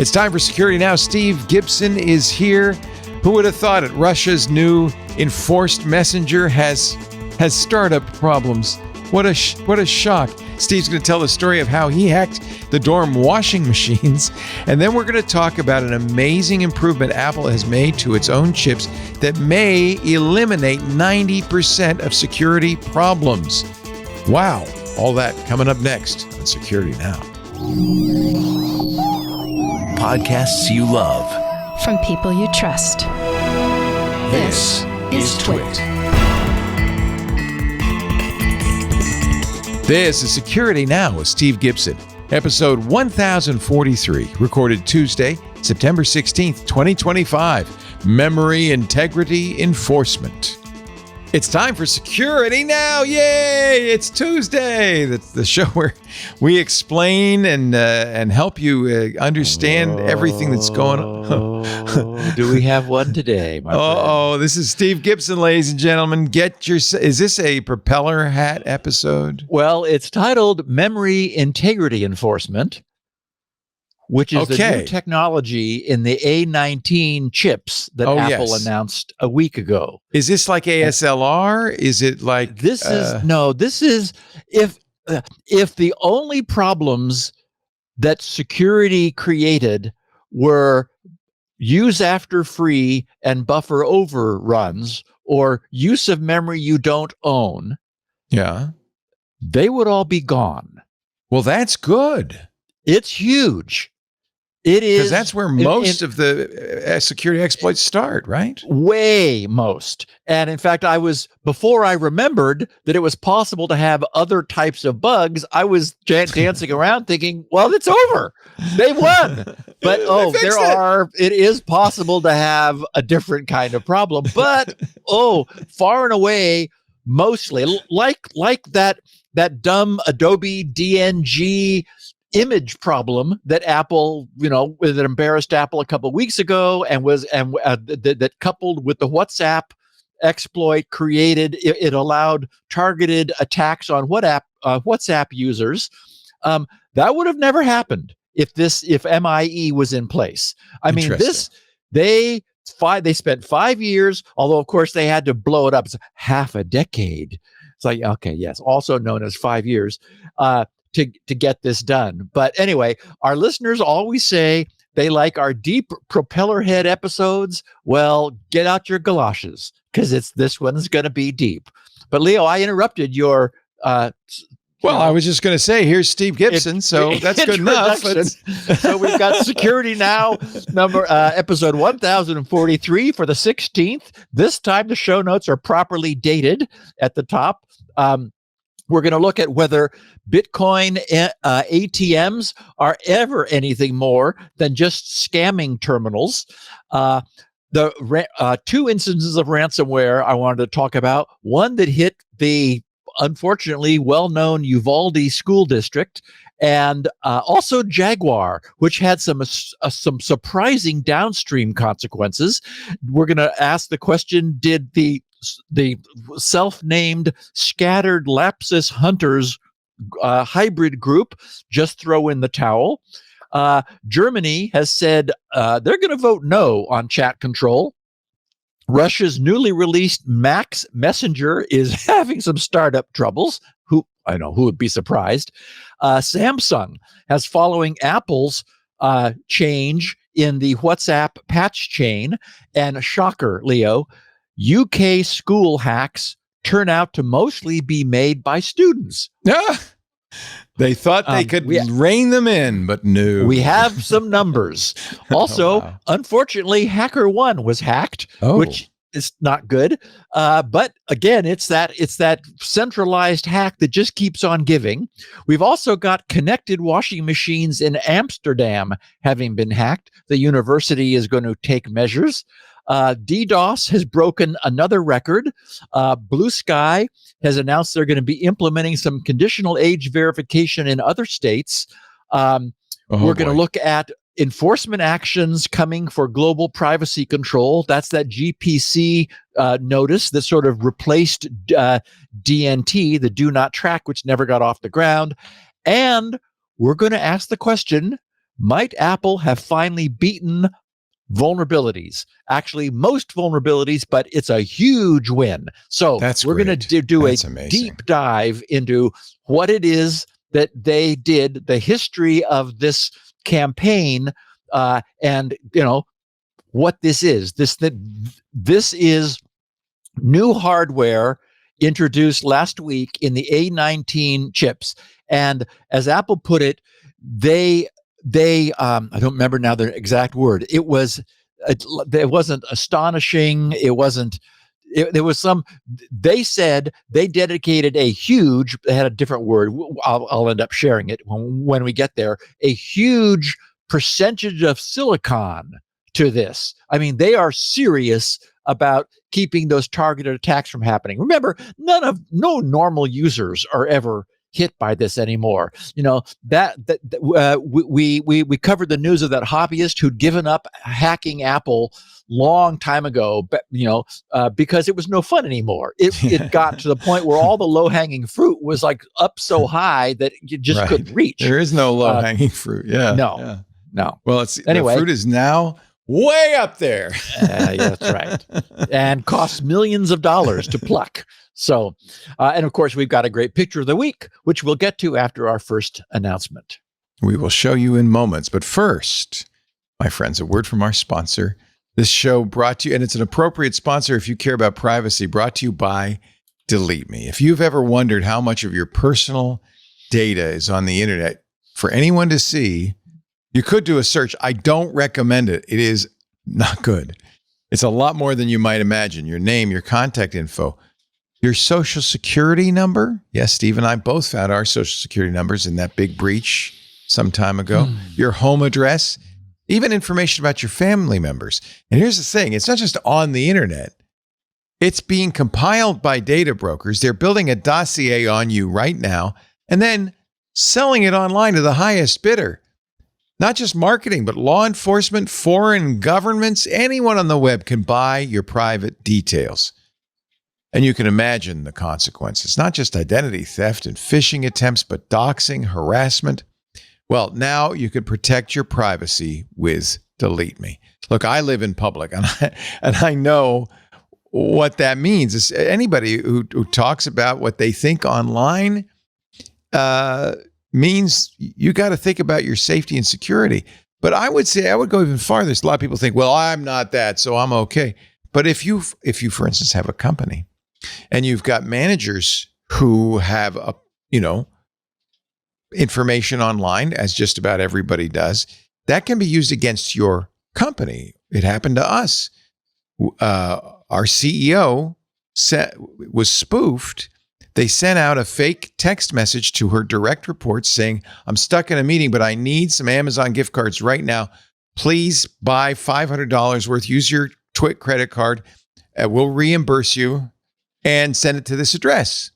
It's time for Security Now. Steve Gibson is here. Who would have thought it? Russia's new enforced messenger has startup problems. What a shock. Steve's going to tell the story of how he hacked the dorm washing machines. And then we're going to talk about an amazing improvement Apple has made to its own chips that may eliminate 90% of security problems. Wow. All that coming up next on Security Now. Podcasts you love. From people you trust. This is Twit. This is Security Now with Steve Gibson, episode 1043, recorded Tuesday, September 16th, 2025. Memory Integrity Enforcement. It's time for Security Now. Yay! It's Tuesday. That's the show where we explain and help you understand everything that's going on. Do we have one today, my friend? This is Steve Gibson, ladies and gentlemen. Is this a propeller hat episode? Well, it's titled Memory Integrity Enforcement, which is the new technology in the A19 chips that Apple announced a week ago. Is this like ASLR? Is it like this is if the only problems that security created were use after free and buffer overruns or use of memory you don't own, they would all be gone. Well, that's good. It's huge. It is, because that's where most of the security exploits start, right? Way most. And in fact, before I remembered that it was possible to have other types of bugs, I was dancing around thinking, well, it's over. They won. But it is possible to have a different kind of problem. But, far and away, mostly, like that dumb Adobe DNG image problem that Apple, that embarrassed Apple a couple of weeks ago, and that coupled with the WhatsApp exploit created, it allowed targeted attacks on WhatsApp users. That would have never happened if MIE was in place. I mean, they spent 5 years, although of course they had to blow it up. It's half a decade. It's like, okay, yes, also known as 5 years. To get this done. But anyway, our listeners always say they like our deep propeller head episodes. Well, get out your galoshes, because this one's going to be deep. But Leo, I interrupted your I was just going to say, here's Steve Gibson, so that's good enough. So we've got Security Now, episode 1043 for the 16th. This time the show notes are properly dated at the top. We're going to look at whether Bitcoin ATMs are ever anything more than just scamming terminals. The two instances of ransomware I wanted to talk about. One that hit the unfortunately well-known Uvalde school district, and also Jaguar, which had some surprising downstream consequences. We're going to ask the question: did the self-named scattered LapSus Hunters hybrid group just throw in the towel? Germany has said they're going to vote no on chat control. Russia's newly released Max Messenger is having some startup troubles. Who would be surprised? Samsung has, following Apple's change in the WhatsApp patch chain, and shocker, Leo, UK school hacks turn out to mostly be made by students. They thought they could rein them in, but no. We have some numbers. Also, unfortunately, HackerOne was hacked, which is not good. But again, it's that centralized hack that just keeps on giving. We've also got connected washing machines in Amsterdam having been hacked. The university is going to take measures. DDoS has broken another record. Bluesky has announced they're going to be implementing some conditional age verification in other states. We're going to look at enforcement actions coming for global privacy control. That's that GPC notice that sort of replaced DNT, the do not track, which never got off the ground. And we're going to ask the question, might Apple have finally beaten vulnerabilities? Actually, most vulnerabilities, but it's a huge win. So we're going to do That's a amazing. deep dive into what it is that they did, the history of this campaign, and what this is. This is new hardware introduced last week in the A19 chips, and as Apple put it, they I don't remember now the exact word. It wasn't astonishing. It wasn't. There was some. They said they dedicated a huge. They had a different word. I'll end up sharing it when we get there. A huge percentage of silicon to this. I mean, they are serious about keeping those targeted attacks from happening. Remember, no normal users are ever hit by this anymore. We covered the news of that hobbyist who'd given up hacking Apple long time ago, but because it was no fun anymore. It got to the point where all the low hanging fruit was like up so high that you just couldn't reach. There is no low hanging fruit. Yeah. No. Well, anyway, the fruit is now way up there. Yeah, that's right. And costs millions of dollars to pluck. So, and of course, we've got a great picture of the week, which we'll get to after our first announcement. We will show you in moments. But first, my friends, a word from our sponsor. This show brought to you, and it's an appropriate sponsor if you care about privacy, brought to you by Delete Me. If you've ever wondered how much of your personal data is on the internet for anyone to see, you could do a search. I don't recommend it. It is not good. It's a lot more than you might imagine. Your name, your contact info, your social security number. Yes, Steve and I both found our social security numbers in that big breach some time ago. Your home address, even information about your family members. And here's the thing. It's not just on the internet. It's being compiled by data brokers. They're building a dossier on you right now and then selling it online to the highest bidder. Not just marketing, but law enforcement, foreign governments, anyone on the web can buy your private details. And you can imagine the consequences, not just identity theft and phishing attempts, but doxing, harassment. Well, now you can protect your privacy with Delete Me. Look, I live in public, and I know what that means. Is anybody who talks about what they think online means you got to think about your safety and security. But I would say I would go even farther. A lot of people think, well, I'm not that, so I'm okay. But if you, for instance, have a company and you've got managers who have information online, as just about everybody does, that can be used against your company. It happened to us. Our CEO was spoofed. They sent out a fake text message to her direct reports saying, I'm stuck in a meeting, but I need some Amazon gift cards right now. Please buy $500 worth. Use your TWIC credit card. We'll reimburse you and send it to this address.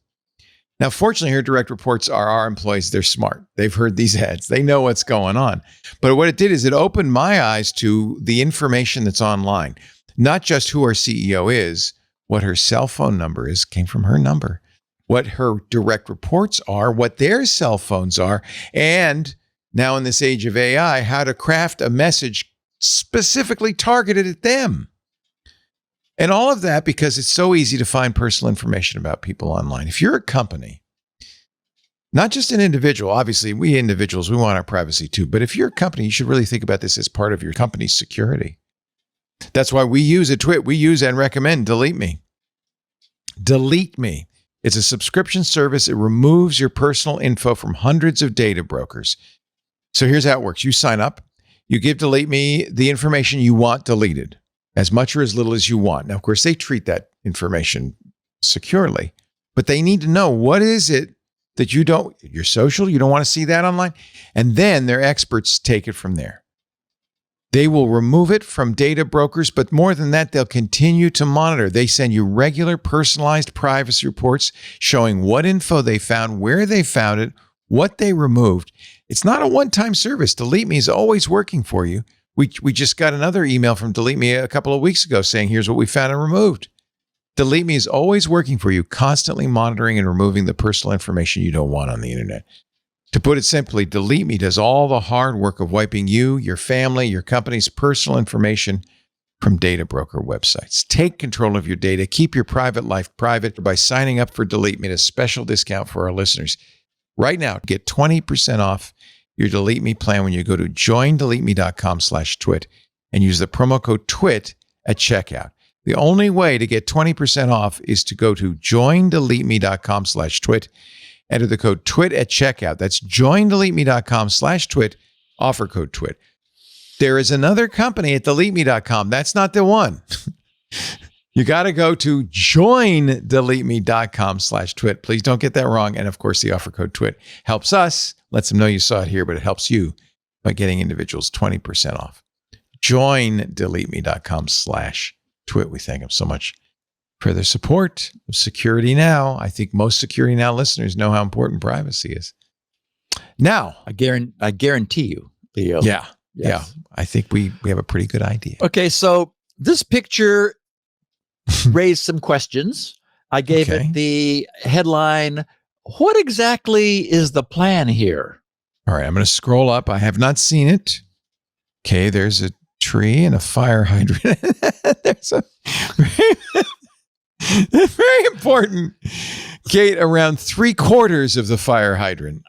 Now, fortunately, her direct reports are our employees. They're smart. They've heard these ads. They know what's going on. But what it did is it opened my eyes to the information that's online. Not just who our CEO is, what her cell phone number is, came from her number. What her direct reports are, what their cell phones are, and now in this age of AI, how to craft a message specifically targeted at them. And all of that because it's so easy to find personal information about people online. If you're a company, not just an individual, obviously we individuals, we want our privacy too, but if you're a company, you should really think about this as part of your company's security. That's why we use a twit. We use and recommend Delete Me. Delete Me. It's a subscription service. It removes your personal info from hundreds of data brokers. So here's how it works. You sign up. You give Delete Me the information you want deleted, as much or as little as you want. Now, of course, they treat that information securely, but they need to know what is it that you don't, your social, you don't want to see that online. And then their experts take it from there. They will remove it from data brokers, but more than that, they'll continue to monitor. They send you regular personalized privacy reports showing what info they found, where they found it, what they removed. It's not a one-time service. Delete Me is always working for you. We just got another email from Delete Me a couple of weeks ago saying, here's what we found and removed. Delete Me is always working for you, constantly monitoring and removing the personal information you don't want on the internet. To put it simply, Delete Me does all the hard work of wiping you, your family, your company's personal information from data broker websites. Take control of your data. Keep your private life private by signing up for Delete Me at a special discount for our listeners. Right now, get 20% off your Delete Me plan when you go to joindeleteme.com/twit and use the promo code TWIT at checkout. The only way to get 20% off is to go to joindeleteme.com/twit. Enter the code TWIT at checkout. That's joindeleteme.com/twit, offer code TWIT. There is another company at deleteme.com. That's not the one. You got to go to joindeleteme.com/twit. Please don't get that wrong. And of course, the offer code TWIT helps us, lets them know you saw it here, but it helps you by getting individuals 20% off. Joindeleteme.com/twit. We thank them so much for their support of Security Now. I think most Security Now listeners know how important privacy is. Now, I guarantee you, Leo. Yeah. Yes. Yeah. I think we have a pretty good idea. Okay, so this picture raised some questions. I gave it the headline, what exactly is the plan here? All right, I'm going to scroll up. I have not seen it. Okay, there's a tree and a fire hydrant. There's a very important gate around 3/4 of the fire hydrant.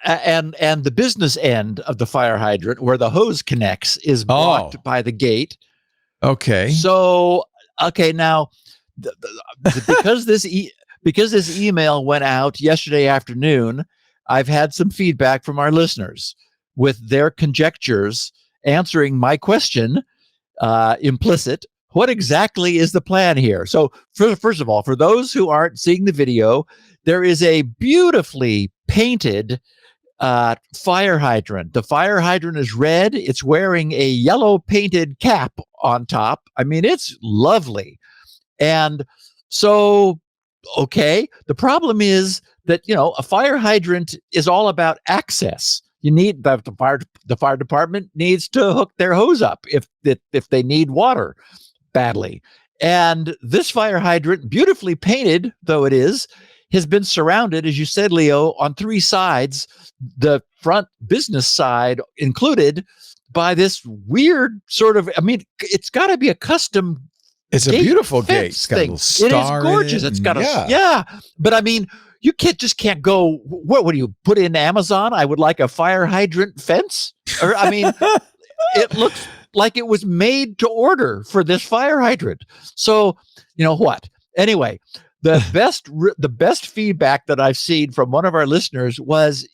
And the business end of the fire hydrant where the hose connects is blocked by the gate. Okay. So, now because this email went out yesterday afternoon, I've had some feedback from our listeners with their conjectures answering my question, implicit. What exactly is the plan here? So, first of all, for those who aren't seeing the video, there is a beautifully painted fire hydrant. The fire hydrant is red. It's wearing a yellow painted cap on top. I mean, it's lovely. And so, the problem is that, a fire hydrant is all about access. You need the fire department needs to hook their hose up if they need water badly. And this fire hydrant, beautifully painted though it is, has been surrounded, as you said, Leo, on 3 sides, the front business side included, by this weird sort of, it's got to be a custom. It's a beautiful gate. It's got a little star. It is gorgeous. It's got but you can't go, what do you put in Amazon? I would like a fire hydrant fence. Or, it looks like it was made to order for this fire hydrant. So, what? Anyway, the best feedback that I've seen from one of our listeners was,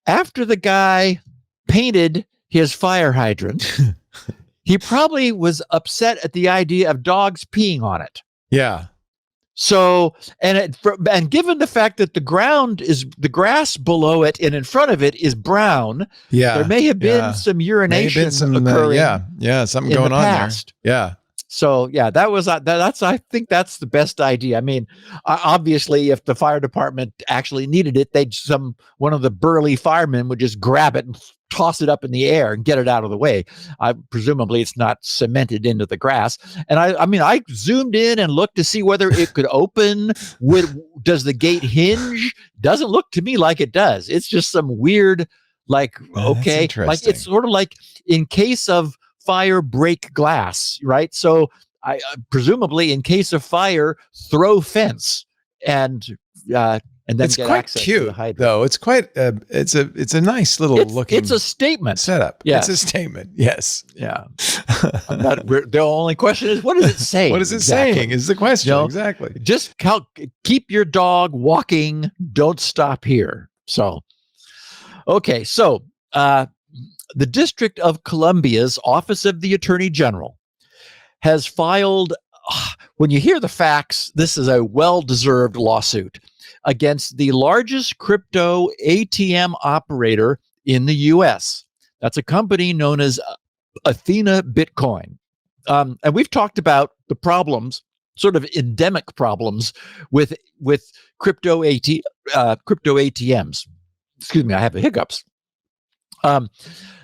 after the guy painted his fire hydrant, he probably was upset at the idea of dogs peeing on it. Yeah. So, and given the fact that the grass below it and in front of it is brown, there may have been some urination occurring. Something going on there. Yeah. So I think that's the best idea. Obviously, if the fire department actually needed it, one of the burly firemen would just grab it and toss it up in the air and get it out of the way. Presumably, it's not cemented into the grass. And I zoomed in and looked to see whether it could open. Does the gate hinge? Doesn't look to me like it does. It's just some weird, it's sort of like in case of fire, break glass, right? So I presumably in case of fire, throw fence and then it's get quite access cute to the hydrant. though. It's quite it's a nice little looking. It's a statement setup. Yes. It's a statement. Yes. Yeah. The only question is, what does it say? What is it saying? Is the question exactly? Just keep your dog walking. Don't stop here. So, so. The District of Columbia's Office of the Attorney General has filed, when you hear the facts, this is a well-deserved lawsuit against the largest crypto ATM operator in the U.S. That's a company known as Athena Bitcoin. And we've talked about the problems, sort of endemic problems with crypto ATMs. Excuse me, I have the hiccups.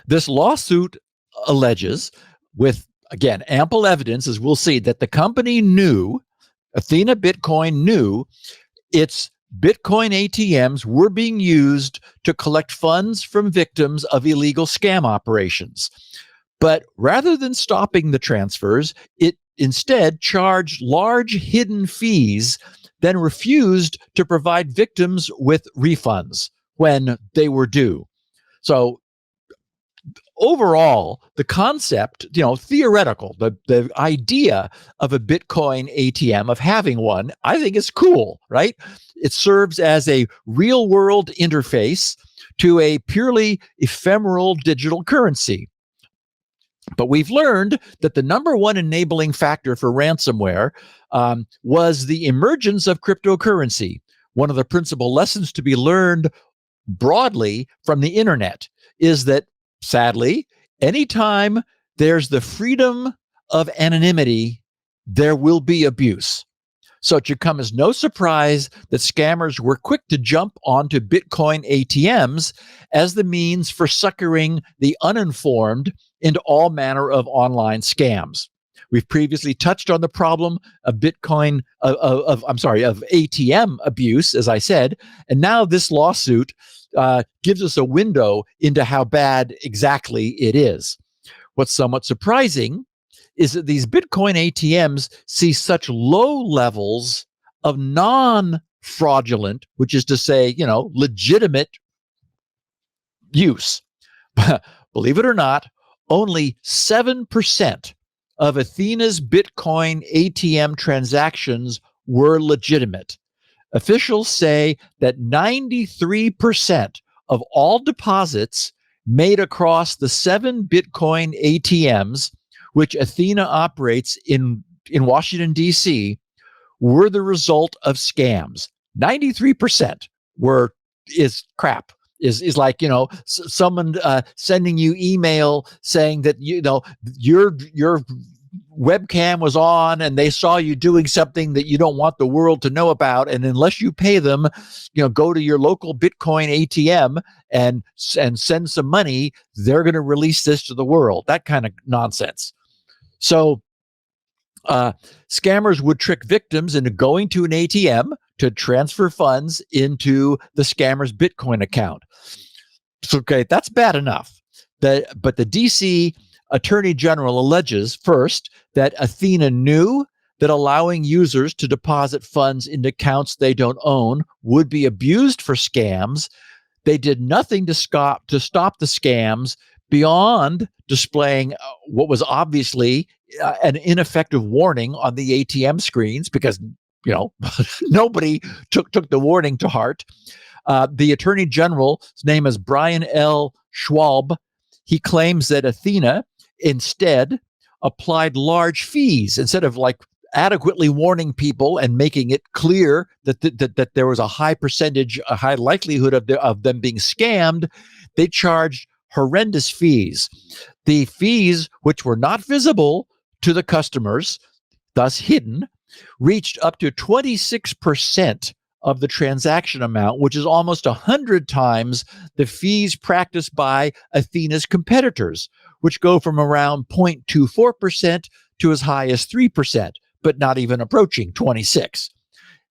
This lawsuit alleges, with, again, ample evidence, as we'll see, that the company Athena Bitcoin knew its Bitcoin ATMs were being used to collect funds from victims of illegal scam operations. But rather than stopping the transfers, it instead charged large hidden fees, then refused to provide victims with refunds when they were due. So overall, the concept, theoretical, the idea of a Bitcoin ATM, of having one, I think is cool, right? It serves as a real world interface to a purely ephemeral digital currency. But we've learned that the number one enabling factor for ransomware was the emergence of cryptocurrency. One of the principal lessons to be learned broadly from the internet is that, sadly, anytime there's the freedom of anonymity, there will be abuse. So it should come as no surprise that scammers were quick to jump onto Bitcoin ATMs as the means for suckering the uninformed into all manner of online scams. We've previously touched on the problem of Bitcoin, of ATM abuse, as I said, and now this lawsuit gives us a window into how bad exactly it is. What's somewhat surprising is that these Bitcoin ATMs see such low levels of non-fraudulent, which is to say, legitimate use. Believe it or not, only 7% of Athena's Bitcoin ATM transactions were legitimate. Officials say that 93% of all deposits made across the 7 Bitcoin ATMs, which Athena operates in Washington, D.C., were the result of scams. 93% is crap. Is like, someone sending you email saying that, your webcam was on and they saw you doing something that you don't want the world to know about. And unless you pay them, go to your local Bitcoin ATM and send some money, they're going to release this to the world. That kind of nonsense. So scammers would trick victims into going to an ATM to transfer funds into the scammer's Bitcoin account. So, okay, that's bad enough. But the DC Attorney General alleges, first, that Athena knew that allowing users to deposit funds into accounts they don't own would be abused for scams. They did nothing to stop the scams beyond displaying what was obviously an ineffective warning on the ATM screens, because nobody took the warning to heart. The Attorney General's name is Brian L. Schwab. He claims that Athena instead applied large fees instead of adequately warning people and making it clear that there was a high likelihood of them being scammed. They charged horrendous fees. The fees, which were not visible to the customers, thus hidden, reached up to 26% of the transaction amount, which is almost 100 times the fees practiced by Athena's competitors, which go from around 0.24% to as high as 3%, but not even approaching 26%.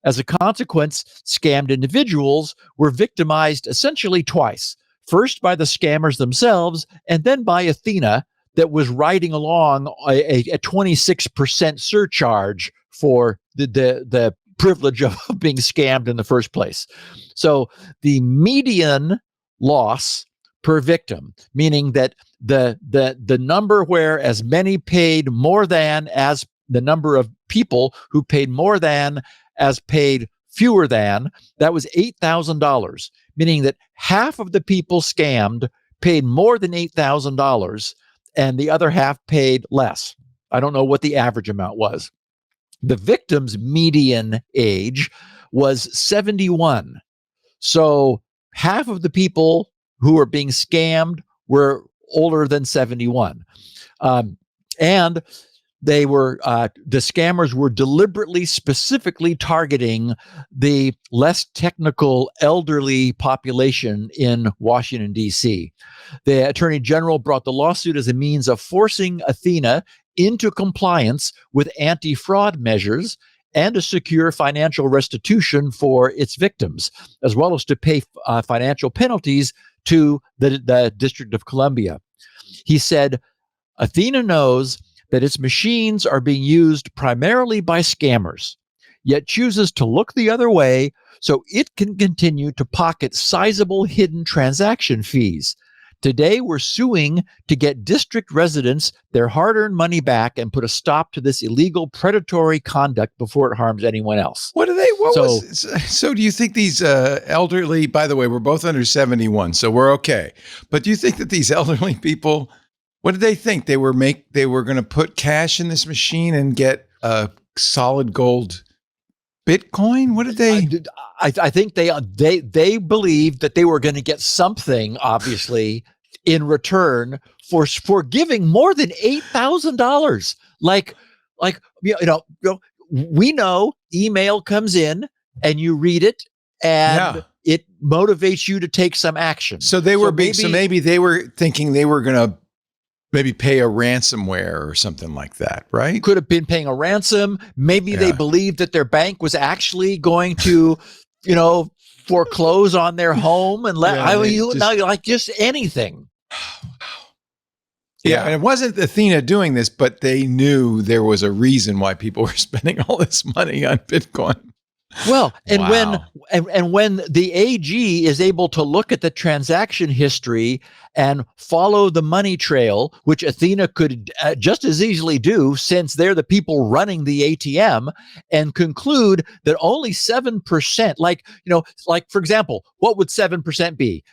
As a consequence, scammed individuals were victimized essentially twice, first by the scammers themselves, and then by Athena, that was riding along a 26% surcharge for the privilege of being scammed in the first place. So the median loss per victim, meaning that the number where as many paid more than as the number of people who paid more than as paid fewer than, that was $8,000, meaning that half of the people scammed paid more than $8,000 and the other half paid less. I don't know what the average amount was. The victim's median age was 71. So half of the people who were being scammed were older than 71. And they were the scammers were deliberately, specifically targeting the less technical elderly population in Washington, D.C. The Attorney General brought the lawsuit as a means of forcing Athena into compliance with anti-fraud measures and to secure financial restitution for its victims, as well as to pay financial penalties to the District of Columbia. He said, Athena knows that its machines are being used primarily by scammers, yet chooses to look the other way so it can continue to pocket sizable hidden transaction fees. Today, we're suing to get district residents their hard-earned money back and put a stop to this illegal predatory conduct before it harms anyone else. What do they? So do you think these elderly? By the way, we're both under 71, so we're okay. But do you think that these elderly people? What did they think? They were going to put cash in this machine and get a solid gold Bitcoin? What did they? I think they believed that they were going to get something, obviously, in return for giving more than $8,000. Like we know email comes in and you read it and it motivates you to take some action. So maybe they were thinking they were going to maybe pay a ransomware or something like that, right? Could have been paying a ransom. Maybe they believed that their bank was actually going to, foreclose on their home and just anything. Yeah, and it wasn't Athena doing this, but they knew there was a reason why people were spending all this money on Bitcoin. Well, and when the AG is able to look at the transaction history and follow the money trail, which Athena could just as easily do since they're the people running the ATM, and conclude that only 7%, like for example, what would 7% be?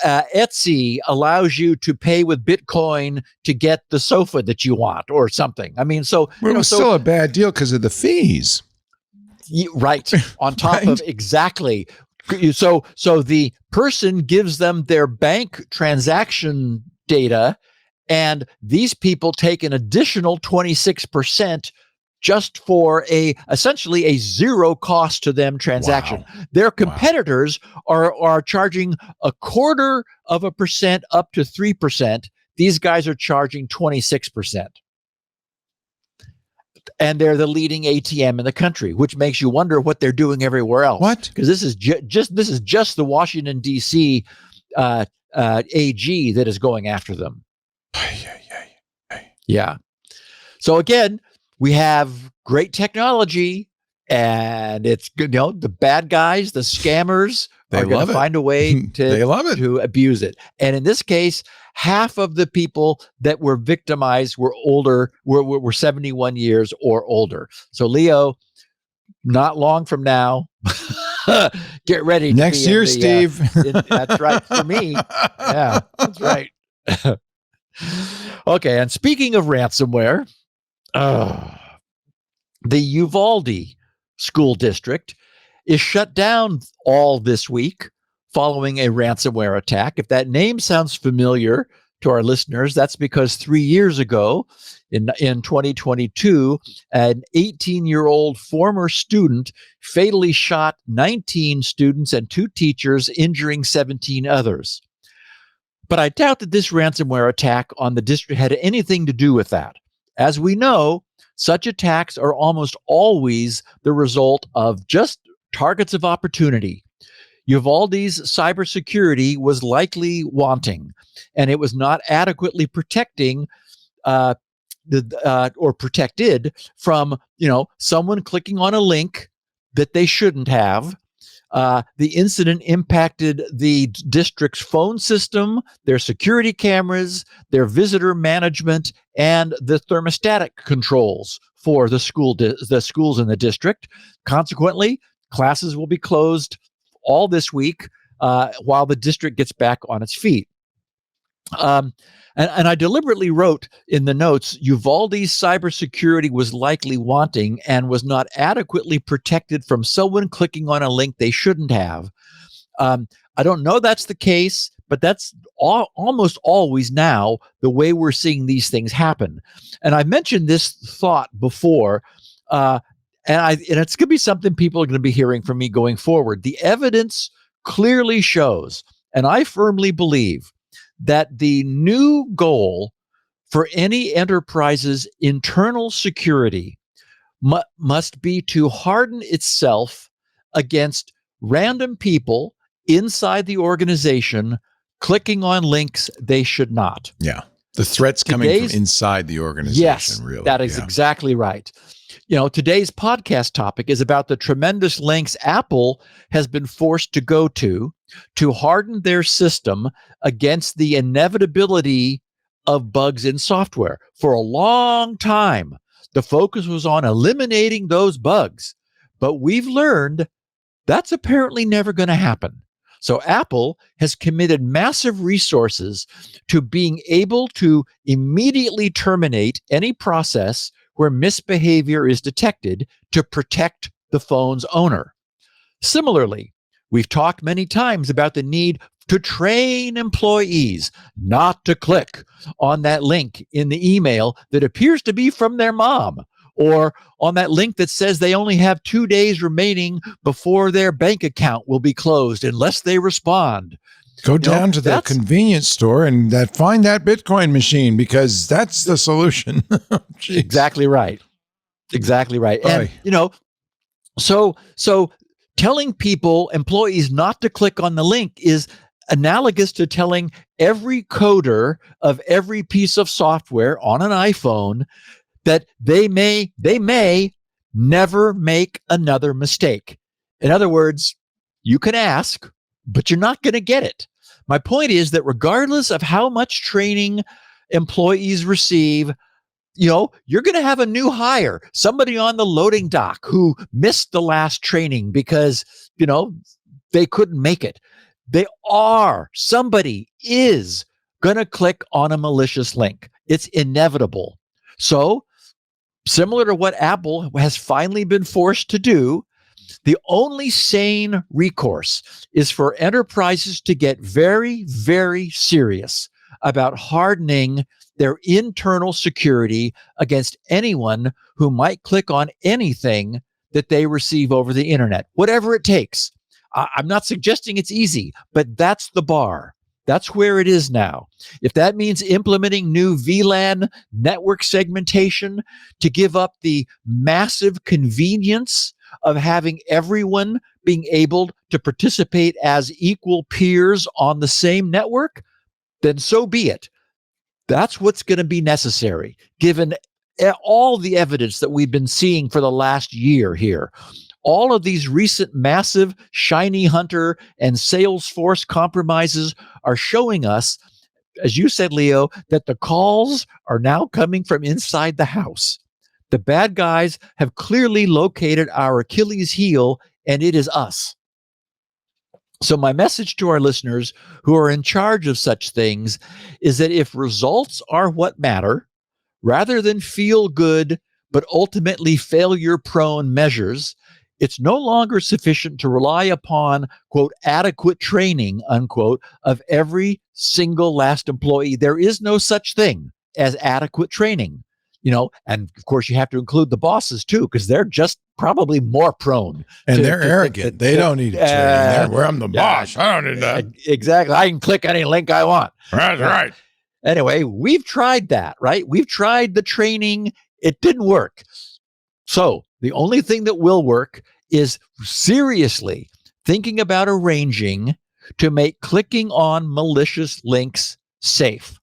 Etsy allows you to pay with Bitcoin to get the sofa that you want or something. I mean, so it was still a bad deal because of the fees. Right. On top of exactly. So the person gives them their bank transaction data, and these people take an additional 26% just for essentially a zero cost to them transaction. Wow. Their competitors are charging 0.25% up to 3%. These guys are charging 26%. And they're the leading ATM in the country, which makes you wonder what they're doing everywhere else. What? Because this is just the Washington D.C. AG that is going after them. Yeah. So again, we have great technology, and it's good. The bad guys, the scammers, are going to find a way to abuse it. And in this case, half of the people that were victimized were older, were 71 years or older. So Leo, not long from now, get ready. Next year, Steve. That's right. For me. Yeah, that's right. Okay. And speaking of ransomware, the Uvalde school district is shut down all this week following a ransomware attack. If that name sounds familiar to our listeners, that's because 3 years ago, in 2022, an 18-year-old former student fatally shot 19 students and 2 teachers, injuring 17 others. But I doubt that this ransomware attack on the district had anything to do with that. As we know, such attacks are almost always the result of just targets of opportunity. Uvalde's cybersecurity was likely wanting, and it was not adequately protecting or protected from someone clicking on a link that they shouldn't have. The incident impacted the district's phone system, their security cameras, their visitor management, and the thermostatic controls for the schools in the district. Consequently, classes will be closed all this week while the district gets back on its feet. And I deliberately wrote in the notes, Uvalde's cybersecurity was likely wanting and was not adequately protected from someone clicking on a link they shouldn't have. I don't know that's the case, but that's almost always now the way we're seeing these things happen. And I mentioned this thought before, and it's going to be something people are going to be hearing from me going forward. The evidence clearly shows, and I firmly believe, that the new goal for any enterprise's internal security must be to harden itself against random people inside the organization clicking on links they should not. Yeah. The threat's coming from inside the organization, yes, really. That is exactly right. Today's podcast topic is about the tremendous lengths Apple has been forced to go to harden their system against the inevitability of bugs in software. For a long time, the focus was on eliminating those bugs, but we've learned that's apparently never going to happen. So Apple has committed massive resources to being able to immediately terminate any process where misbehavior is detected to protect the phone's owner. Similarly, we've talked many times about the need to train employees not to click on that link in the email that appears to be from their mom, or on that link that says they only have 2 days remaining before their bank account will be closed unless they respond. Go down to the convenience store and find that Bitcoin machine, because that's the solution. Exactly right. Exactly right. And, so telling employees not to click on the link is analogous to telling every coder of every piece of software on an iPhone that they may never make another mistake. In other words, you can ask, but you're not going to get it. My point is that regardless of how much training employees receive, you're going to have a new hire, somebody on the loading dock who missed the last training because, they couldn't make it. Somebody is going to click on a malicious link. It's inevitable. So, similar to what Apple has finally been forced to do, the only sane recourse is for enterprises to get very, very serious about hardening their internal security against anyone who might click on anything that they receive over the internet, whatever it takes. I'm not suggesting it's easy, but that's the bar. That's where it is now. If that means implementing new VLAN network segmentation to give up the massive convenience of having everyone being able to participate as equal peers on the same network, then so be it. That's what's going to be necessary, given all the evidence that we've been seeing for the last year here. All of these recent massive shiny hunter and Salesforce compromises are showing us, as you said, Leo, that the calls are now coming from inside the house. The bad guys have clearly located our Achilles heel, and it is us. So my message to our listeners who are in charge of such things is that if results are what matter, rather than feel good but ultimately failure-prone measures, it's no longer sufficient to rely upon, quote, adequate training, unquote, of every single last employee. There is no such thing as adequate training, and of course you have to include the bosses too, because they're just probably more prone. And they're arrogant. They don't need training. Where I'm the boss. I don't need that. Exactly. I can click any link I want. That's right. Anyway, we've tried that, right? We've tried the training. It didn't work. So the only thing that will work is seriously thinking about arranging to make clicking on malicious links safe.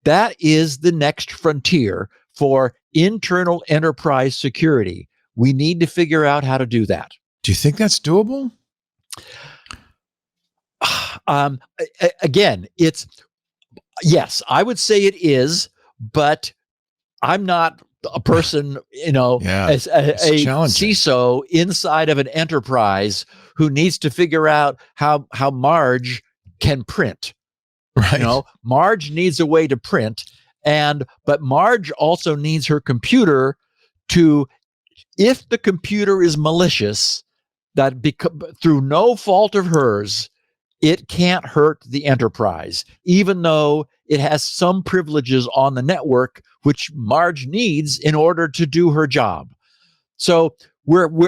That is the next frontier for internal enterprise security. We need to figure out how to do that. Do you think that's doable? Again, yes, I would say it is, but I'm not a person, as a CISO inside of an enterprise who needs to figure out how Marge can print. Right. Marge needs a way to print, but Marge also needs her computer to, if the computer is malicious, that through no fault of hers, it can't hurt the enterprise, even though it has some privileges on the network, which Marge needs in order to do her job. So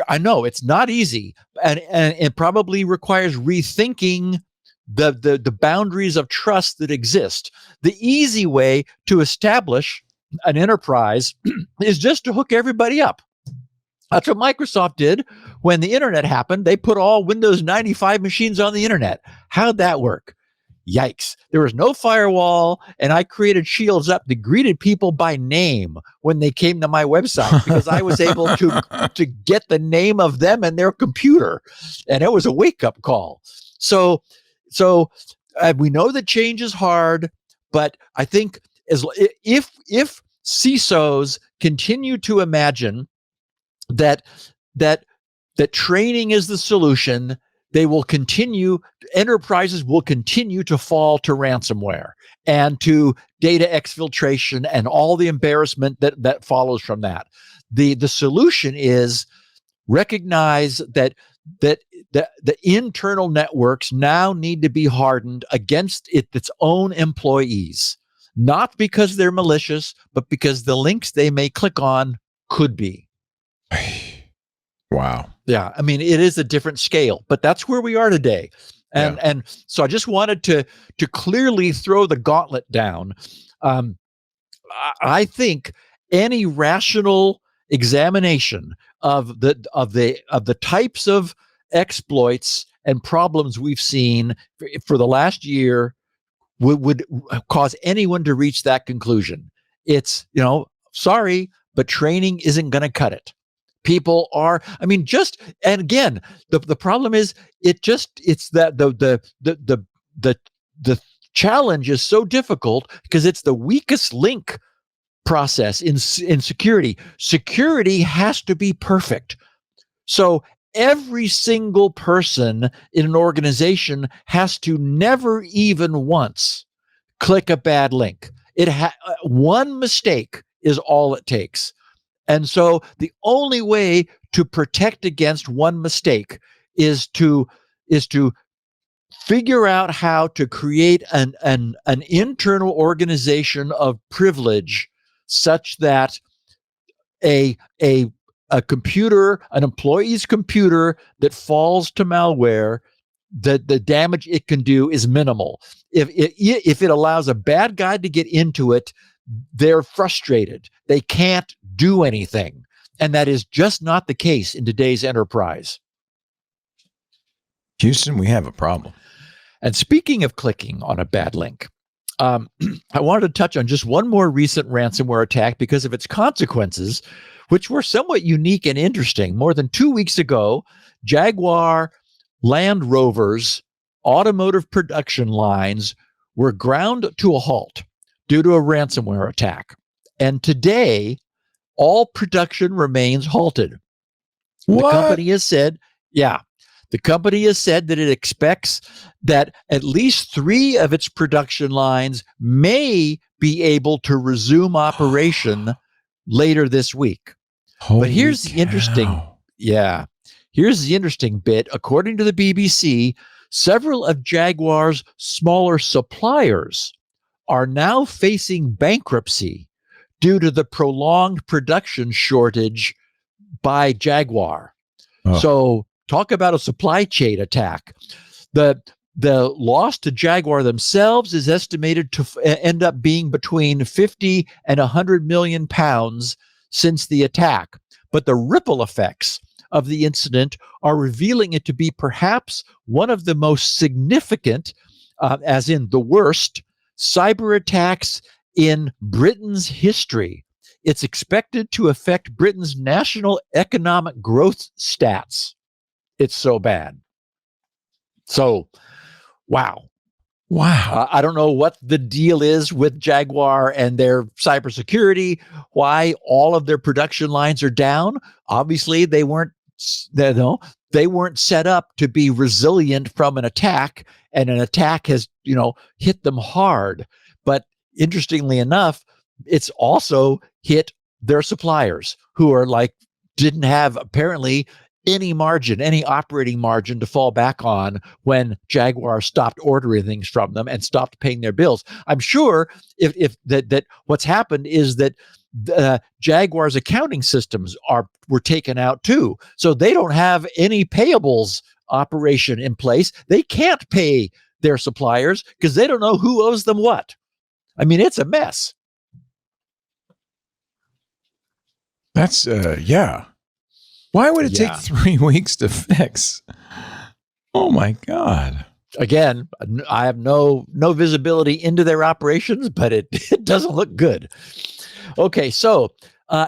I know it's not easy, and it probably requires rethinking the boundaries of trust that exist. The easy way to establish an enterprise is just to hook everybody up. That's what Microsoft did when the internet happened. They put all Windows 95 machines on the internet. How'd that work? Yikes. There was no firewall, and I created shields up that greeted people by name when they came to my website because I was able to get the name of them and their computer. And it was a wake-up call. So we know that change is hard, but I think if CISOs continue to imagine that training is the solution, enterprises will continue to fall to ransomware and to data exfiltration and all the embarrassment that follows from that. The solution is recognize that the internal networks now need to be hardened against its own employees, not because they're malicious, but because the links they may click on could be. Wow. Yeah, I mean, it is a different scale, but that's where we are today. And so I just wanted to clearly throw the gauntlet down. I think any rational examination of the types of exploits and problems we've seen for the last year would cause anyone to reach that conclusion. It's, sorry, but training isn't going to cut it. People are, and again, the problem is it's that the challenge is so difficult because it's the weakest link process in security. Security has to be perfect. So every single person in an organization has to never even once click a bad link. One mistake is all it takes. And so the only way to protect against one mistake is to figure out how to create an internal organization of privilege such that a computer, an employee's computer that falls to malware, the damage it can do is minimal. If it allows a bad guy to get into it, they're frustrated. They can't do anything. And that is just not the case in today's enterprise. Houston, we have a problem. And speaking of clicking on a bad link, I wanted to touch on just one more recent ransomware attack because of its consequences, which were somewhat unique and interesting. More than 2 weeks ago, Jaguar Land Rover's automotive production lines were ground to a halt due to a ransomware attack. And today, all production remains halted. What? The company has said that it expects that at least 3 of its production lines may be able to resume operation later this week. Holy But here's the interesting bit. According to the BBC, several of Jaguar's smaller suppliers are now facing bankruptcy due to the prolonged production shortage by Jaguar. Oh. So talk about a supply chain attack. The loss to Jaguar themselves is estimated to end up being between 50 and 100 million pounds since the attack. But the ripple effects of the incident are revealing it to be perhaps one of the most significant, as in the worst, cyber attacks in Britain's history. It's expected to affect Britain's national economic growth stats. It's so bad. So, wow. I don't know what the deal is with Jaguar and their cybersecurity, why all of their production lines are down. Obviously, they weren't set up to be resilient from an attack, and an attack has, hit them hard. But interestingly enough, it's also hit their suppliers who are didn't have apparently any operating margin to fall back on when Jaguar stopped ordering things from them and stopped paying their bills. I'm sure if that what's happened is that Jaguar's accounting systems were taken out too. So they don't have any payables operation in place. They can't pay their suppliers because they don't know who owes them what. I mean, it's a mess. That's, yeah. Why would it Yeah. take 3 weeks to fix? Oh my God. Again, I have no visibility into their operations, but it doesn't look good. Okay, so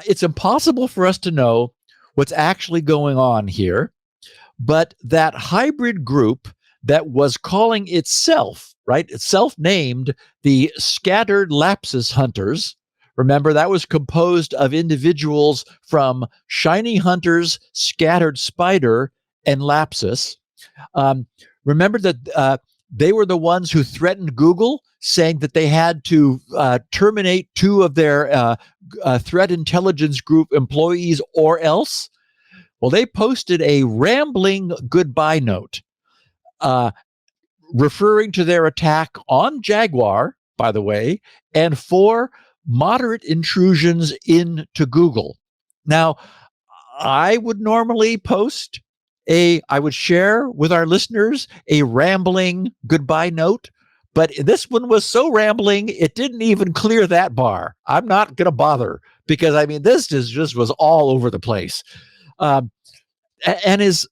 it's impossible for us to know what's actually going on here, but that hybrid group that was calling itself, right, it's self-named the Scattered LapSus Hunters. Remember, that was composed of individuals from Shiny Hunters, Scattered Spider, and LapSus. Remember that they were the ones who threatened Google, saying that they had to terminate 2 of their threat intelligence group employees or else. Well, they posted a rambling goodbye note referring to their attack on Jaguar, by the way, and 4 moderate intrusions into Google. Now, I would normally I would share with our listeners a rambling goodbye note, but this one was so rambling, it didn't even clear that bar. I'm not going to bother because, I mean, this just was all over the place. And is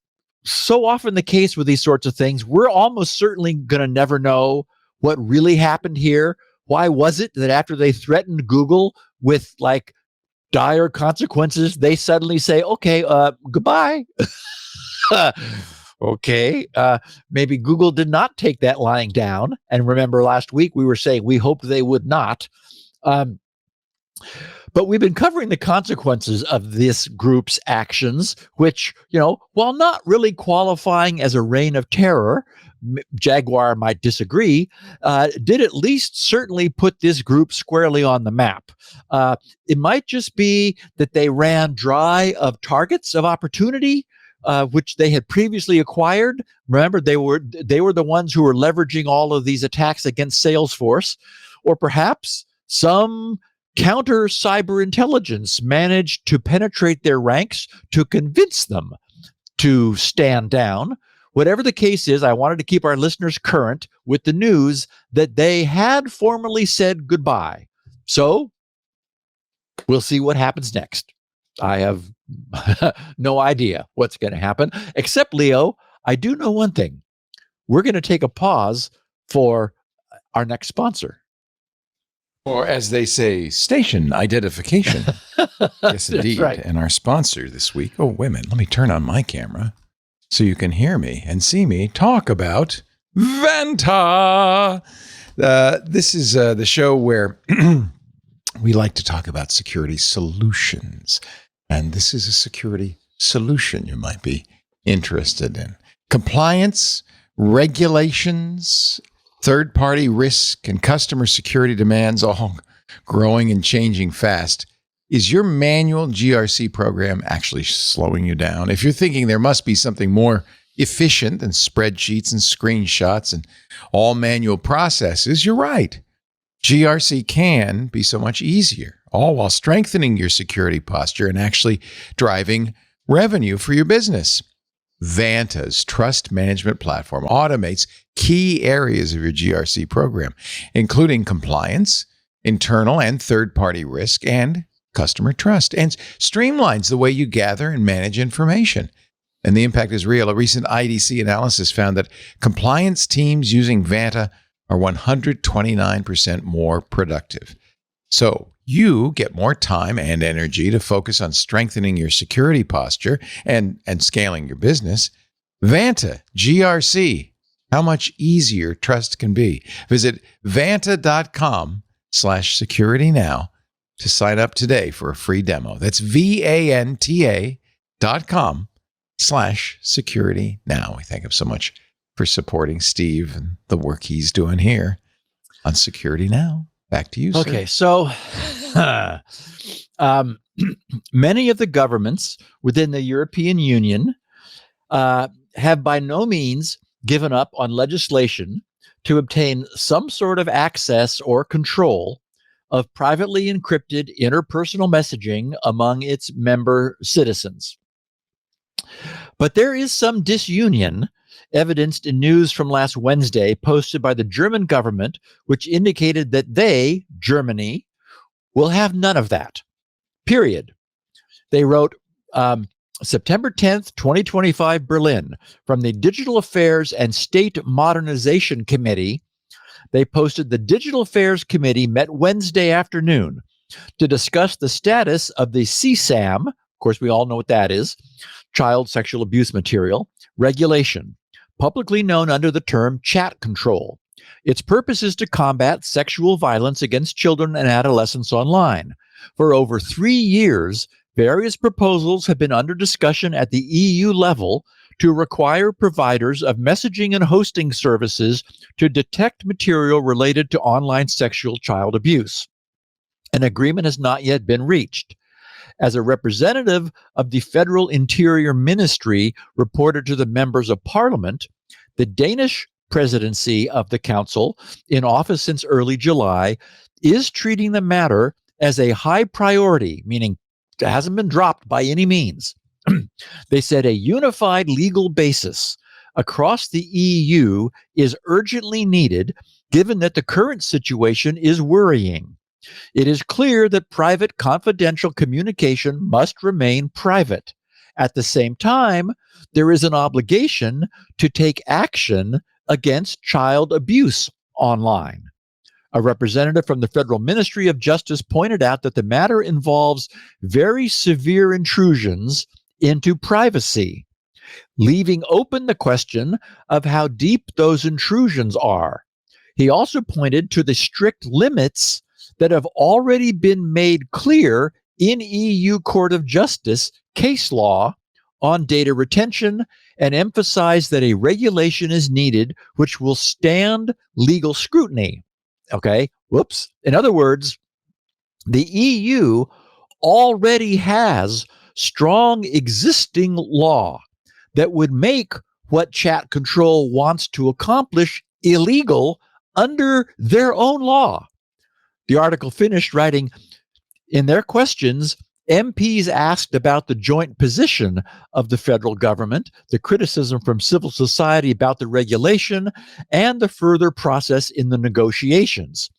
so often the case with these sorts of things, we're almost certainly going to never know what really happened here. Why was it that after they threatened Google with like dire consequences, they suddenly say, okay, goodbye. Okay. Maybe Google did not take that lying down. And remember last week we were saying we hoped they would not. But we've been covering the consequences of this group's actions, which, while not really qualifying as a reign of terror, Jaguar might disagree, did at least certainly put this group squarely on the map. It might just be that they ran dry of targets of opportunity, which they had previously acquired. Remember, they were the ones who were leveraging all of these attacks against Salesforce, or perhaps some counter cyber intelligence managed to penetrate their ranks to convince them to stand down. Whatever the case is, I wanted to keep our listeners current with the news that they had formally said goodbye. So we'll see what happens next. I have no idea what's going to happen, except, Leo, I do know one thing. We're going to take a pause for our next sponsor. Or as they say, station identification. Yes, indeed. Right. And our sponsor this week. Oh, wait a minute. Let me turn on my camera so you can hear me and see me talk about Vanta. This is the show where we like to talk about security solutions. And this is a security solution you might be interested in. Compliance, regulations, third-party risk, and customer security demands all growing and changing fast. Is your manual GRC program actually slowing you down? If you're thinking there must be something more efficient than spreadsheets and screenshots and all manual processes, you're right. GRC can be so much easier, all while strengthening your security posture and actually driving revenue for your business. Vanta's trust management platform automates key areas of your GRC program, including compliance, internal and third-party risk, and customer trust, and streamlines the way you gather and manage information. And the impact is real. A recent IDC analysis found that compliance teams using Vanta are 129% more productive. So you get more time and energy to focus on strengthening your security posture and scaling your business. Vanta, GRC, how much easier trust can be. Visit vanta.com/security now to sign up today for a free demo. That's VANTA.com/security now. We thank him so much for supporting Steve and the work he's doing here on Security Now. Back to you, sir. Okay, so many of the governments within the European Union have by no means given up on legislation to obtain some sort of access or control of privately encrypted interpersonal messaging among its member citizens. But there is some disunion evidenced in news from last Wednesday posted by the German government, which indicated that they, Germany, will have none of that. Period. They wrote, September 10th, 2025, Berlin, from the Digital Affairs and State Modernization Committee. They posted the Digital Affairs Committee met Wednesday afternoon to discuss the status of the CSAM, of course, we all know what that is, child sexual abuse material, regulation, publicly known under the term chat control. Its purpose is to combat sexual violence against children and adolescents online. For over 3 years, various proposals have been under discussion at the EU level to require providers of messaging and hosting services to detect material related to online sexual child abuse. An agreement has not yet been reached. As a representative of the Federal Interior Ministry reported to the members of Parliament, the Danish presidency of the Council, in office since early July, is treating the matter as a high priority, meaning it hasn't been dropped by any means. They said a unified legal basis across the EU is urgently needed, given that the current situation is worrying. It is clear that private confidential communication must remain private. At the same time, there is an obligation to take action against child abuse online. A representative from the Federal Ministry of Justice pointed out that the matter involves very severe intrusions into privacy, leaving open the question of how deep those intrusions are. He also pointed to the strict limits that have already been made clear in EU Court of Justice case law on data retention, and emphasized that a regulation is needed which will stand legal scrutiny. Okay, whoops. In other words, the EU already has strong existing law that would make what chat control wants to accomplish illegal under their own law. The article finished writing, in their questions, MPs asked about the joint position of the federal government, the criticism from civil society about the regulation, and the further process in the negotiations.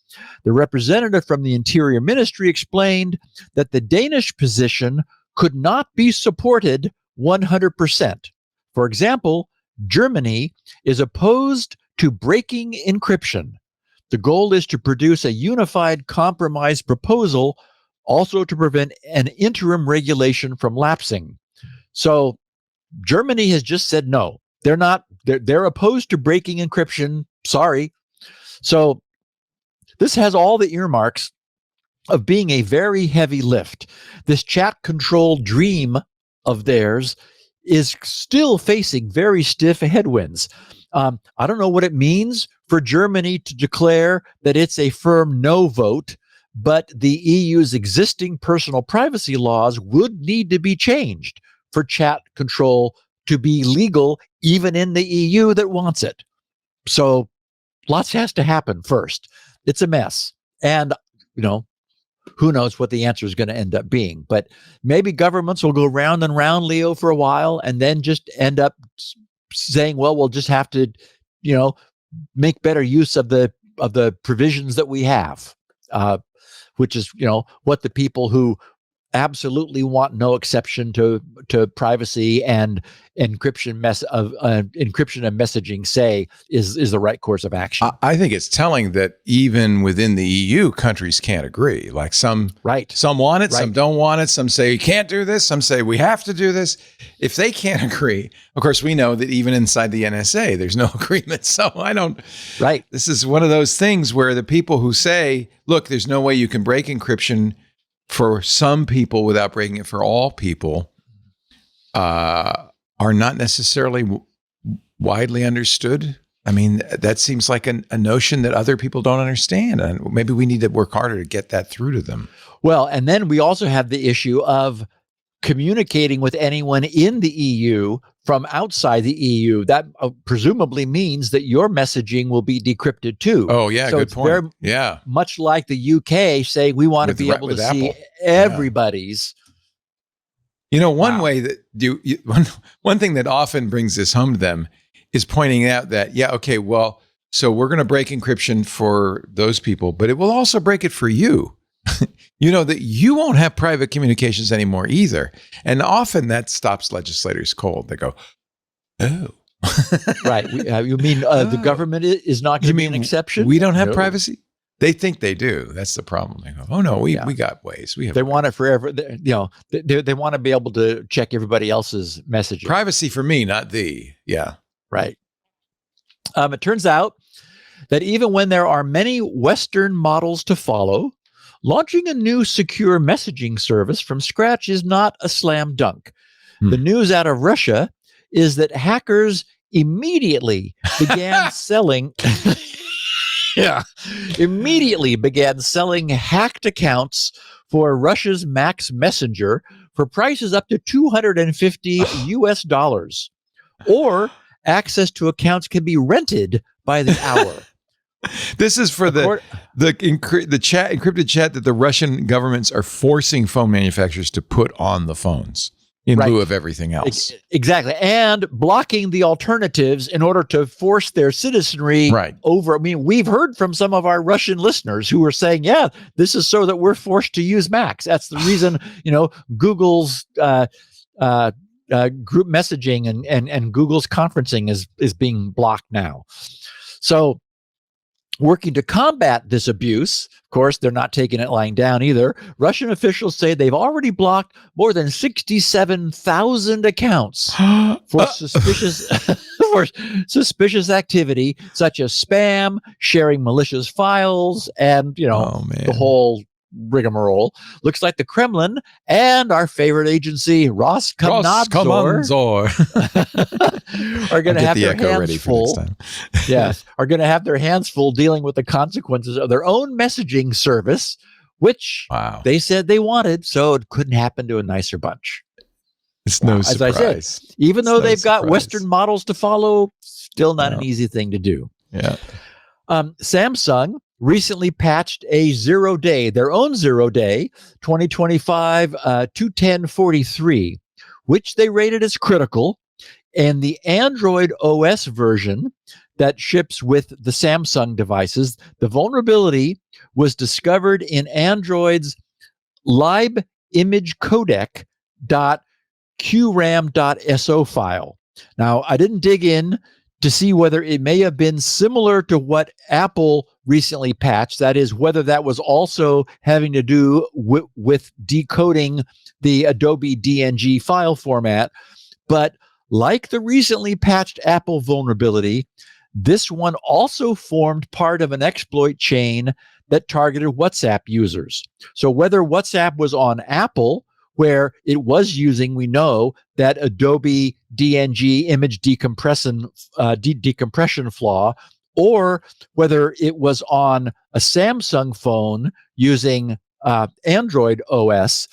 The representative from the Interior Ministry explained that the Danish position could not be supported 100%. For example, Germany is opposed to breaking encryption. The goal is to produce a unified compromise proposal, also to prevent an interim regulation from lapsing. So Germany has just said no. They're opposed to breaking encryption. Sorry. So this has all the earmarks of being a very heavy lift. This chat control dream of theirs is still facing very stiff headwinds. I don't know what it means for Germany to declare that it's a firm no vote, but the EU's existing personal privacy laws would need to be changed for chat control to be legal, even in the EU that wants it. So lots has to happen first. It's a mess. And, who knows what the answer is going to end up being. But maybe governments will go round and round, Leo, for a while, and then just end up saying, well, we'll just have to, make better use of the provisions that we have. Which is, what the people who absolutely want no exception to privacy and encryption and messaging say is the right course of action. I think it's telling that even within the EU, countries can't agree. Like some want it, some don't want it. Some say you can't do this. Some say we have to do this. If they can't agree, of course, we know that even inside the NSA, there's no agreement. So this is one of those things where the people who say, look, there's no way you can break encryption for some people without breaking it for all people, are not necessarily widely understood. I mean, that seems like a notion that other people don't understand. And maybe we need to work harder to get that through to them. Well, and then we also have the issue of communicating with anyone in the EU from outside the EU. That presumably means that your messaging will be decrypted too. Oh, yeah, so good point. Very much like the UK saying we want to be able to see everybody's. One way that one thing that often brings this home to them is pointing out that, so we're going to break encryption for those people, but it will also break it for you. You know that you won't have private communications anymore either. And often that stops legislators cold. They go, oh. Right. You mean the government is not going to be an exception? We don't have No. privacy? They think they do. That's the problem. They go, oh no, we got ways. We have. They want it forever. They want to be able to check everybody else's messages. Privacy for me, not thee. Yeah. Right. It turns out that even when there are many Western models to follow, launching a new secure messaging service from scratch is not a slam dunk. The news out of Russia is that hackers immediately began selling hacked accounts for Russia's Max Messenger for prices up to $250 US, or access to accounts can be rented by the hour. This is for the encrypted chat that the Russian governments are forcing phone manufacturers to put on the phones in lieu of everything else. Exactly. And blocking the alternatives in order to force their citizenry over. I mean, we've heard from some of our Russian listeners who are saying, yeah, this is so that we're forced to use Macs. That's the reason, Google's group messaging and Google's conferencing is being blocked now. So working to combat this abuse, of course, they're not taking it lying down either. Russian officials say they've already blocked more than 67,000 accounts for suspicious activity, such as spam, sharing malicious files, and the whole rigmarole. Looks like the Kremlin and our favorite agency, Roskomnadzor, are going to have their hands full. Yes, are going to have their hands full dealing with the consequences of their own messaging service, which they said they wanted, so it couldn't happen to a nicer bunch. It's no surprise. As I said, even though they've got Western models to follow, still not an easy thing to do. Yeah. Samsung recently patched a 0-day, their own 0-day, 2025 21043, which they rated as critical. And the Android OS version that ships with the Samsung devices, the vulnerability was discovered in Android's lib image codec.qram.so file. Now, I didn't dig in to see whether it may have been similar to what Apple recently patched. That is, whether that was also having to do with decoding the Adobe DNG file format. But like the recently patched Apple vulnerability, this one also formed part of an exploit chain that targeted WhatsApp users. So whether WhatsApp was on Apple, where it was using, we know, that Adobe DNG image decompression flaw, or whether it was on a Samsung phone using Android OS,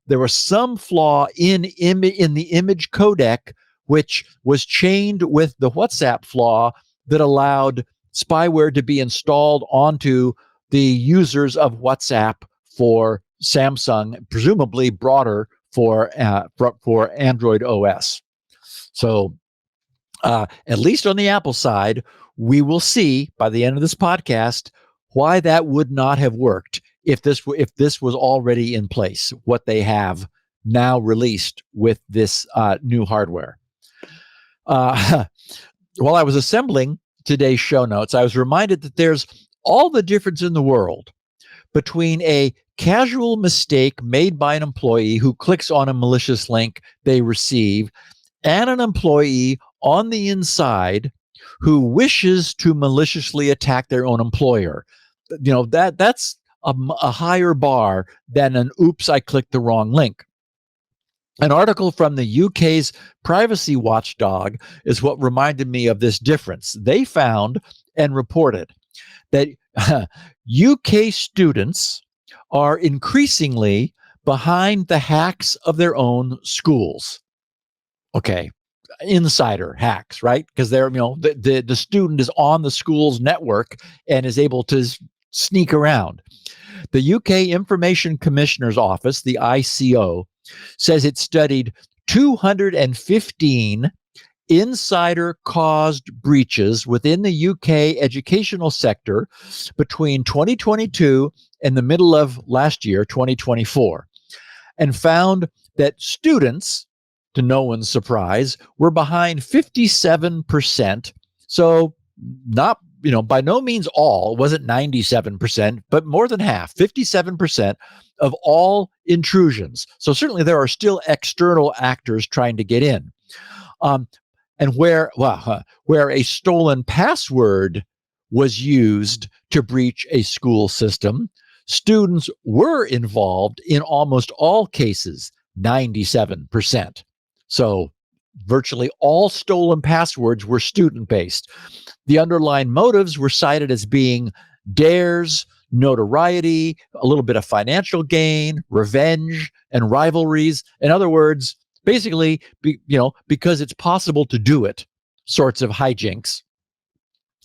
there was some flaw in the image codec, which was chained with the WhatsApp flaw that allowed spyware to be installed onto the users of WhatsApp for Samsung, presumably broader for Android OS. So at least on the Apple side, we will see by the end of this podcast why that would not have worked if this was already in place, what they have now released with this new hardware. While I was assembling today's show notes, I was reminded that there's all the difference in the world between a casual mistake made by an employee who clicks on a malicious link they receive and an employee on the inside who wishes to maliciously attack their own employer. That's a higher bar than an oops, I clicked the wrong link. An article from the UK's privacy watchdog is what reminded me of this difference. They found and reported that UK students are increasingly behind the hacks of their own schools. Okay, insider hacks, right? Because they're, the student is on the school's network and is able to sneak around. The UK Information Commissioner's Office, the ICO, says it studied 215 insider-caused breaches within the UK educational sector between 2022 in the middle of last year, 2024, and found that students, to no one's surprise, were behind 57%. So not, by no means all, it wasn't 97%, but more than half, 57% of all intrusions. So certainly there are still external actors trying to get in. And where a stolen password was used to breach a school system, students were involved in almost all cases, 97%. So virtually all stolen passwords were student-based. The underlying motives were cited as being dares, notoriety, a little bit of financial gain, revenge, and rivalries. In other words, basically, because it's possible to do it, sorts of hijinks.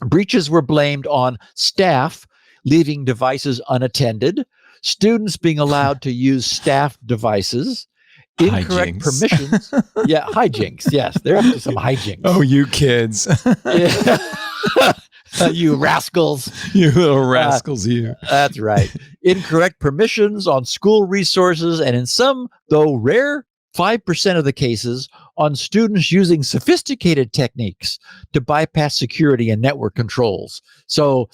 Breaches were blamed on staff leaving devices unattended, students being allowed to use staff devices, incorrect permissions. Yeah, hijinks. Yes, there are some hijinks. Oh, you kids. You rascals. You little rascals, you. That's right. Incorrect permissions on school resources, and in some, though rare, 5% of the cases on students using sophisticated techniques to bypass security and network controls. So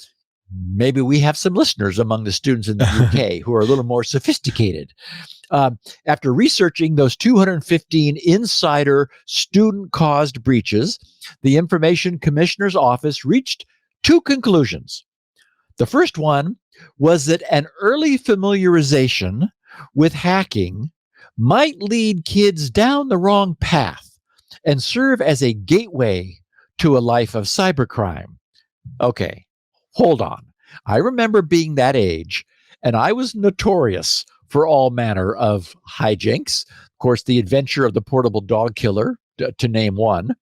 maybe we have some listeners among the students in the UK who are a little more sophisticated. After researching those 215 insider student-caused breaches, the Information Commissioner's Office reached two conclusions. The first one was that an early familiarization with hacking might lead kids down the wrong path and serve as a gateway to a life of cybercrime. Okay, hold on. I remember being that age, and I was notorious for all manner of hijinks. Of course, the adventure of the portable dog killer, to name one.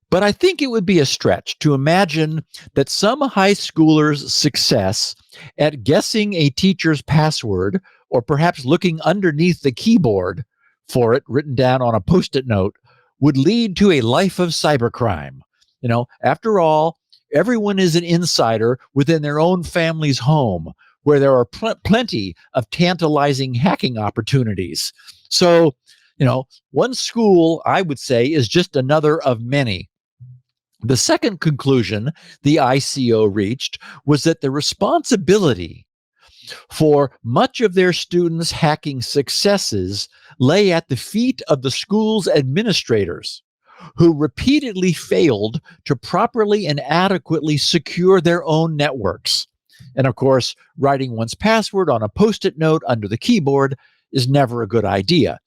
But I think it would be a stretch to imagine that some high schooler's success at guessing a teacher's password, or perhaps looking underneath the keyboard for it written down on a Post-it note, would lead to a life of cybercrime. After all, everyone is an insider within their own family's home, where there are plenty of tantalizing hacking opportunities. So, one school, I would say, is just another of many. The second conclusion the ICO reached was that the responsibility for much of their students' hacking successes lay at the feet of the school's administrators, who repeatedly failed to properly and adequately secure their own networks. And of course, writing one's password on a Post-it note under the keyboard is never a good idea.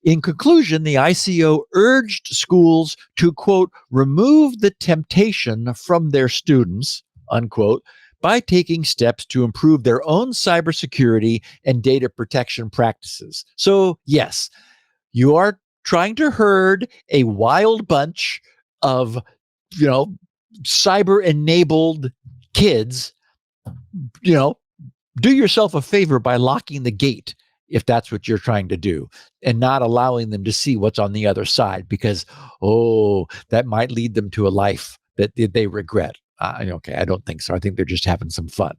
In conclusion, the ICO urged schools to, quote, remove the temptation from their students, unquote, by taking steps to improve their own cybersecurity and data protection practices. So, yes, you are trying to herd a wild bunch of, cyber-enabled kids. Do yourself a favor by locking the gate if that's what you're trying to do, and not allowing them to see what's on the other side, because, that might lead them to a life that they regret. Okay, I don't think so. I think they're just having some fun,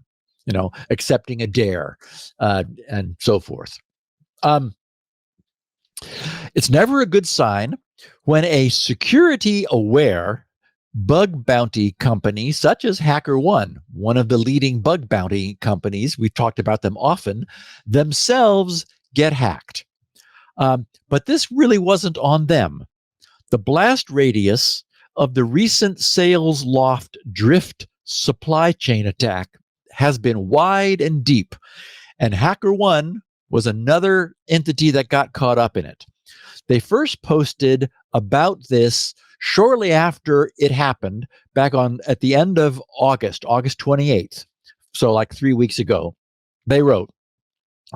accepting a dare, and so forth. It's never a good sign when a security-aware bug bounty company such as HackerOne, one of the leading bug bounty companies, we've talked about them often, themselves get hacked. But this really wasn't on them. The blast radius of the recent Sales Loft Drift supply chain attack has been wide and deep, and HackerOne was another entity that got caught up in it. They first posted about this shortly after it happened, at the end of August 28th. So like 3 weeks ago, they wrote,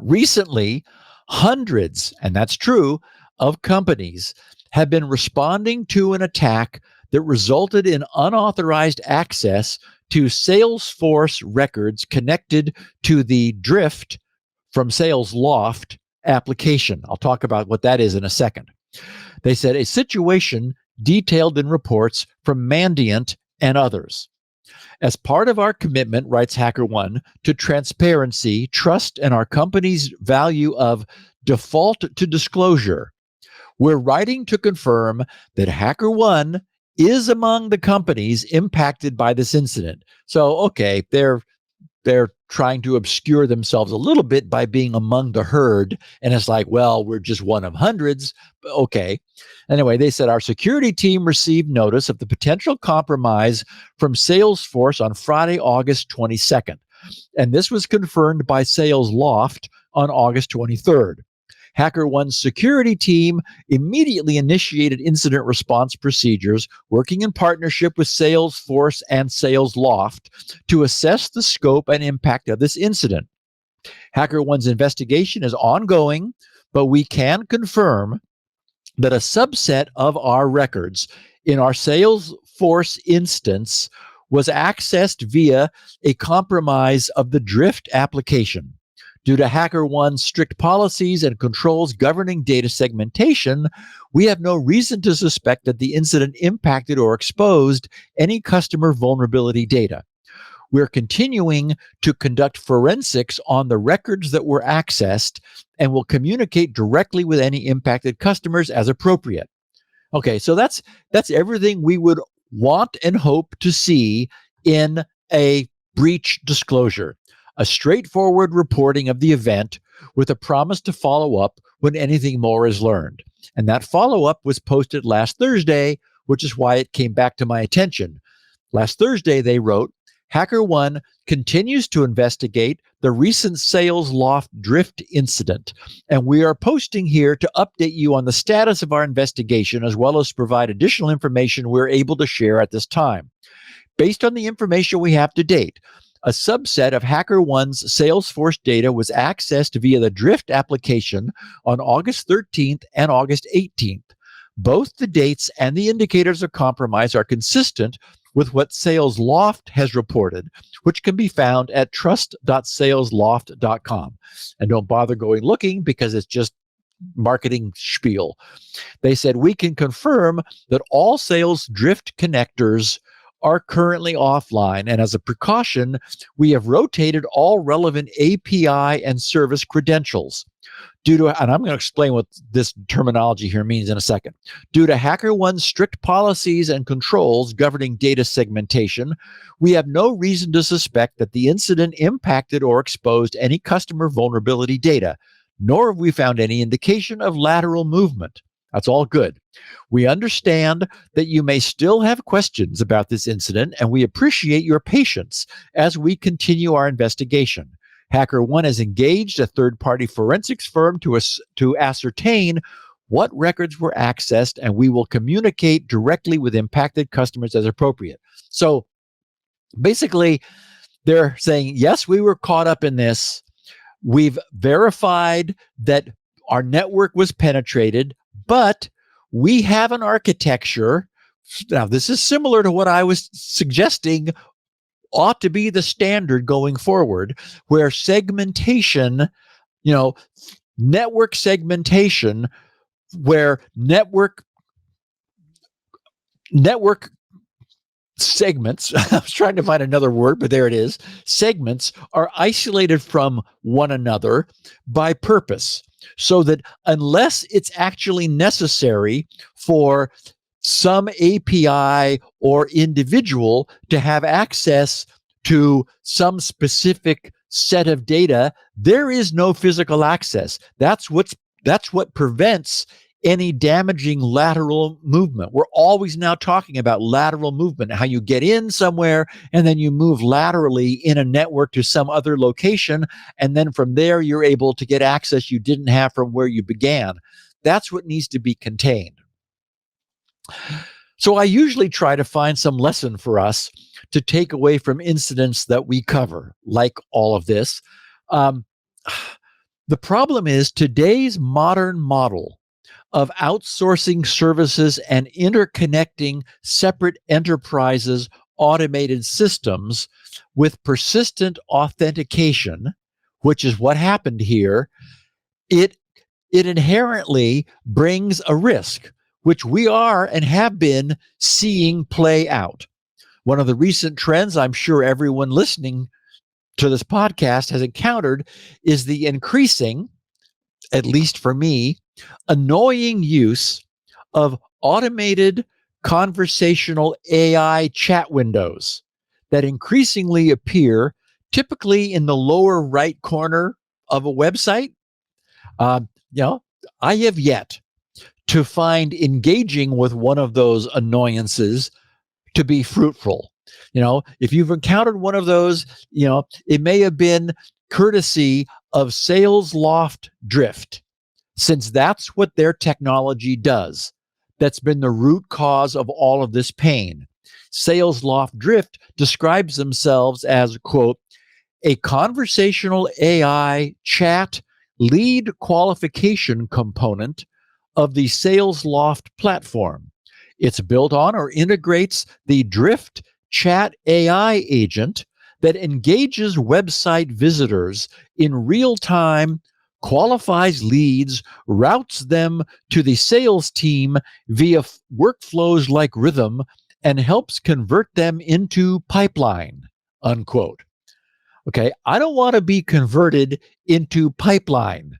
recently, hundreds, and that's true, of companies have been responding to an attack that resulted in unauthorized access to Salesforce records connected to the Drift from Sales Loft application. I'll talk about what that is in a second. They said a situation detailed in reports from Mandiant and others. As part of our commitment, writes HackerOne, to transparency, trust, and our company's value of default to disclosure, we're writing to confirm that HackerOne is among the companies impacted by this incident. So, okay, they're trying to obscure themselves a little bit by being among the herd. And it's like, well, we're just one of hundreds. Okay. Anyway, they said our security team received notice of the potential compromise from Salesforce on Friday, August 22nd. And this was confirmed by Sales Loft on August 23rd. HackerOne's security team immediately initiated incident response procedures, working in partnership with Salesforce and Sales Loft to assess the scope and impact of this incident. HackerOne's investigation is ongoing, but we can confirm that a subset of our records in our Salesforce instance was accessed via a compromise of the Drift application. Due to HackerOne's strict policies and controls governing data segmentation, we have no reason to suspect that the incident impacted or exposed any customer vulnerability data. We're continuing to conduct forensics on the records that were accessed and will communicate directly with any impacted customers as appropriate. Okay, so that's everything we would want and hope to see in a breach disclosure. A straightforward reporting of the event with a promise to follow up when anything more is learned. And that follow-up was posted last Thursday, which is why it came back to my attention. Last Thursday, they wrote, HackerOne continues to investigate the recent Sales Loft Drift incident, and we are posting here to update you on the status of our investigation as well as provide additional information we're able to share at this time. Based on the information we have to date, a subset of HackerOne's Salesforce data was accessed via the Drift application on August 13th and August 18th. Both the dates and the indicators of compromise are consistent with what Sales Loft has reported, which can be found at trust.salesloft.com. And don't bother going looking because it's just marketing spiel. They said, we can confirm that all Sales Drift connectors are currently offline, and as a precaution, we have rotated all relevant API and service credentials. And I'm going to explain what this terminology here means in a second. Due to HackerOne's strict policies and controls governing data segmentation, we have no reason to suspect that the incident impacted or exposed any customer vulnerability data, nor have we found any indication of lateral movement. That's all good. We understand that you may still have questions about this incident, and we appreciate your patience as we continue our investigation. HackerOne has engaged a third-party forensics firm to ascertain what records were accessed, and we will communicate directly with impacted customers as appropriate. So basically, they're saying, yes, we were caught up in this. We've verified that our network was penetrated, but we have an architecture. Now, this is similar to what I was suggesting ought to be the standard going forward, where segmentation, network segmentation, where network segments, I was trying to find another word, but there it is. Segments are isolated from one another by purpose, so that unless it's actually necessary for some API or individual to have access to some specific set of data, there is no physical access. That's what prevents any damaging lateral movement. We're always now talking about lateral movement, how you get in somewhere and then you move laterally in a network to some other location, and then from there you're able to get access you didn't have from where you began. That's what needs to be contained. So I usually try to find some lesson for us to take away from incidents that we cover, like all of this. The problem is today's modern model of outsourcing services and interconnecting separate enterprises, automated systems with persistent authentication, which is what happened here, it inherently brings a risk, which we are and have been seeing play out. One of the recent trends I'm sure everyone listening to this podcast has encountered is the increasing, at least for me, annoying use of automated conversational AI chat windows that increasingly appear typically in the lower right corner of a website. I have yet to find engaging with one of those annoyances to be fruitful. If you've encountered one of those, it may have been courtesy of SalesLoft Drift, since that's what their technology does. That's been the root cause of all of this pain. SalesLoft Drift describes themselves as, quote, a conversational AI chat lead qualification component of the SalesLoft platform. It's built on or integrates the Drift chat AI agent that engages website visitors in real time, qualifies leads, routes them to the sales team via workflows like Rhythm, and helps convert them into pipeline, unquote. Okay, I don't want to be converted into pipeline,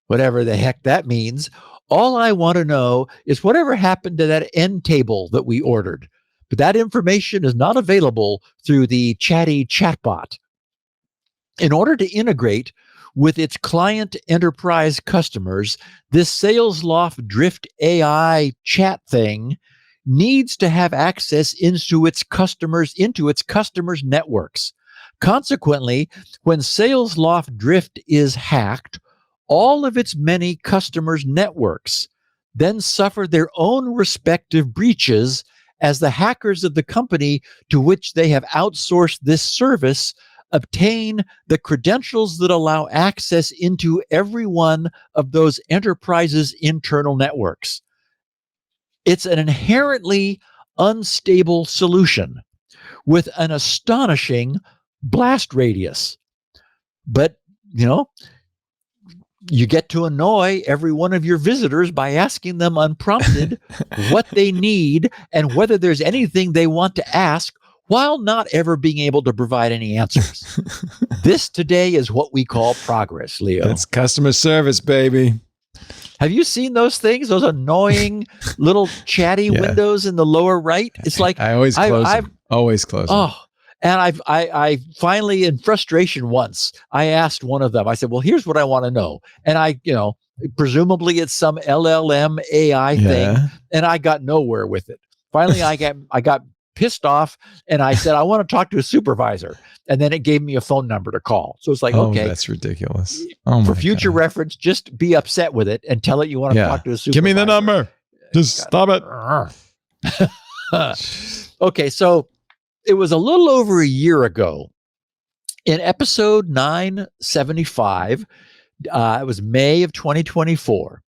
whatever the heck that means. All I want to know is whatever happened to that end table that we ordered. But that information is not available through the chatty chatbot. In order to integrate with its client enterprise customers, this SalesLoft Drift AI chat thing needs to have access into its customers' networks. Consequently, when SalesLoft Drift is hacked, all of its many customers' networks then suffer their own respective breaches as the hackers of the company to which they have outsourced this service obtain the credentials that allow access into every one of those enterprises' internal networks. It's an inherently unstable solution with an astonishing blast radius. But, you get to annoy every one of your visitors by asking them unprompted what they need and whether there's anything they want to ask, while not ever being able to provide any answers. This today is what we call progress, Leo. That's customer service, baby. Have you seen those things? Those annoying little chatty windows in the lower right? It's like I always close them. Always close them. Oh, and I finally, in frustration once, I asked one of them, I said, well, here's what I want to know. And presumably it's some LLM AI thing, and I got nowhere with it. Finally, I got pissed off, and I said, I want to talk to a supervisor. And then it gave me a phone number to call. So it's like, okay. That's ridiculous. For future reference, just be upset with it and tell it you want to talk to a supervisor. Give me the number. Just stop it. Okay, so it was a little over a year ago in episode 975, it was May of 2024,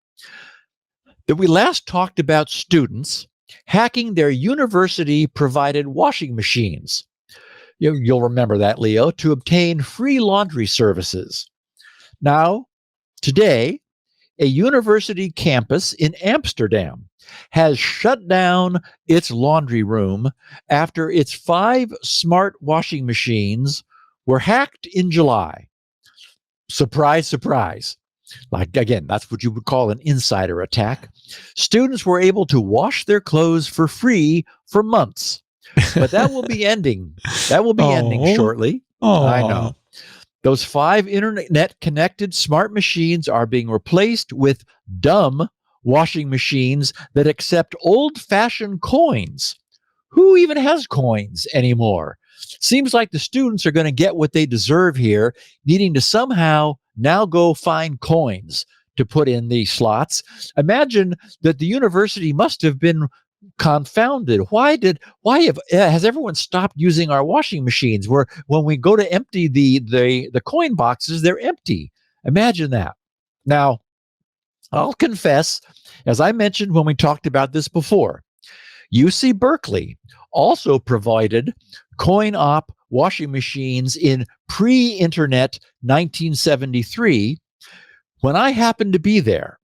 that we last talked about students hacking their university-provided washing machines. You'll remember that, Leo, to obtain free laundry services. Now, today, a university campus in Amsterdam has shut down its laundry room after its 5 smart washing machines were hacked in July. Surprise, surprise. Like, again, that's what you would call an insider attack. Students were able to wash their clothes for free for months. But that will be ending. That will be ending shortly. I know. Those 5 internet-connected smart machines are being replaced with dumb washing machines that accept old-fashioned coins. Who even has coins anymore? Seems like the students are going to get what they deserve here, needing to somehow now go find coins to put in these slots. Imagine that the university must have been confounded. Has everyone stopped using our washing machines? Where when we go to empty the coin boxes, they're empty. Imagine that. Now, I'll confess, as I mentioned when we talked about this before, UC Berkeley also provided coin-op washing machines in pre-internet 1973 when I happened to be there.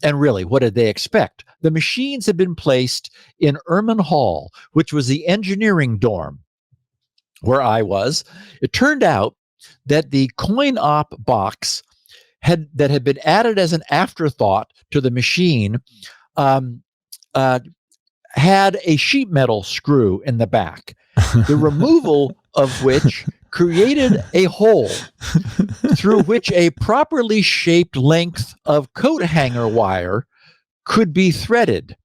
And really, what did they expect? the machines had been placed in Erman Hall, which was the engineering dorm where I was. It turned out that the coin op box that had been added as an afterthought to the machine had a sheet metal screw in the back, the removal of which created a hole through which a properly shaped length of coat hanger wire could be threaded.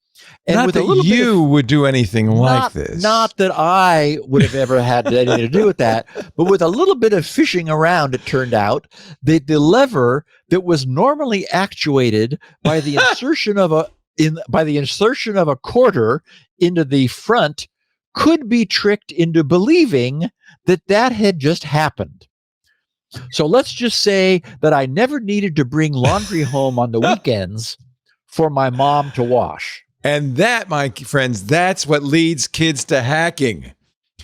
And not with that a little you would do anything like this. Not that I would have ever had anything to do with that, but with a little bit of fishing around, it turned out that the lever that was normally actuated by the insertion of a quarter into the front could be tricked into believing that had just happened. So let's just say that I never needed to bring laundry home on the weekends for my mom to wash. And that, my friends, that's what leads kids to hacking.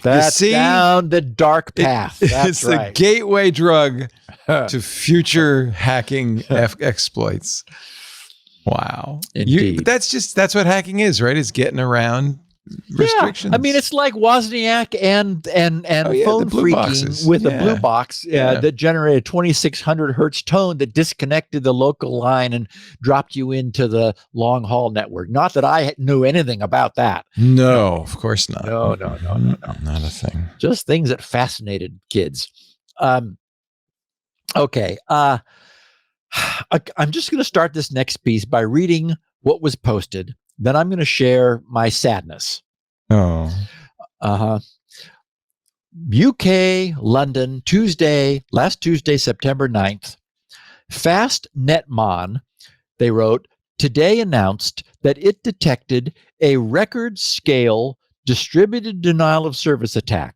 That's down the dark path. It's right. the gateway drug to future hacking exploits. Wow. Indeed. But that's what hacking is, right? It's getting around restrictions. Yeah. I mean, it's like Wozniak and phone phreaking boxes. with a blue box that generated 2600 hertz tone that disconnected the local line and dropped you into the long haul network. Not that I knew anything about that. No, of course not. No. Not a thing. Just things that fascinated kids. Okay. I'm just going to start this next piece by reading what was posted. Then I'm going to share my sadness. Oh. UK, London, last Tuesday, September 9th. Fastnetmon, they wrote, today announced that it detected a record scale distributed denial of service attack,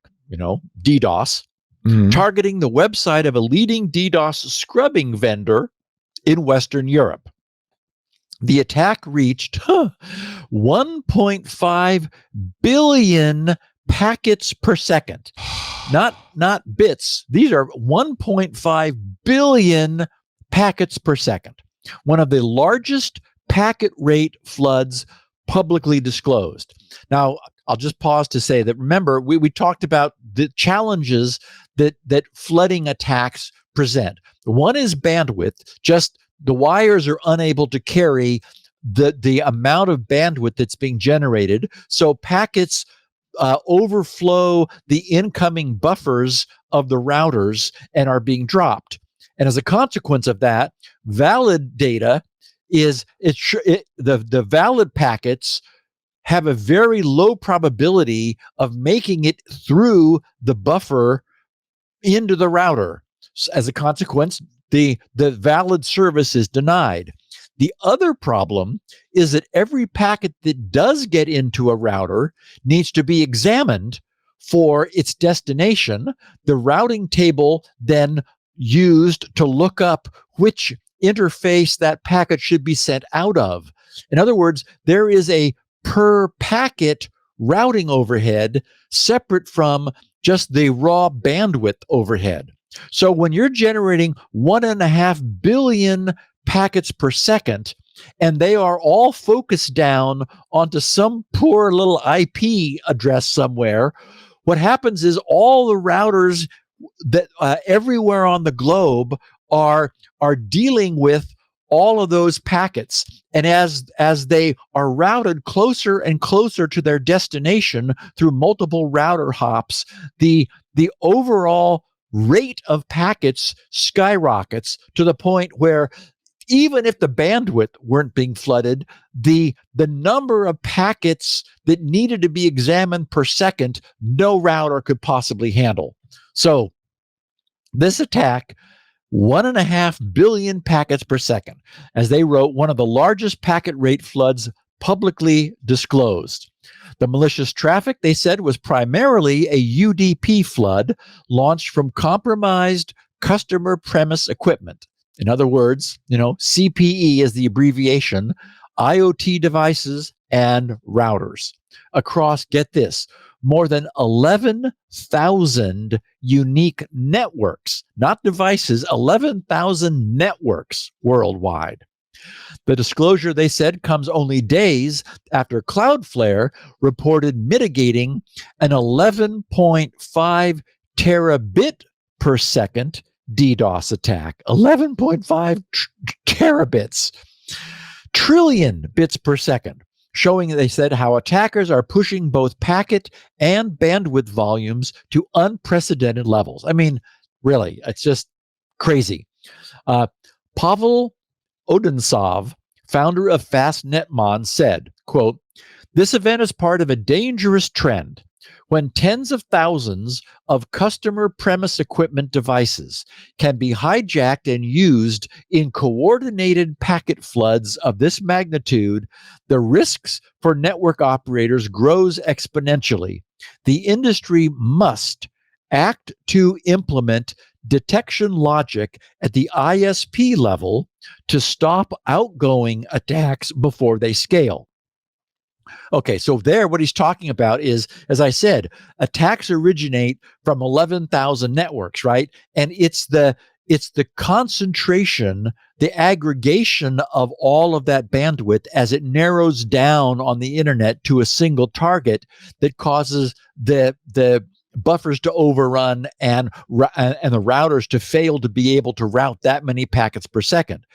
DDoS, targeting the website of a leading DDoS scrubbing vendor in Western Europe. The attack reached 1.5 billion packets per second. Not bits. These are 1.5 billion packets per second. One of the largest packet rate floods publicly disclosed. Now, I'll just pause to say that, remember, we talked about the challenges that flooding attacks present. One is bandwidth, just the wires are unable to carry the amount of bandwidth that's being generated. So packets overflow the incoming buffers of the routers and are being dropped. And as a consequence of that, valid data the valid packets have a very low probability of making it through the buffer into the router. As a consequence, the valid service is denied. The other problem is that every packet that does get into a router needs to be examined for its destination. The routing table then used to look up which interface that packet should be sent out of. In other words, there is a per packet routing overhead separate from just the raw bandwidth overhead. So when you're generating 1.5 billion packets per second, and they are all focused down onto some poor little IP address somewhere, what happens is all the routers that everywhere on the globe are dealing with all of those packets. And as they are routed closer and closer to their destination through multiple router hops, the overall rate of packets skyrockets to the point where even if the bandwidth weren't being flooded, the number of packets that needed to be examined per second, no router could possibly handle. So this attack, 1.5 billion packets per second, as they wrote, one of the largest packet rate floods publicly disclosed. The malicious traffic, they said, was primarily a UDP flood launched from compromised customer premise equipment. In other words, CPE is the abbreviation, IoT devices and routers across, get this, more than 11,000 unique networks, not devices, 11,000 networks worldwide. The disclosure, they said, comes only days after Cloudflare reported mitigating an 11.5 terabit per second DDoS attack. 11.5 terabits, trillion bits per second, showing, they said, how attackers are pushing both packet and bandwidth volumes to unprecedented levels. I mean, really, it's just crazy. Pavel Odensov, founder of FastNetMon, said, quote, "This event is part of a dangerous trend when tens of thousands of customer premise equipment devices can be hijacked and used in coordinated packet floods of this magnitude. The risks for network operators grows exponentially. The industry must act to implement detection logic at the ISP level to stop outgoing attacks before they scale." Okay, so there, what he's talking about is, as I said, attacks originate from 11,000 networks, right? And it's the concentration, the aggregation of all of that bandwidth as it narrows down on the internet to a single target that causes the buffers to overrun and the routers to fail to be able to route that many packets per second.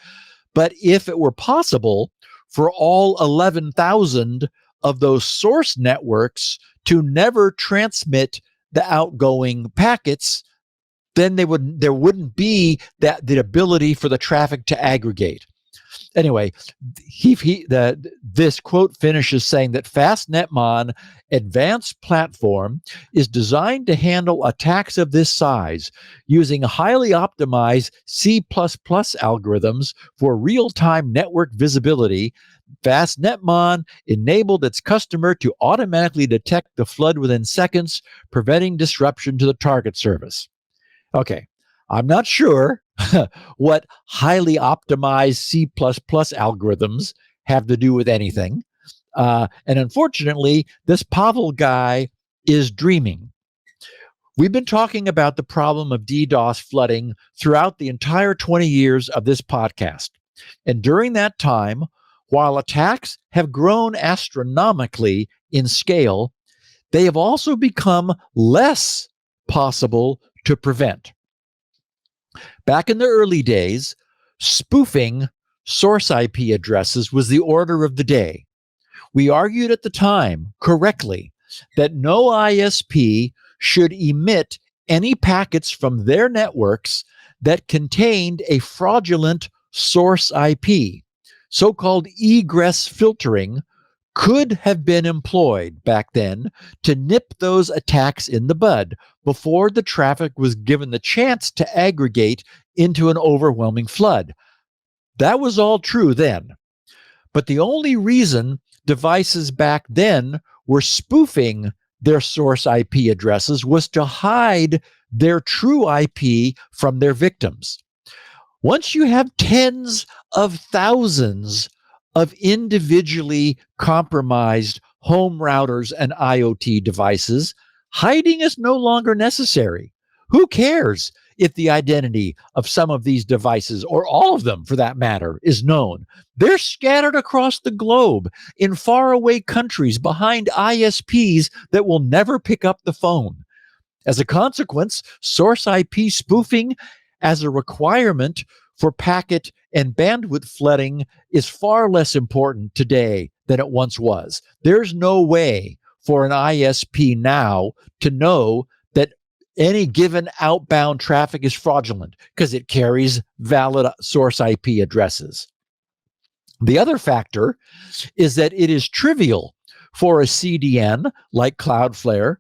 But if it were possible for all 11,000 of those source networks to never transmit the outgoing packets, then there wouldn't be the ability for the traffic to aggregate. Anyway, this quote finishes saying that FastNetMon advanced platform is designed to handle attacks of this size using highly optimized C++ algorithms for real-time network visibility. FastNetMon enabled its customer to automatically detect the flood within seconds, preventing disruption to the target service. Okay, I'm not sure what highly optimized C++ algorithms have to do with anything. And unfortunately, this Pavel guy is dreaming. We've been talking about the problem of DDoS flooding throughout the entire 20 years of this podcast. And during that time, while attacks have grown astronomically in scale, they have also become less possible to prevent. Back in the early days, spoofing source IP addresses was the order of the day. We argued at the time, correctly, that no ISP should emit any packets from their networks that contained a fraudulent source IP. So-called egress filtering could have been employed back then to nip those attacks in the bud before the traffic was given the chance to aggregate into an overwhelming flood. That was all true then. But the only reason devices back then were spoofing their source IP addresses was to hide their true IP from their victims. Once you have tens of thousands of individually compromised home routers and IoT devices, hiding is no longer necessary. Who cares if the identity of some of these devices, or all of them for that matter, is known? They're scattered across the globe in faraway countries behind ISPs that will never pick up the phone. As a consequence, source IP spoofing as a requirement for packet and bandwidth flooding is far less important today than it once was. There's no way for an ISP now to know that any given outbound traffic is fraudulent because it carries valid source IP addresses. The other factor is that it is trivial for a CDN like Cloudflare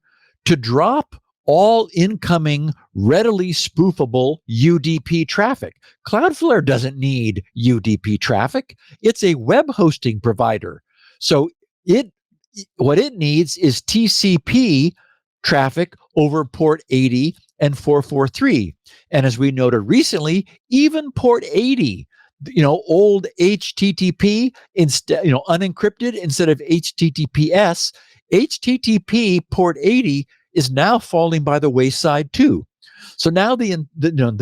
to drop all incoming readily spoofable UDP traffic. Cloudflare doesn't need UDP traffic. It's a web hosting provider. So what it needs is TCP traffic over port 80 and 443. And as we noted recently, even port 80, old HTTP instead, unencrypted instead of HTTPS, HTTP port 80 is now falling by the wayside too. So now the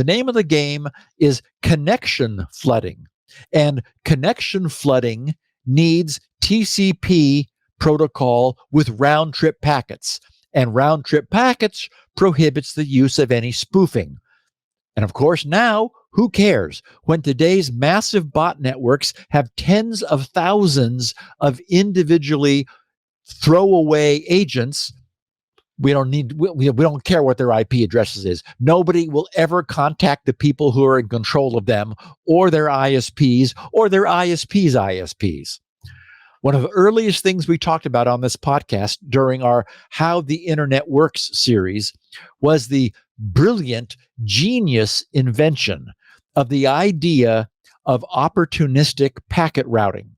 name of the game is connection flooding. And connection flooding needs TCP protocol with round-trip packets. And round-trip packets prohibits the use of any spoofing. And of course, now, who cares when today's massive bot networks have tens of thousands of individually throwaway agents? We don't care what their IP addresses is. Nobody will ever contact the people who are in control of them or their ISPs or their ISPs' ISPs. One of the earliest things we talked about on this podcast during our How the Internet Works series was the brilliant, genius invention of the idea of opportunistic packet routing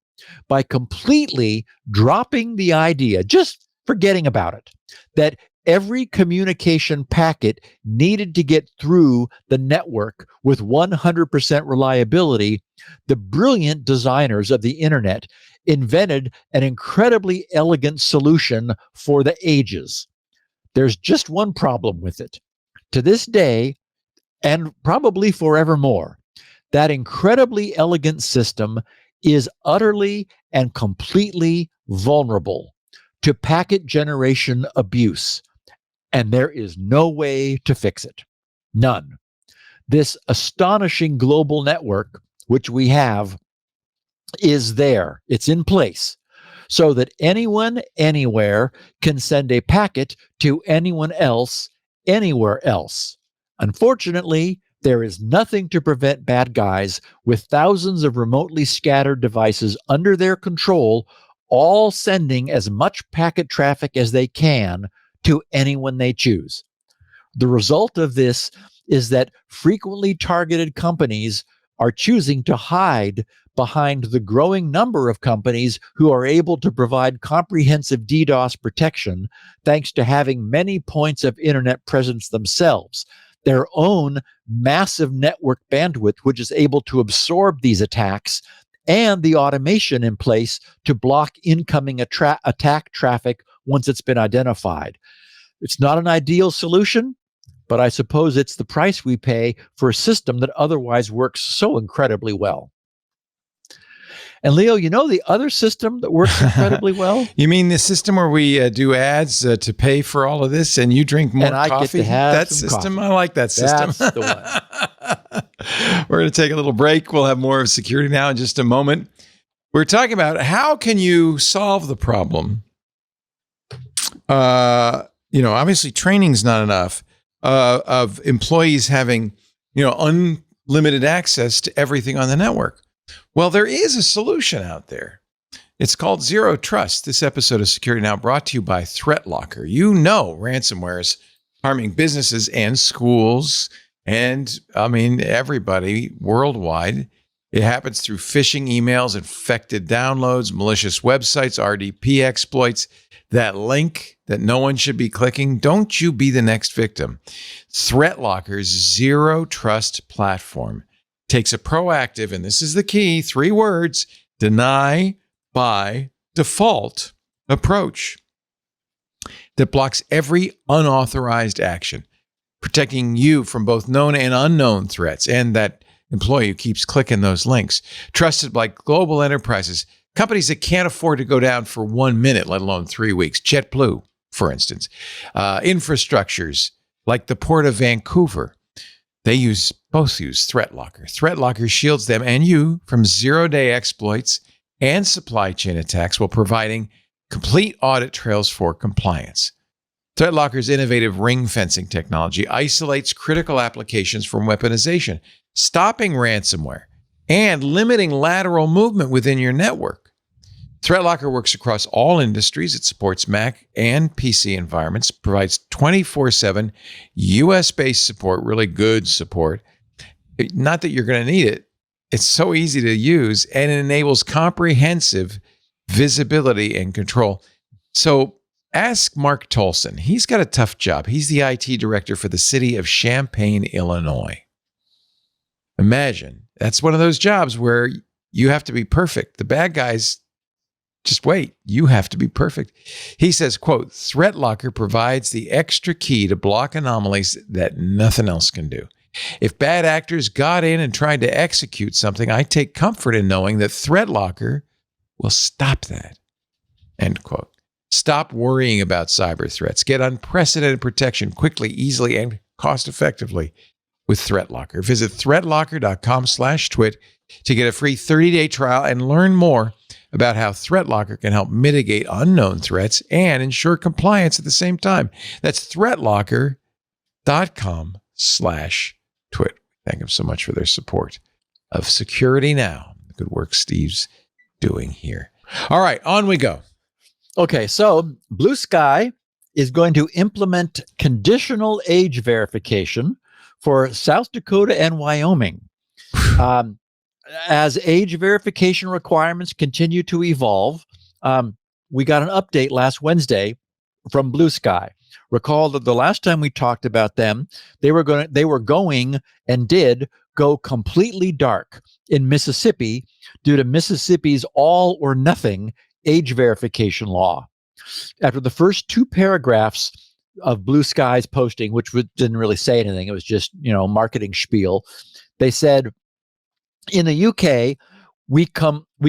by completely dropping the idea, just forgetting about it, that every communication packet needed to get through the network with 100% reliability. The brilliant designers of the internet invented an incredibly elegant solution for the ages. There's just one problem with it. To this day, and probably forevermore, that incredibly elegant system is utterly and completely vulnerable to packet generation abuse. And there is no way to fix it. None. This astonishing global network, which we have, is there. It's in place so that anyone, anywhere can send a packet to anyone else, anywhere else. Unfortunately, there is nothing to prevent bad guys with thousands of remotely scattered devices under their control, all sending as much packet traffic as they can to anyone they choose. The result of this is that frequently targeted companies are choosing to hide behind the growing number of companies who are able to provide comprehensive DDoS protection thanks to having many points of internet presence themselves, their own massive network bandwidth, which is able to absorb these attacks, and the automation in place to block incoming attack traffic once it's been identified. It's not an ideal solution, but I suppose it's the price we pay for a system that otherwise works so incredibly well. And Leo, you know the other system that works incredibly well? You mean the system where we do ads to pay for all of this and you drink more and I coffee? Get to have that some system? coffee. I like that system. That's the one. We're going to take a little break. We'll have more of security now in just a moment. We're talking about how can you solve the problem? Obviously training's not enough of employees having, unlimited access to everything on the network. Well, there is a solution out there. It's called Zero Trust. This episode of Security Now brought to you by ThreatLocker. You know ransomware is harming businesses and schools and, everybody worldwide. It happens through phishing emails, infected downloads, malicious websites, RDP exploits. That link that no one should be clicking, don't you be the next victim. ThreatLocker's Zero Trust platform takes a proactive, and this is the key, 3 words, deny by default approach that blocks every unauthorized action, protecting you from both known and unknown threats, and that employee who keeps clicking those links. Trusted by global enterprises, companies that can't afford to go down for 1 minute, let alone 3 weeks. JetBlue, for instance. Infrastructures like the Port of Vancouver, both use ThreatLocker. ThreatLocker shields them and you from zero-day exploits and supply chain attacks while providing complete audit trails for compliance. ThreatLocker's innovative ring fencing technology isolates critical applications from weaponization, stopping ransomware and limiting lateral movement within your network. ThreatLocker works across all industries. It supports Mac and PC environments, provides 24/7 US-based support, really good support. Not that you're going to need it. It's so easy to use, and it enables comprehensive visibility and control. So ask Mark Tolson. He's got a tough job. He's the IT director for the city of Champaign, Illinois. Imagine, that's one of those jobs where you have to be perfect. The bad guys just wait. You have to be perfect. He says, quote, ThreatLocker provides the extra key to block anomalies that nothing else can do. If bad actors got in and tried to execute something, I take comfort in knowing that ThreatLocker will stop that. End quote. Stop worrying about cyber threats. Get unprecedented protection quickly, easily, and cost-effectively with ThreatLocker. Visit threatlocker.com/twit to get a free 30-day trial and learn more about how ThreatLocker can help mitigate unknown threats and ensure compliance at the same time. That's threatlocker.com/twit. Thank them so much for their support of Security Now. The good work Steve's doing here. All right, on we go. Okay, so Bluesky is going to implement conditional age verification for South Dakota and Wyoming. As age verification requirements continue to evolve, we got an update last Wednesday from Bluesky. Recall that the last time we talked about them, they were going and did go completely dark in Mississippi due to Mississippi's all or nothing age verification law. After the first two paragraphs of Bluesky's posting, which didn't really say anything, it was just, marketing spiel, they said, in the UK, we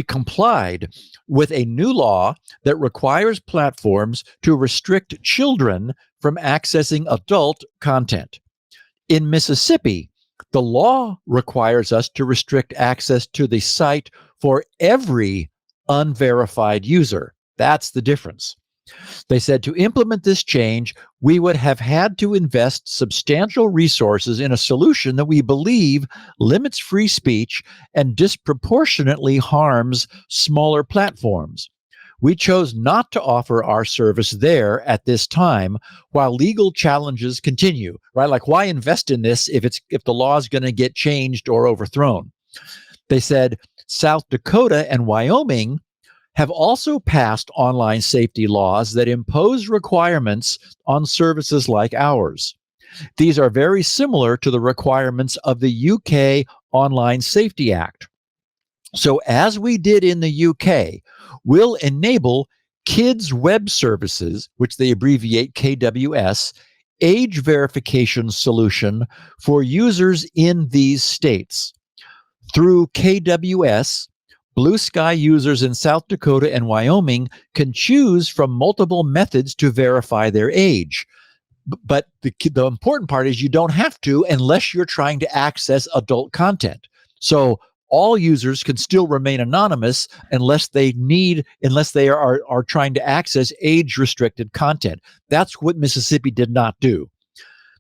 complied with a new law that requires platforms to restrict children from accessing adult content. In Mississippi, the law requires us to restrict access to the site for every unverified user. That's the difference. They said to implement this change, we would have had to invest substantial resources in a solution that we believe limits free speech and disproportionately harms smaller platforms. We chose not to offer our service there at this time while legal challenges continue, right? Like, why invest in this if the law is going to get changed or overthrown? They said South Dakota and Wyoming have also passed online safety laws that impose requirements on services like ours. These are very similar to the requirements of the UK Online Safety Act. So as we did in the UK, we'll enable kids web services, which they abbreviate KWS, age verification solution for users in these states. Through KWS, Bluesky users in South Dakota and Wyoming can choose from multiple methods to verify their age. But the important part is you don't have to unless you're trying to access adult content. So all users can still remain anonymous unless they are trying to access age-restricted content. That's what Mississippi did not do.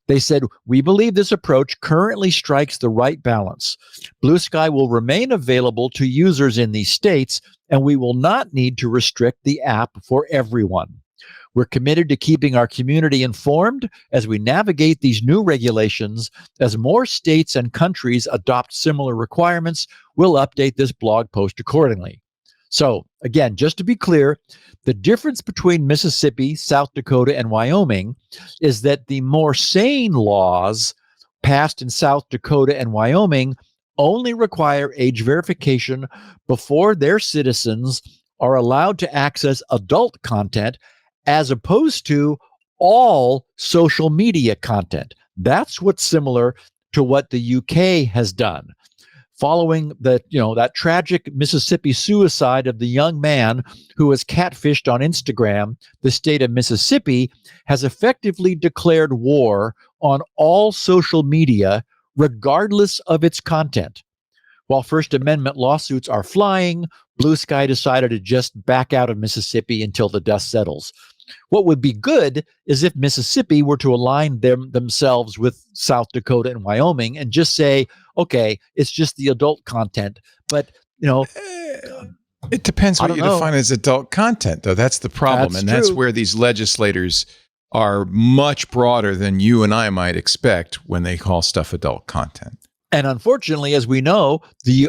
They said, we believe this approach currently strikes the right balance. Bluesky will remain available to users in these states, and we will not need to restrict the app for everyone. We're committed to keeping our community informed as we navigate these new regulations. As more states and countries adopt similar requirements, we'll update this blog post accordingly. So, again, just to be clear, the difference between Mississippi, South Dakota, and Wyoming is that the more sane laws passed in South Dakota and Wyoming only require age verification before their citizens are allowed to access adult content, as opposed to all social media content. That's what's similar to what the UK has done. Following that tragic Mississippi suicide of the young man who was catfished on Instagram, the state of Mississippi has effectively declared war on all social media, regardless of its content. While First Amendment lawsuits are flying, Bluesky decided to just back out of Mississippi until the dust settles. What would be good is if Mississippi were to align themselves with South Dakota and Wyoming and just say, okay, it's just the adult content. But, it depends what you define as adult content, though. That's the problem. That's where these legislators are much broader than you and I might expect when they call stuff adult content. And unfortunately, as we know,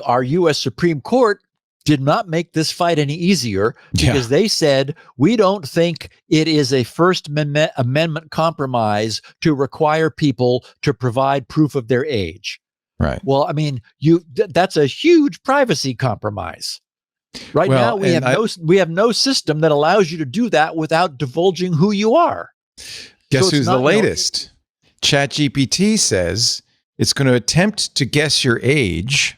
our U.S. Supreme Court did not make this fight any easier because they said, we don't think it is a First Amendment compromise to require people to provide proof of their age. Right. Well, I mean, that's a huge privacy compromise. Right now, we have no system that allows you to do that without divulging who you are. Guess who's the latest? ChatGPT says It's going to attempt to guess your age.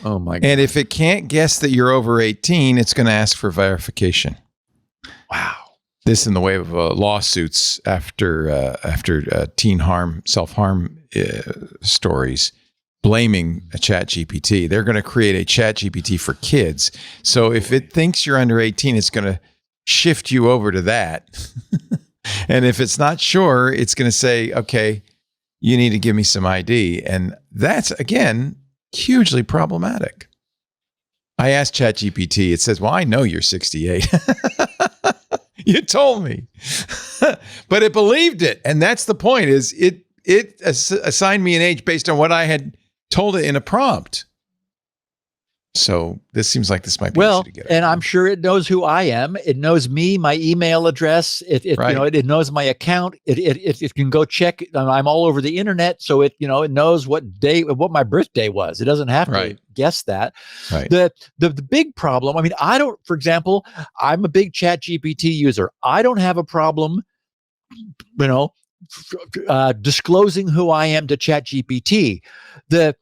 Oh my God. And if it can't guess that you're over 18, it's going to ask for verification. Wow. This in the way of lawsuits after teen harm, self-harm stories, blaming a ChatGPT. They're going to create a ChatGPT for kids. So if it thinks you're under 18, it's going to shift you over to that. And if it's not sure, it's going to say, okay, you need to give me some ID. And that's, again, hugely problematic. I asked ChatGPT, it says, well, I know you're 68. You told me. But it believed it. And that's the point, is it assigned me an age based on what I had told it in a prompt. So this seems like this might be easy to get. And I'm sure it knows who I am. It knows me, my email address. Right. It knows my account. It can go check. I'm all over the internet, so it knows what my birthday was. It doesn't have to guess that. Right. The big problem. I mean, for example, I'm a big ChatGPT user. I don't have a problem, disclosing who I am to ChatGPT. The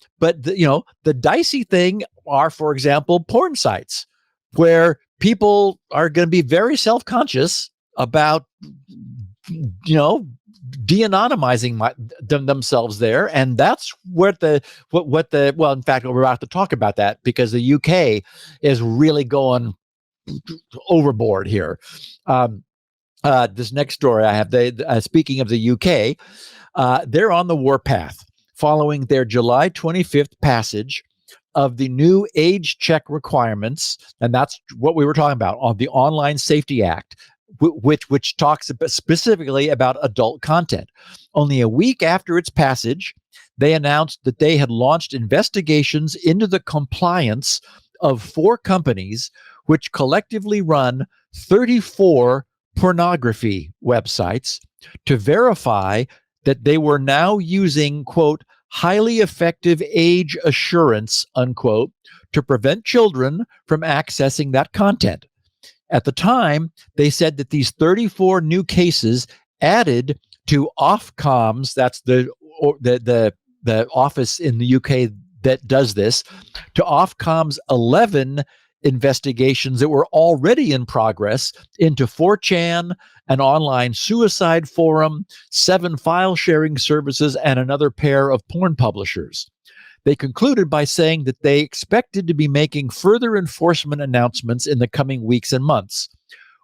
dicey thing are, for example, porn sites where people are going to be very self-conscious about, de-anonymizing themselves there. And that's where in fact, we're about to talk about that because the UK is really going overboard here. This next story I have, speaking of the UK, they're on the warpath following their July 25th passage of the new age check requirements. And that's what we were talking about on the Online Safety Act, which talks specifically about adult content. Only a week after its passage, they announced that they had launched investigations into the compliance of 4 companies which collectively run 34 pornography websites to verify that they were now using, quote, highly effective age assurance, unquote, to prevent children from accessing that content. At the time, they said that these 34 new cases added to Ofcom's, that's the office in the UK that does this, to Ofcom's 11 investigations that were already in progress into 4chan, an online suicide forum, 7 file sharing services, and another pair of porn publishers. They concluded by saying that they expected to be making further enforcement announcements in the coming weeks and months,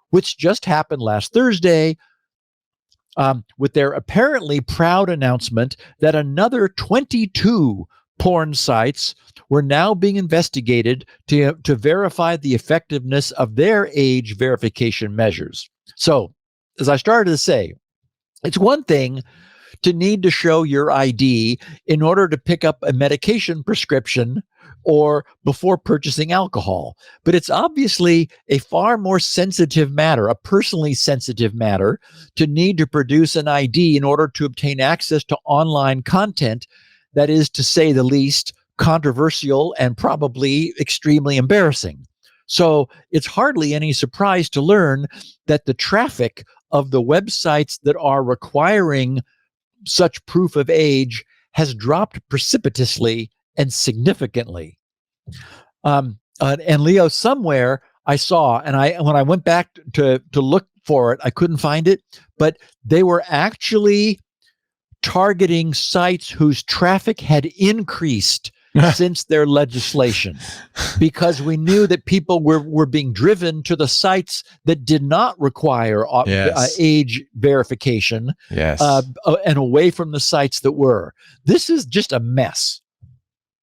which just happened last Thursday with their apparently proud announcement that another 22 porn sites were now being investigated to verify the effectiveness of their age verification measures. So, as I started to say, it's one thing to need to show your ID in order to pick up a medication prescription or before purchasing alcohol. But it's obviously a far more sensitive matter, a personally sensitive matter, to need to produce an ID in order to obtain access to online content that is, to say the least, controversial and probably extremely embarrassing. So it's hardly any surprise to learn that the traffic of the websites that are requiring such proof of age has dropped precipitously and significantly. And Leo, somewhere I saw, and when I went back to look for it, I couldn't find it, but they were actually targeting sites whose traffic had increased since their legislation, because we knew that people were being driven to the sites that did not require age verification, and away from the sites that were. This is just a mess.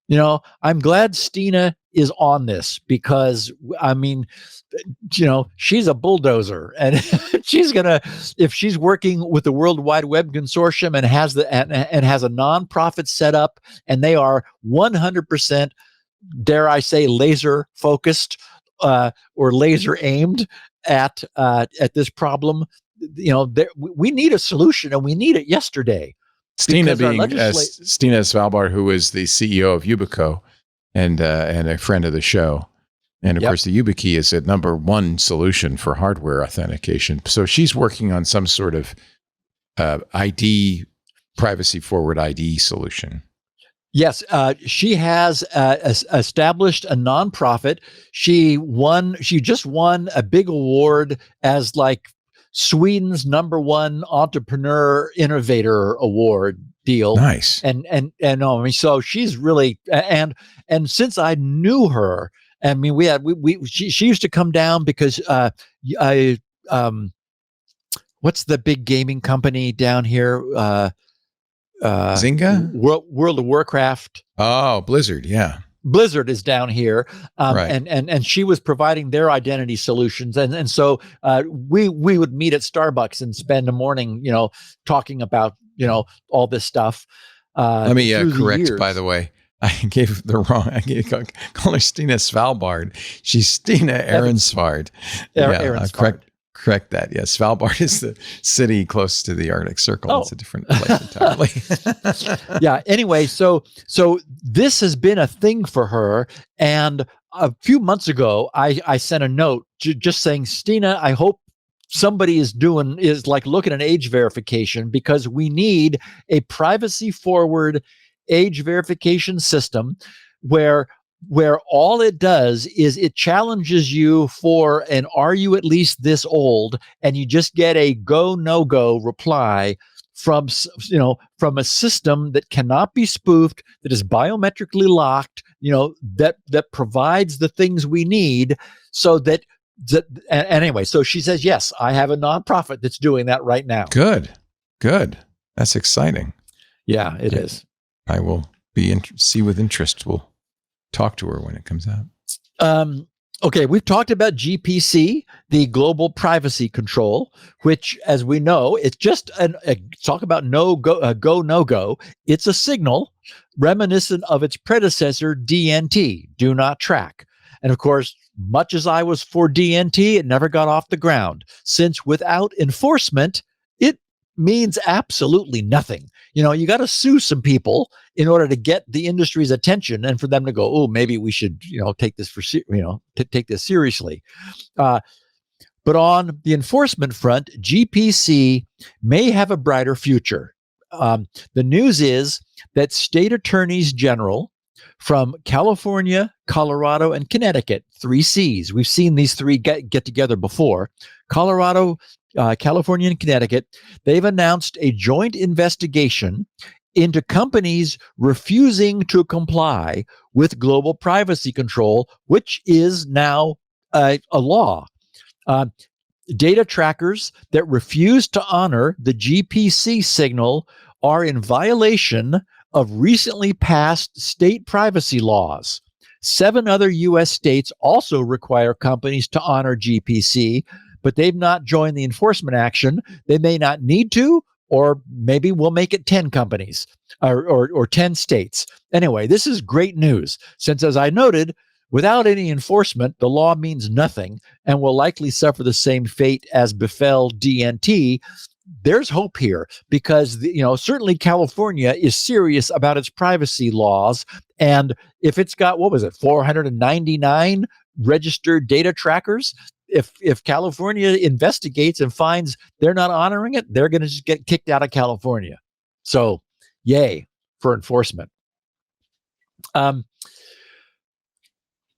I'm glad Stina is on this because, I mean, she's a bulldozer, and if she's working with the World Wide Web Consortium and has a nonprofit set up, and they are 100%, dare I say, laser focused or laser aimed at this problem, we need a solution, and we need it yesterday. Stina being Stina Svalbard, who is the CEO of Yubico and a friend of the show. And of course, the YubiKey is a #1 solution for hardware authentication. So she's working on some sort of ID, privacy forward ID solution. Yes, she has established a nonprofit. She just won a big award as like Sweden's #1 entrepreneur innovator award deal. Nice. And I mean, so she's really and since I knew her, I mean, she used to come down because I what's the big gaming company down here? Zynga? World of Warcraft. Oh, Blizzard. Yeah. Blizzard is down here, Right. and she was providing their identity solutions, and so we would meet at Starbucks and spend a morning, talking about all this stuff. Let me through the correct, years. by the way. I call her Stina Svalbard. She's Stina Ehrensvard. Ehrensvard. Correct that. Yeah, Svalbard is the city close to the Arctic Circle. Oh. It's a different place entirely. Yeah. Anyway, so this has been a thing for her, and a few months ago, I sent a note just saying, Stina, I hope somebody is like looking at age verification, because we need a privacy forward age verification system where all it does is it challenges you for an "are you at least this old?" and you just get a go no go reply from a system that cannot be spoofed, that is biometrically locked, that provides the things we need, so that anyway. So she says, yes, I have a nonprofit that's doing that right now. Good. That's exciting. Yeah, it is. I will see with interest. We'll talk to her when it comes out. Okay, we've talked about GPC, the global privacy control, which, as we know, it's just talk about no go. It's a signal reminiscent of its predecessor, DNT, do not track. And of course, much as I was for DNT, it never got off the ground, since without enforcement, it means absolutely nothing. You got to sue some people in order to get the industry's attention and for them to go, oh, maybe we should, take this take this seriously. But on the enforcement front, GPC may have a brighter future. The news is that state attorneys general from California, Colorado, and Connecticut, 3 Cs. We've seen these three get together before. Colorado, California, and Connecticut, they've announced a joint investigation into companies refusing to comply with global privacy control, which is now a law. Data trackers that refuse to honor the GPC signal are in violation of recently passed state privacy laws. 7 other U.S. states also require companies to honor GPC, but they've not joined the enforcement action. They may not need to, or maybe we'll make it 10 companies or 10 states. Anyway, this is great news, since, as I noted, without any enforcement, the law means nothing and will likely suffer the same fate as befell DNT. There's hope here, because certainly California is serious about its privacy laws, and if it's got 499 registered data trackers, if California investigates and finds they're not honoring it, they're going to just get kicked out of California. So, yay for enforcement.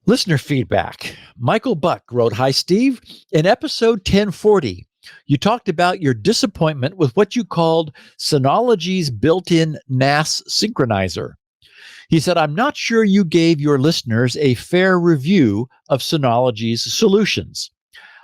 Listener feedback. Michael Buck wrote, "Hi, Steve. In episode 1040, you talked about your disappointment with what you called Synology's built-in NAS synchronizer. He said, I'm not sure you gave your listeners a fair review of Synology's solutions.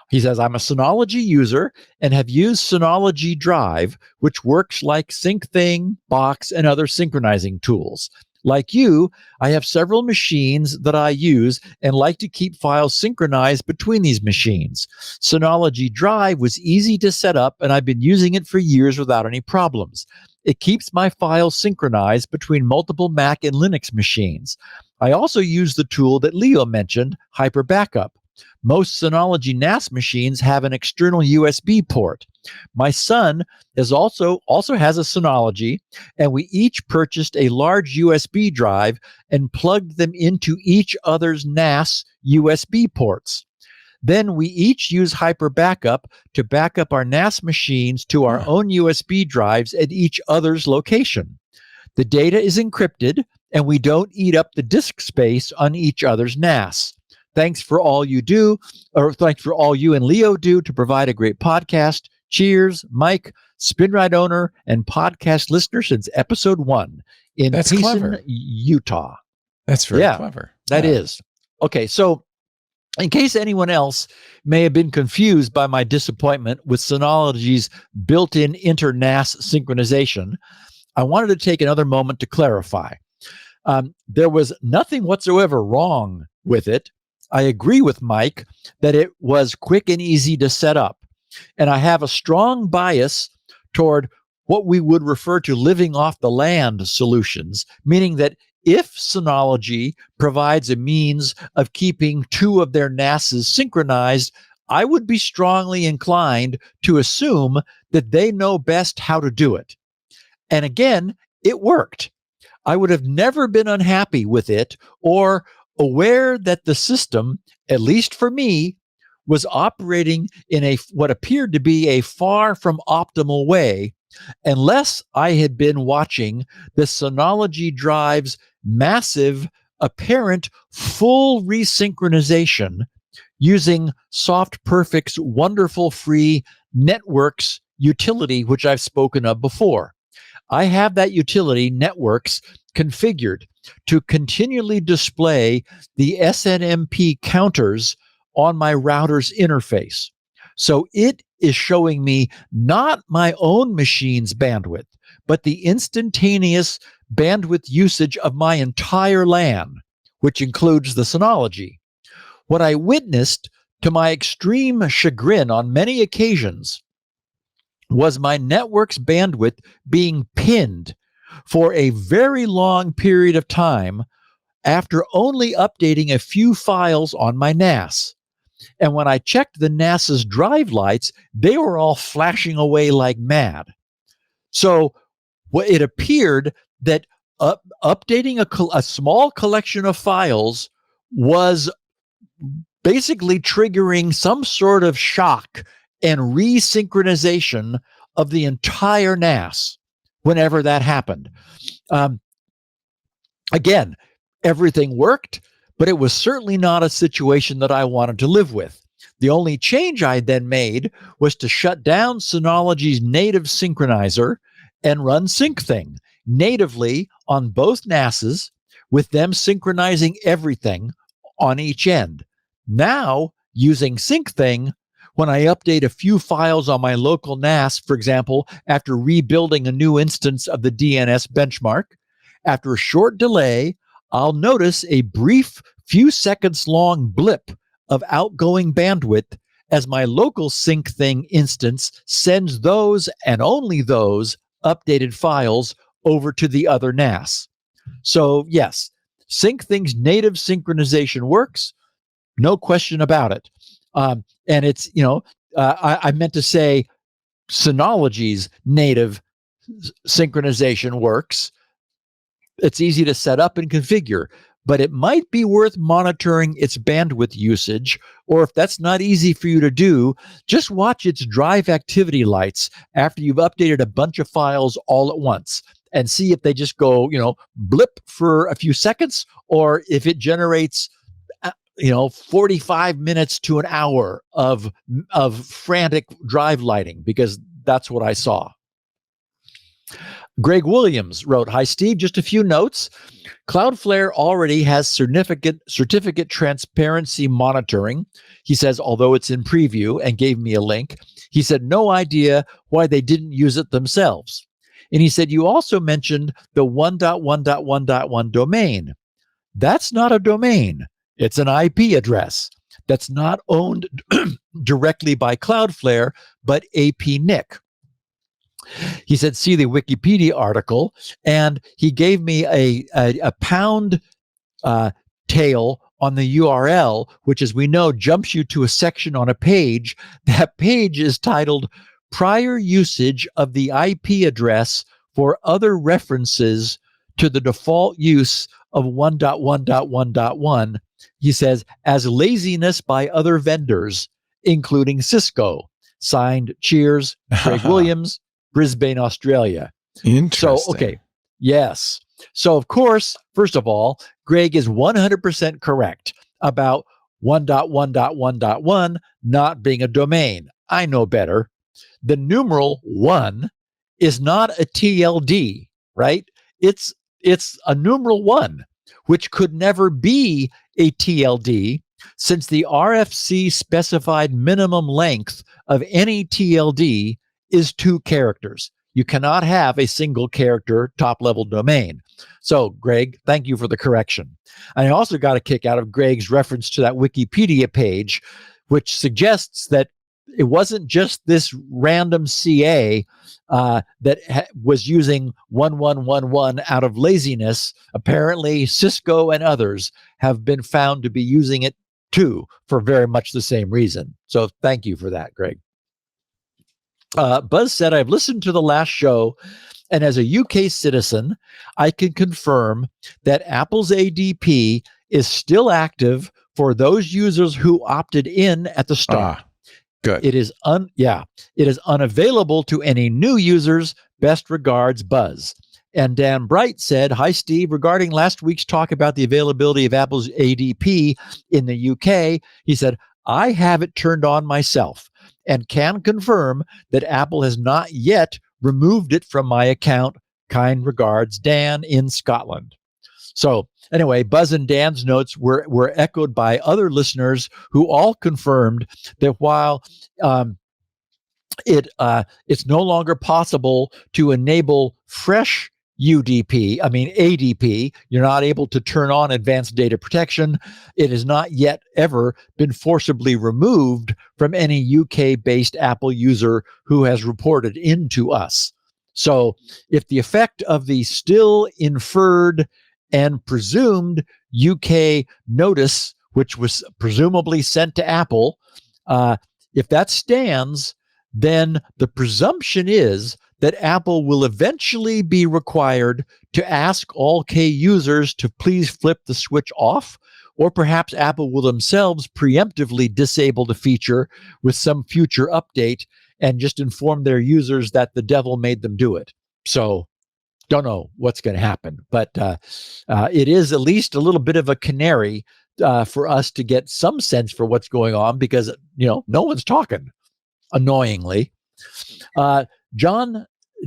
He says, I'm a Synology user and have used Synology Drive, which works like SyncThing, Box, and other synchronizing tools. Like you, I have several machines that I use and like to keep files synchronized between these machines. Synology Drive was easy to set up, and I've been using it for years without any problems. It keeps my files synchronized between multiple Mac and Linux machines. I also use the tool that Leo mentioned, Hyper Backup. Most Synology NAS machines have an external USB port. My son also has a Synology, and we each purchased a large USB drive and plugged them into each other's NAS USB ports. Then we each use Hyper Backup to back up our NAS machines to our own USB drives at each other's location. The data is encrypted, and we don't eat up the disk space on each other's NAS. Thanks for all you do, or thanks for all you and Leo do to provide a great podcast. Cheers, Mike, SpinRide owner and podcast listener since episode 1 in That's Payson, clever. Utah. That's very clever. That is. Okay, so in case anyone else may have been confused by my disappointment with Synology's built-in inter-NAS synchronization, I wanted to take another moment to clarify. There was nothing whatsoever wrong with it. I agree with Mike that it was quick and easy to set up. And I have a strong bias toward what we would refer to living off the land solutions, meaning that if Synology provides a means of keeping 2 of their NASs synchronized, I would be strongly inclined to assume that they know best how to do it. And again, it worked. I would have never been unhappy with it or aware that the system, at least for me, was operating in what appeared to be a far from optimal way, unless I had been watching the Synology drive's massive, apparent, full resynchronization using SoftPerfect's wonderful free Networks utility, which I've spoken of before. I have that utility, Networks, configured to continually display the SNMP counters on my router's interface. So it is showing me not my own machine's bandwidth, but the instantaneous bandwidth usage of my entire LAN, which includes the Synology. What I witnessed, to my extreme chagrin on many occasions, was my network's bandwidth being pinned for a very long period of time after only updating a few files on my NAS. And when I checked the NAS's drive lights, they were all flashing away like mad. So it appeared that updating a small collection of files was basically triggering some sort of shock and resynchronization of the entire NAS whenever that happened. Again, everything worked, but it was certainly not a situation that I wanted to live with. The only change I then made was to shut down Synology's native synchronizer and run SyncThing natively on both NASs, with them synchronizing everything on each end. Now, using SyncThing, when I update a few files on my local NAS, for example, after rebuilding a new instance of the DNS benchmark, after a short delay, I'll notice a brief, few seconds long blip of outgoing bandwidth as my local SyncThing instance sends those and only those updated files over to the other NAS. So yes, SyncThing's native synchronization works, no question about it. And it's, I meant to say Synology's native synchronization works. It's easy to set up and configure, but it might be worth monitoring its bandwidth usage, or if that's not easy for you to do, just watch its drive activity lights after you've updated a bunch of files all at once and see if they just go, blip for a few seconds, or if it generates 45 minutes to an hour of frantic drive lighting, because that's what I saw. Greg Williams wrote, "Hi, Steve. Just a few notes. Cloudflare already has certificate transparency monitoring." He says, although it's in preview, and gave me a link. He said, no idea why they didn't use it themselves. And he said, you also mentioned the 1.1.1.1 domain. That's not a domain. It's an IP address that's not owned directly by Cloudflare, but APNIC. He said, see the Wikipedia article, and he gave me a pound tail on the URL, which, as we know, jumps you to a section on a page. That page is titled Prior Usage of the IP Address for Other References to the Default Use of 1.1.1.1. He says, as laziness by other vendors, including Cisco. Signed, cheers, Greg Williams, Brisbane, Australia. Interesting. So, okay, Yes. So, of course, first of all, Greg is 100% correct about 1.1.1.1 not being a domain. I know better. The numeral 1 is not a TLD, right? It's a numeral 1, which could never be a TLD since the RFC specified minimum length of any TLD is 2 characters. You cannot have a single character top level domain. So, Greg, thank you for the correction. I also got a kick out of Greg's reference to that Wikipedia page, which suggests that it wasn't just this random CA that was using 1111 out of laziness. Apparently, Cisco and others have been found to be using it too for very much the same reason. So thank you for that, Greg. Buzz said, I've listened to the last show, and as a UK citizen, I can confirm that Apple's ADP is still active for those users who opted in at the start. Good. It is unavailable to any new users. Best regards, Buzz. And Dan Bright said, hi, Steve. Regarding last week's talk about the availability of Apple's ADP in the UK, he said, I have it turned on myself and can confirm that Apple has not yet removed it from my account. Kind regards, Dan in Scotland. So anyway, Buzz and Dan's notes were echoed by other listeners who all confirmed that while it's no longer possible to enable fresh ADP, you're not able to turn on advanced data protection. It has not yet ever been forcibly removed from any UK-based Apple user who has reported into us. So if the effect of the still inferred and presumed UK notice, which was presumably sent to Apple, if that stands, then the presumption is that Apple will eventually be required to ask all K users to please flip the switch off, or perhaps Apple will themselves preemptively disable the feature with some future update and just inform their users that the devil made them do it. So don't know what's going to happen, but it is at least a little bit of a canary for us to get some sense for what's going on, because no one's talking, annoyingly. John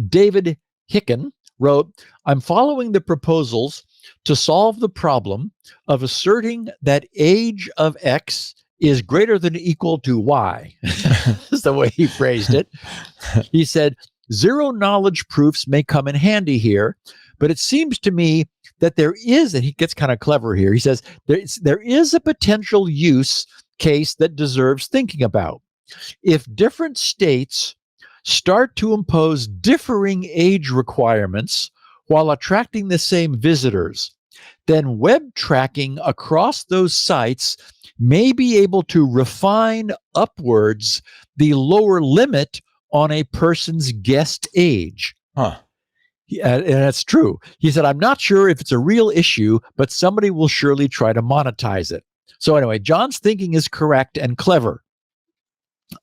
David Hicken wrote, I'm following the proposals to solve the problem of asserting that age of X is greater than or equal to Y. That's the way he phrased it. He said, zero knowledge proofs may come in handy here, but it seems to me that there is, and he gets kind of clever here. He says, there is a potential use case that deserves thinking about. If different states start to impose differing age requirements while attracting the same visitors, then web tracking across those sites may be able to refine upwards the lower limit on a person's guest age. Huh. And that's true. He said, I'm not sure if it's a real issue, but somebody will surely try to monetize it. So anyway, John's thinking is correct and clever.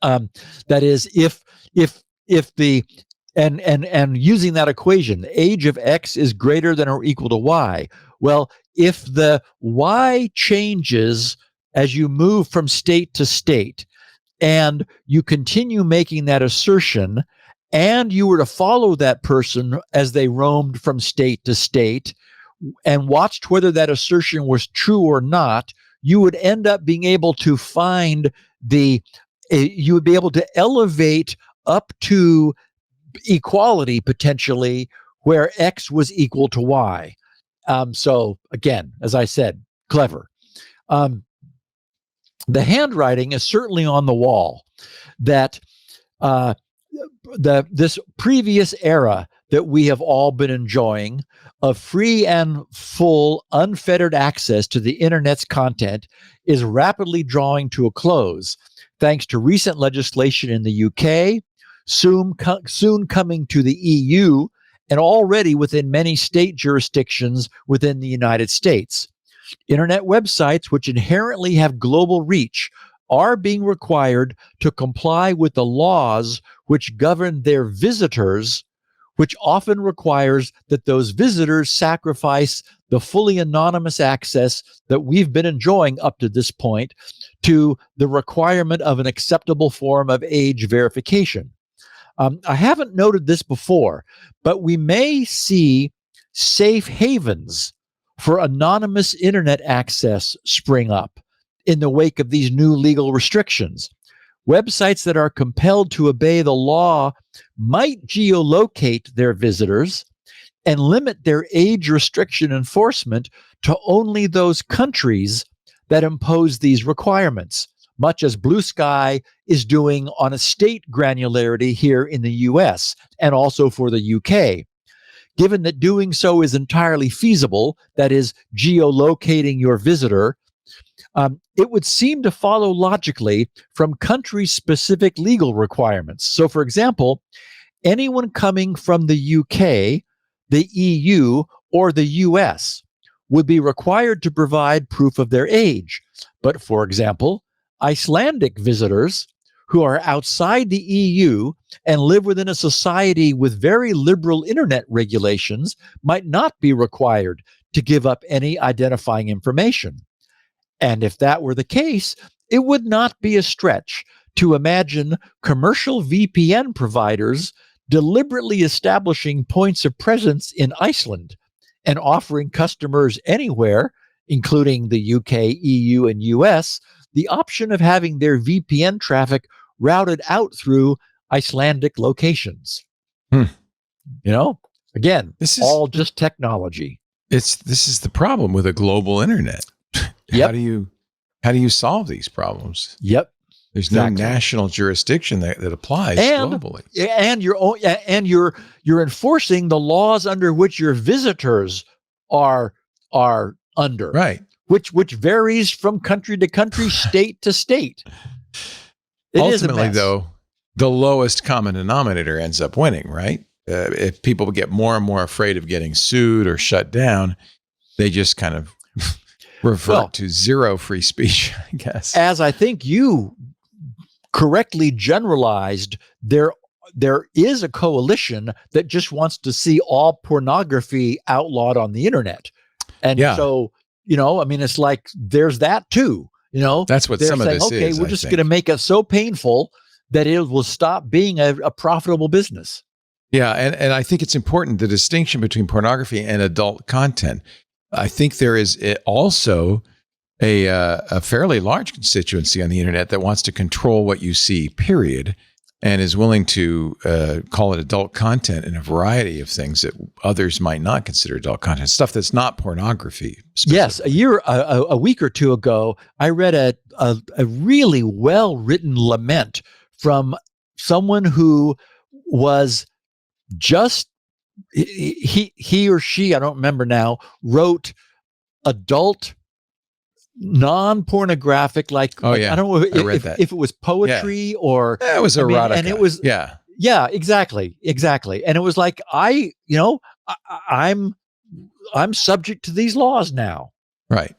That is, if the and using that equation, the age of X is greater than or equal to Y. Well, if the Y changes as you move from state to state, and you continue making that assertion, and you were to follow that person as they roamed from state to state and watched whether that assertion was true or not, you would end up being able to find you would be able to elevate up to equality potentially where X was equal to Y. So again, as I said, clever. The handwriting is certainly on the wall that this previous era that we have all been enjoying of free and full unfettered access to the internet's content is rapidly drawing to a close, thanks to recent legislation in the UK, soon coming to the EU, and already within many state jurisdictions within the United States. Internet websites, which inherently have global reach, are being required to comply with the laws which govern their visitors which often requires that those visitors sacrifice the fully anonymous access that we've been enjoying up to this point to the requirement of an acceptable form of age verification. I haven't noted this before, but we may see safe havens for anonymous internet access spring up in the wake of these new legal restrictions. Websites that are compelled to obey the law might geolocate their visitors and limit their age restriction enforcement to only those countries that impose these requirements, much as Bluesky is doing on a state granularity here in the US and also for the UK. Given that doing so is entirely feasible, that is, geolocating your visitor, it would seem to follow logically from country-specific legal requirements. So, for example, anyone coming from the UK, the EU, or the US would be required to provide proof of their age. But, for example, Icelandic visitors who are outside the EU and live within a society with very liberal internet regulations might not be required to give up any identifying information. And if that were the case, it would not be a stretch to imagine commercial VPN providers deliberately establishing points of presence in Iceland and offering customers anywhere, including the UK, EU, and US, the option of having their VPN traffic routed out through Icelandic locations. You know, again, this is all just technology. This is the problem with a global internet. Yep. How do you solve these problems? Yep. There's exactly. no national jurisdiction that applies globally. And you're enforcing the laws under which your visitors are under. Right. Which varies from country to country, state to state. Ultimately, though, the lowest common denominator ends up winning, right? If people get more and more afraid of getting sued or shut down, they just kind of revert to zero free speech, I guess. As I think you correctly generalized, there is a coalition that just wants to see all pornography outlawed on the internet. And so, I mean, it's like there's that too. That's what some of this is. We're just going to make it so painful that it will stop being a profitable business. Yeah, and I think it's important, the distinction between pornography and adult content. I think there is also a fairly large constituency on the internet that wants to control what you see, period, and is willing to call it adult content in a variety of things that others might not consider adult content, stuff that's not pornography. Yes, a week or two ago, I read a really well-written lament from someone who was just, he or she, I don't remember now, wrote adult non-pornographic, like, I don't know if it was poetry or it was erotica. And it was exactly. And it was like, I'm subject to these laws now. Right.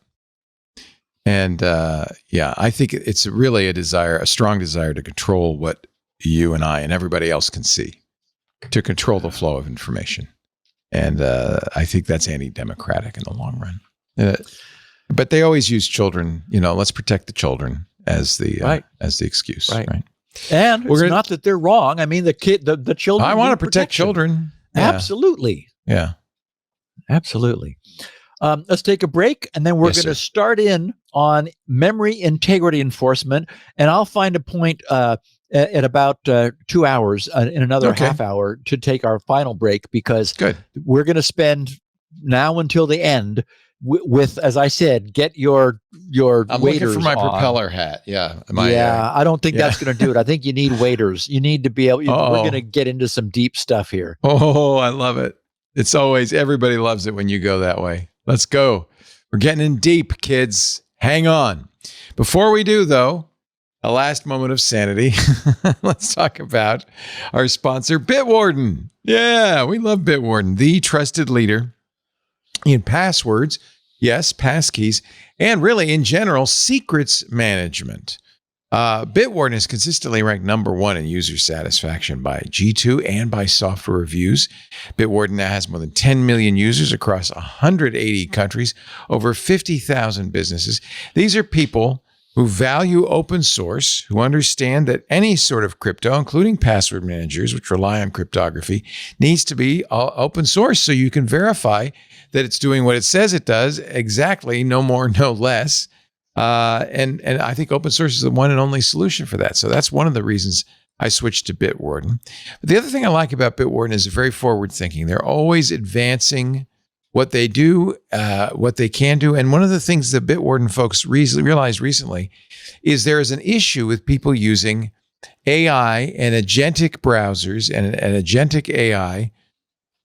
And I think it's really a strong desire to control what you and I and everybody else can see, to control the flow of information. And I think that's anti-democratic in the long run. But they always use children, let's protect the children as the excuse. Right. And it's not that they're wrong. I mean, the children. I want to protect children. Yeah. Absolutely. Yeah. Absolutely. Let's take a break, and then we're going to start in on memory integrity enforcement. And I'll find a point at about 2 hours in another half hour to take our final break, because we're going to spend now until the end with, as I said, get your I'm waders looking for my on. propeller hat. Yeah. I don't think that's going to do it. I think you need waders. You need to be able. We're going to get into some deep stuff here. Oh, I love it. It's always, everybody loves it when you go that way. Let's go. We're getting in deep, kids. Hang on. Before we do, though, a last moment of sanity. Let's talk about our sponsor, Bitwarden. Yeah, we love Bitwarden, the trusted leader in passwords, yes, passkeys, and really in general, secrets management. Bitwarden is consistently ranked number 1 in user satisfaction by G2 and by software reviews. Bitwarden now has more than 10 million users across 180 countries, over 50,000 businesses. These are people who value open source, who understand that any sort of crypto, including password managers, which rely on cryptography, needs to be open source so you can verify that it's doing what it says it does, exactly, no more, no less. And I think open source is the one and only solution for that. So that's one of the reasons I switched to Bitwarden. But the other thing I like about Bitwarden is very forward thinking. They're always advancing what they do, what they can do. And one of the things the Bitwarden folks realized recently is there is an issue with people using AI and agentic browsers and agentic AI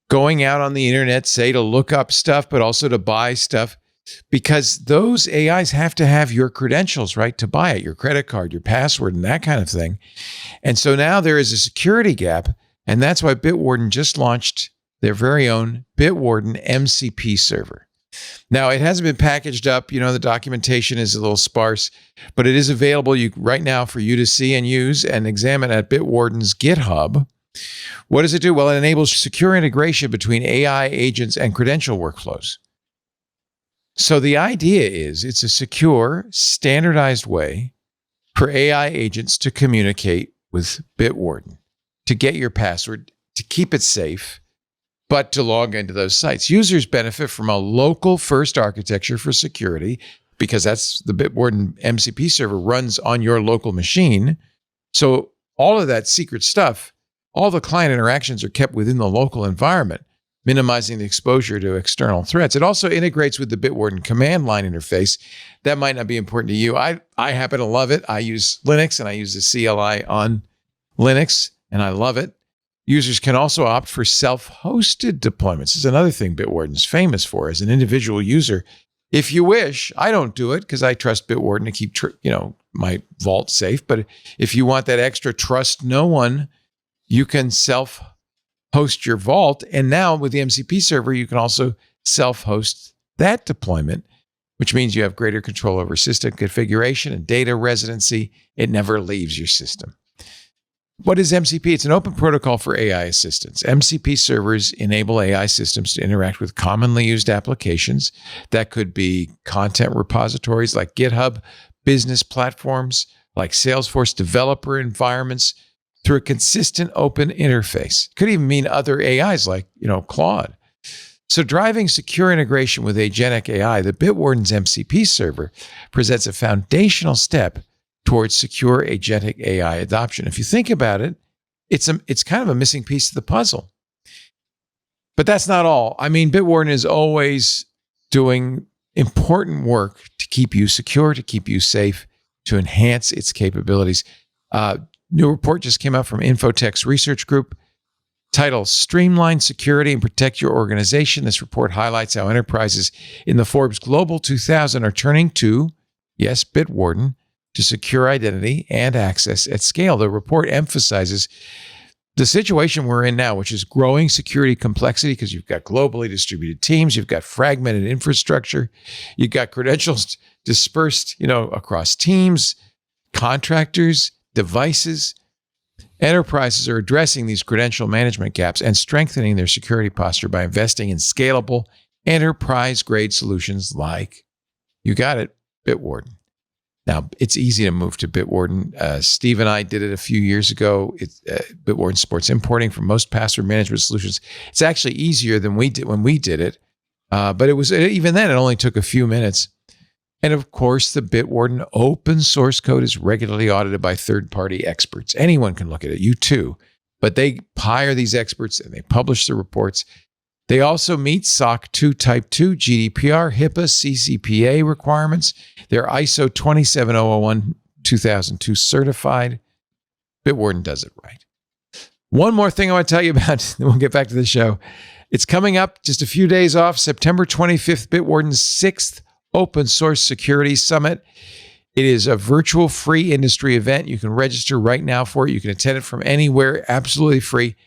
going out on the internet, say to look up stuff, but also to buy stuff. Because those AIs have to have your credentials, right, to buy it, your credit card, your password, and that kind of thing. And so now there is a security gap, and that's why Bitwarden just launched their very own Bitwarden MCP server. Now, it hasn't been packaged up. You know, the documentation is a little sparse, but it is available right now for you to see and use and examine at Bitwarden's GitHub. What does it do? Well, it enables secure integration between AI agents and credential workflows. So the idea is it's a secure, standardized way for AI agents to communicate with Bitwarden, to get your password, to keep it safe, but to log into those sites. Users benefit from a local first architecture for security because that's the Bitwarden MCP server runs on your local machine. So all of that secret stuff, all the client interactions are kept within the local environment, minimizing the exposure to external threats. It also integrates with the Bitwarden command line interface. That might not be important to you. I happen to love it. I use Linux and I use the CLI on Linux and I love it. Users can also opt for self-hosted deployments. This is another thing Bitwarden's famous for as an individual user. If you wish, I don't do it because I trust Bitwarden to keep my vault safe. But if you want that extra trust no one, you can self-host your vault. And now with the MCP server, you can also self-host that deployment, which means you have greater control over system configuration and data residency. It never leaves your system. What is MCP? It's an open protocol for AI assistance. MCP servers enable AI systems to interact with commonly used applications. That could be content repositories like GitHub, business platforms like Salesforce, developer environments, through a consistent open interface. Could even mean other AIs like, Claude. So driving secure integration with agentic AI, the Bitwarden's MCP server presents a foundational step towards secure agentic AI adoption. If you think about it, it's kind of a missing piece of the puzzle. But that's not all. I mean, Bitwarden is always doing important work to keep you secure, to keep you safe, to enhance its capabilities. New report just came out from Infotech's research group titled Streamline Security and Protect Your Organization. This report highlights how enterprises in the Forbes Global 2000 are turning to, yes, Bitwarden, to secure identity and access at scale. The report emphasizes the situation we're in now, which is growing security complexity because you've got globally distributed teams, you've got fragmented infrastructure, you've got credentials dispersed, across teams, contractors, devices. Enterprises are addressing these credential management gaps and strengthening their security posture by investing in scalable enterprise-grade solutions like, you got it, Bitwarden. Now, it's easy to move to Bitwarden. Steve and I did it a few years ago. Bitwarden supports importing from most password management solutions. It's actually easier than we did when we did it. But even then, it only took a few minutes. And of course, the Bitwarden open source code is regularly audited by third-party experts. Anyone can look at it, you too. But they hire these experts and they publish the reports. They also meet SOC 2 Type 2, GDPR, HIPAA, CCPA requirements. They're ISO 27001-2002 certified. Bitwarden does it right. One more thing I want to tell you about, then we'll get back to the show. It's coming up just a few days off, September 25th, Bitwarden's 6th Open Source Security Summit. It is a virtual free industry event. You can register right now for it. You can attend it from anywhere, absolutely free.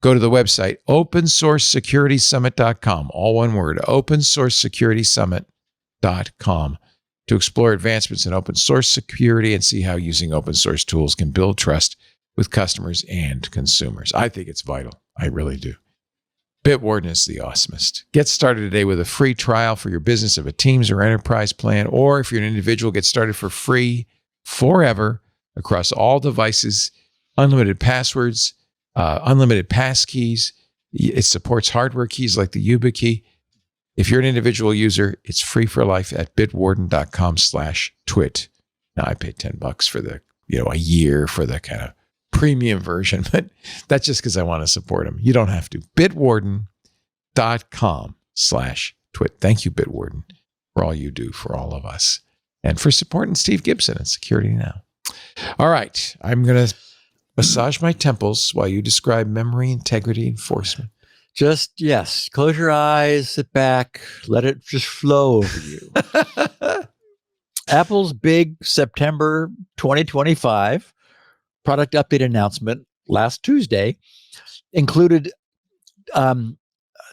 Go to the website, opensourcesecuritysummit.com. All one word, opensourcesecuritysummit.com. to explore advancements in open source security and see how using open source tools can build trust with customers and consumers. I think it's vital. I really do. Bitwarden is the awesomest. Get started today with a free trial for your business of a Teams or enterprise plan, or if you're an individual, get started for free forever across all devices, unlimited passwords, unlimited passkeys. It supports hardware keys like the YubiKey. If you're an individual user, it's free for life at bitwarden.com/twit. Now I paid $10 for the, a year for the kind of premium version, but that's just because I want to support them. You don't have to. Bitwarden.com/twit. Thank you, Bitwarden, for all you do for all of us and for supporting Steve Gibson and Security Now. All right. I'm going to massage my temples while you describe memory integrity enforcement. Just, yes, close your eyes, sit back, let it just flow over you. Apple's big September 2025 product update announcement last Tuesday included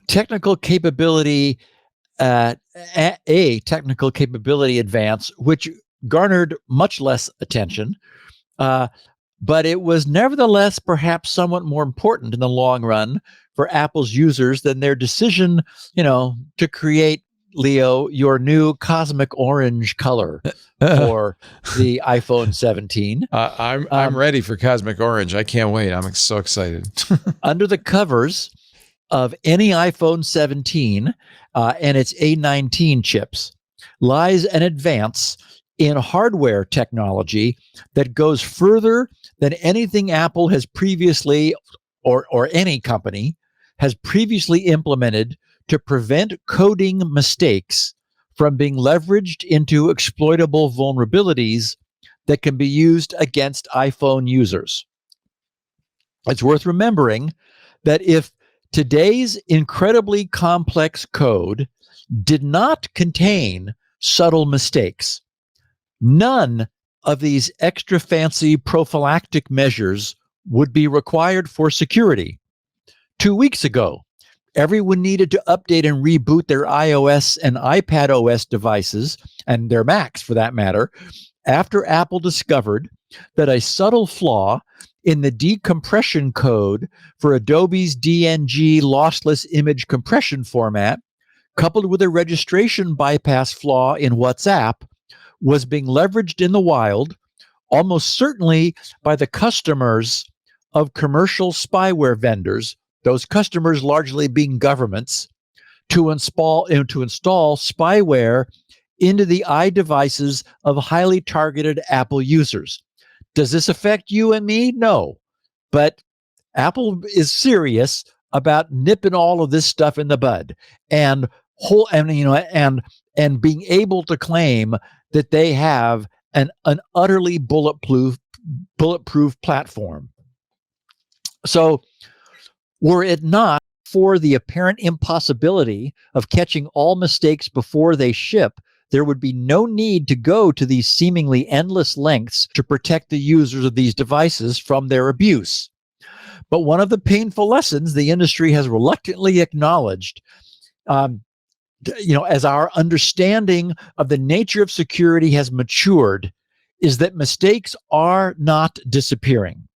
technical capability, a technical capability advance, which garnered much less attention, but it was nevertheless perhaps somewhat more important in the long run for Apple's users than their decision, to create, Leo, your new cosmic orange color for the iPhone 17. I'm ready for cosmic orange. I can't wait. I'm so excited. Under the covers of any iPhone 17 and its A19 chips lies an advance in hardware technology that goes further than anything Apple has previously, or any company has previously implemented to prevent coding mistakes from being leveraged into exploitable vulnerabilities that can be used against iPhone users. It's worth remembering that if today's incredibly complex code did not contain subtle mistakes, none of these extra fancy prophylactic measures would be required for security. 2 weeks ago, everyone needed to update and reboot their iOS and iPadOS devices, and their Macs for that matter, after Apple discovered that a subtle flaw in the decompression code for Adobe's DNG lossless image compression format, coupled with a registration bypass flaw in WhatsApp, was being leveraged in the wild, almost certainly by the customers of commercial spyware vendors, those customers largely being governments, to install spyware into the iDevices of highly targeted Apple users. Does this affect you and me? No. But Apple is serious about nipping all of this stuff in the bud and being able to claim that they have an utterly bulletproof platform. So were it not for the apparent impossibility of catching all mistakes before they ship, there would be no need to go to these seemingly endless lengths to protect the users of these devices from their abuse. But one of the painful lessons the industry has reluctantly acknowledged, as our understanding of the nature of security has matured, is that mistakes are not disappearing,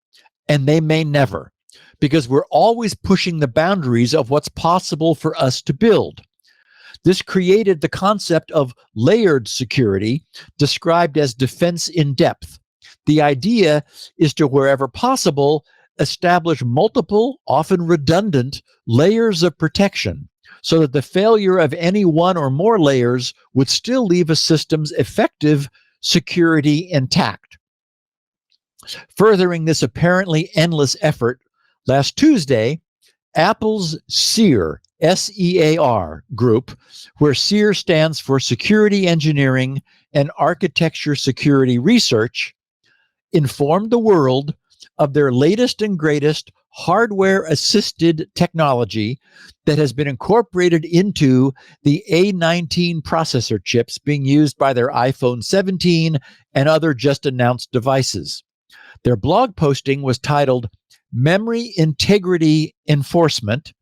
and they may never, because we're always pushing the boundaries of what's possible for us to build. This created the concept of layered security, described as defense in depth. The idea is to, wherever possible, establish multiple, often redundant, layers of protection, so that the failure of any one or more layers would still leave a system's effective security intact. Furthering this apparently endless effort, last Tuesday, Apple's SEER, S-E-A-R group, where SEER stands for Security Engineering and Architecture Security Research, informed the world of their latest and greatest hardware-assisted technology that has been incorporated into the A19 processor chips being used by their iPhone 17 and other just-announced devices. Their blog posting was titled Memory Integrity Enforcement,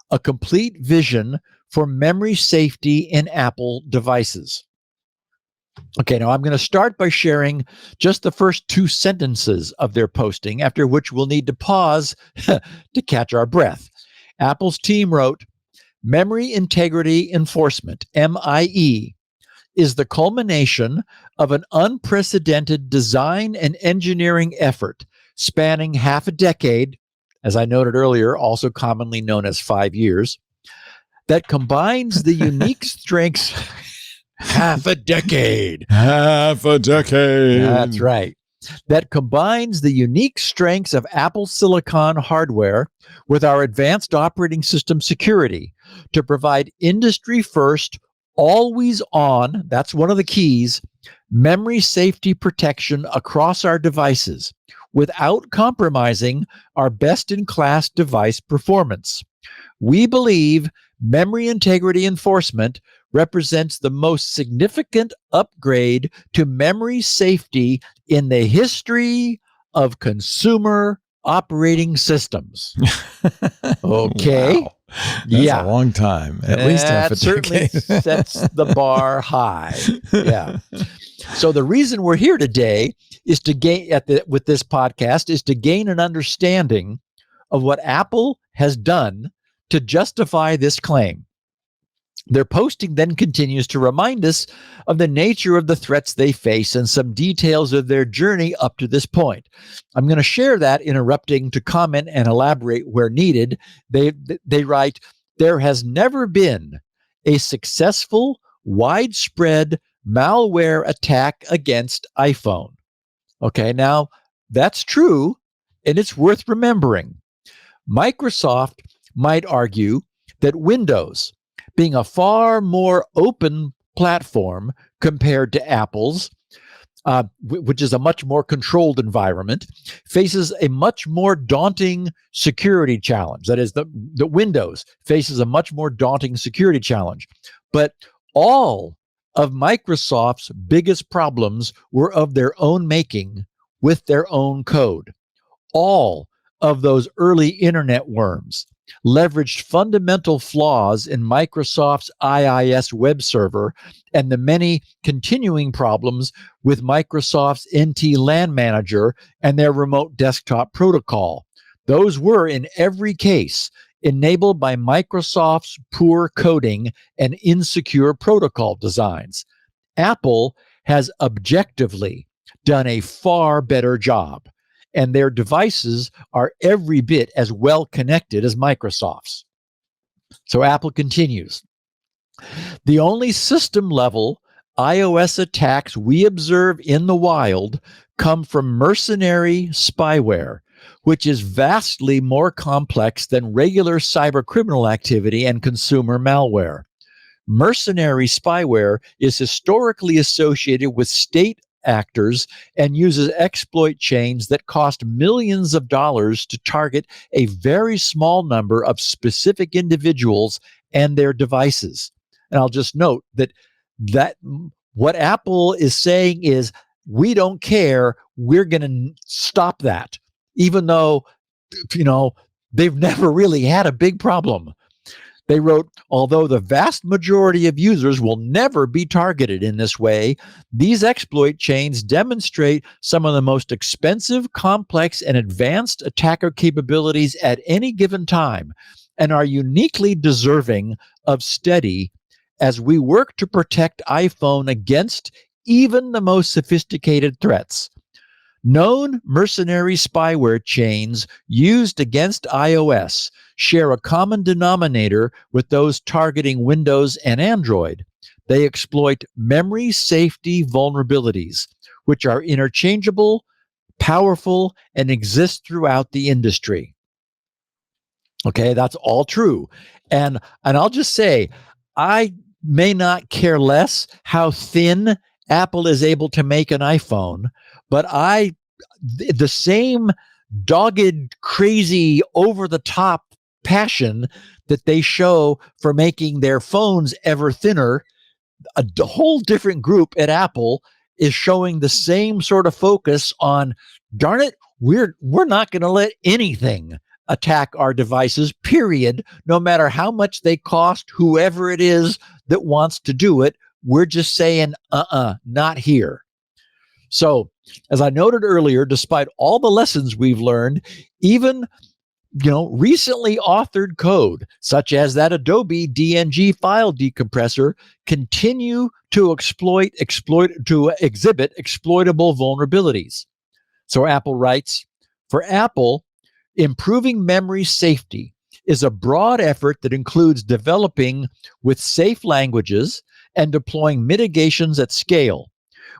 a complete vision for memory safety in Apple devices. Okay, now I'm going to start by sharing just the first 2 sentences of their posting, after which we'll need to pause to catch our breath. Apple's team wrote, "Memory integrity enforcement, MIE, is the culmination of an unprecedented design and engineering effort spanning half a decade, as I noted earlier, also commonly known as 5 years, that combines the unique strengths." Half a decade. Half a decade. That's right. That combines the unique strengths of Apple Silicon hardware with our advanced operating system security to provide industry first, always on, that's one of the keys, memory safety protection across our devices without compromising our best in class device performance. We believe memory integrity enforcement represents the most significant upgrade to memory safety in the history of consumer operating systems. Okay. Wow. That's a long time. At least half a That certainly decade. sets the bar high. Yeah. So the reason we're here today is to gain with this podcast is to gain an understanding of what Apple has done to justify this claim. Their posting then continues to remind us of the nature of the threats they face and some details of their journey up to this point. I'm going to share that, interrupting to comment and elaborate where needed. They write, "There has never been a successful, widespread malware attack against iPhone." Okay, now that's true, and it's worth remembering. Microsoft might argue that Windows, being a far more open platform compared to Apple's, which is a much more controlled environment, faces a much more daunting security challenge. That is, the Windows faces a much more daunting security challenge. But all of Microsoft's biggest problems were of their own making with their own code. All of those early internet worms leveraged fundamental flaws in Microsoft's IIS web server and the many continuing problems with Microsoft's NT LAN manager and their remote desktop protocol. Those were, in every case, enabled by Microsoft's poor coding and insecure protocol designs. Apple has objectively done a far better job, and their devices are every bit as well connected as Microsoft's. So Apple continues, "The only system level iOS attacks we observe in the wild come from mercenary spyware, which is vastly more complex than regular cybercriminal activity and consumer malware. Mercenary spyware is historically associated with state actors and uses exploit chains that cost millions of dollars to target a very small number of specific individuals and their devices." And I'll just note that what Apple is saying is, we don't care, we're going to stop that, even though, they've never really had a big problem. They wrote, "Although the vast majority of users will never be targeted in this way, these exploit chains demonstrate some of the most expensive, complex, and advanced attacker capabilities at any given time and are uniquely deserving of study as we work to protect iPhone against even the most sophisticated threats. Known mercenary spyware chains used against iOS share a common denominator with those targeting Windows and Android. They exploit memory safety vulnerabilities, which are interchangeable, powerful, and exist throughout the industry." Okay, that's all true. And I'll just say, I may not care less how thin Apple is able to make an iPhone, but the same dogged, crazy, over-the-top passion that they show for making their phones ever thinner, a whole different group at Apple is showing the same sort of focus on, darn it, we're not going to let anything attack our devices, period, no matter how much they cost whoever it is that wants to do it. we're just saying, not here. So, as I noted earlier, despite all the lessons we've learned, even recently authored code, such as that Adobe DNG file decompressor, continue to exhibit exploitable vulnerabilities. So Apple writes, for Apple, improving memory safety is a broad effort that includes developing with safe languages and deploying mitigations at scale.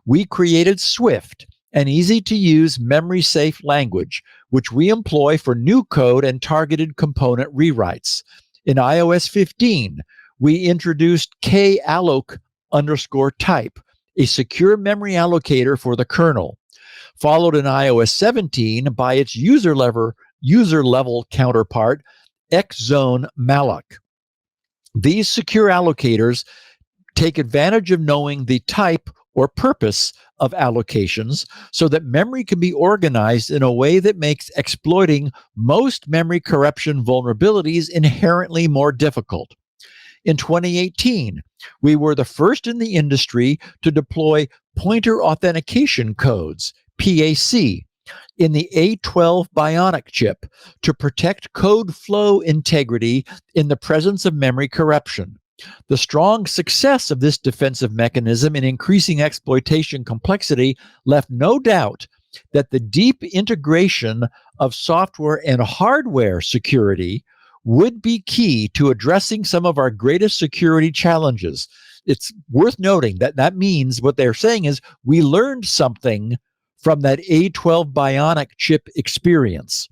We created Swift, an easy-to-use memory-safe language, which we employ for new code and targeted component rewrites. In iOS 15, we introduced kalloc_type, a secure memory allocator for the kernel, followed in iOS 17 by its user-level counterpart, xzone_malloc. These secure allocators take advantage of knowing the type or purpose of allocations so that memory can be organized in a way that makes exploiting most memory corruption vulnerabilities inherently more difficult. In 2018, we were the first in the industry to deploy pointer authentication codes, PAC, in the A12 Bionic chip to protect code flow integrity in the presence of memory corruption. The strong success of this defensive mechanism in increasing exploitation complexity left no doubt that the deep integration of software and hardware security would be key to addressing some of our greatest security challenges. It's worth noting that means what they're saying is we learned something from that A12 Bionic chip experience.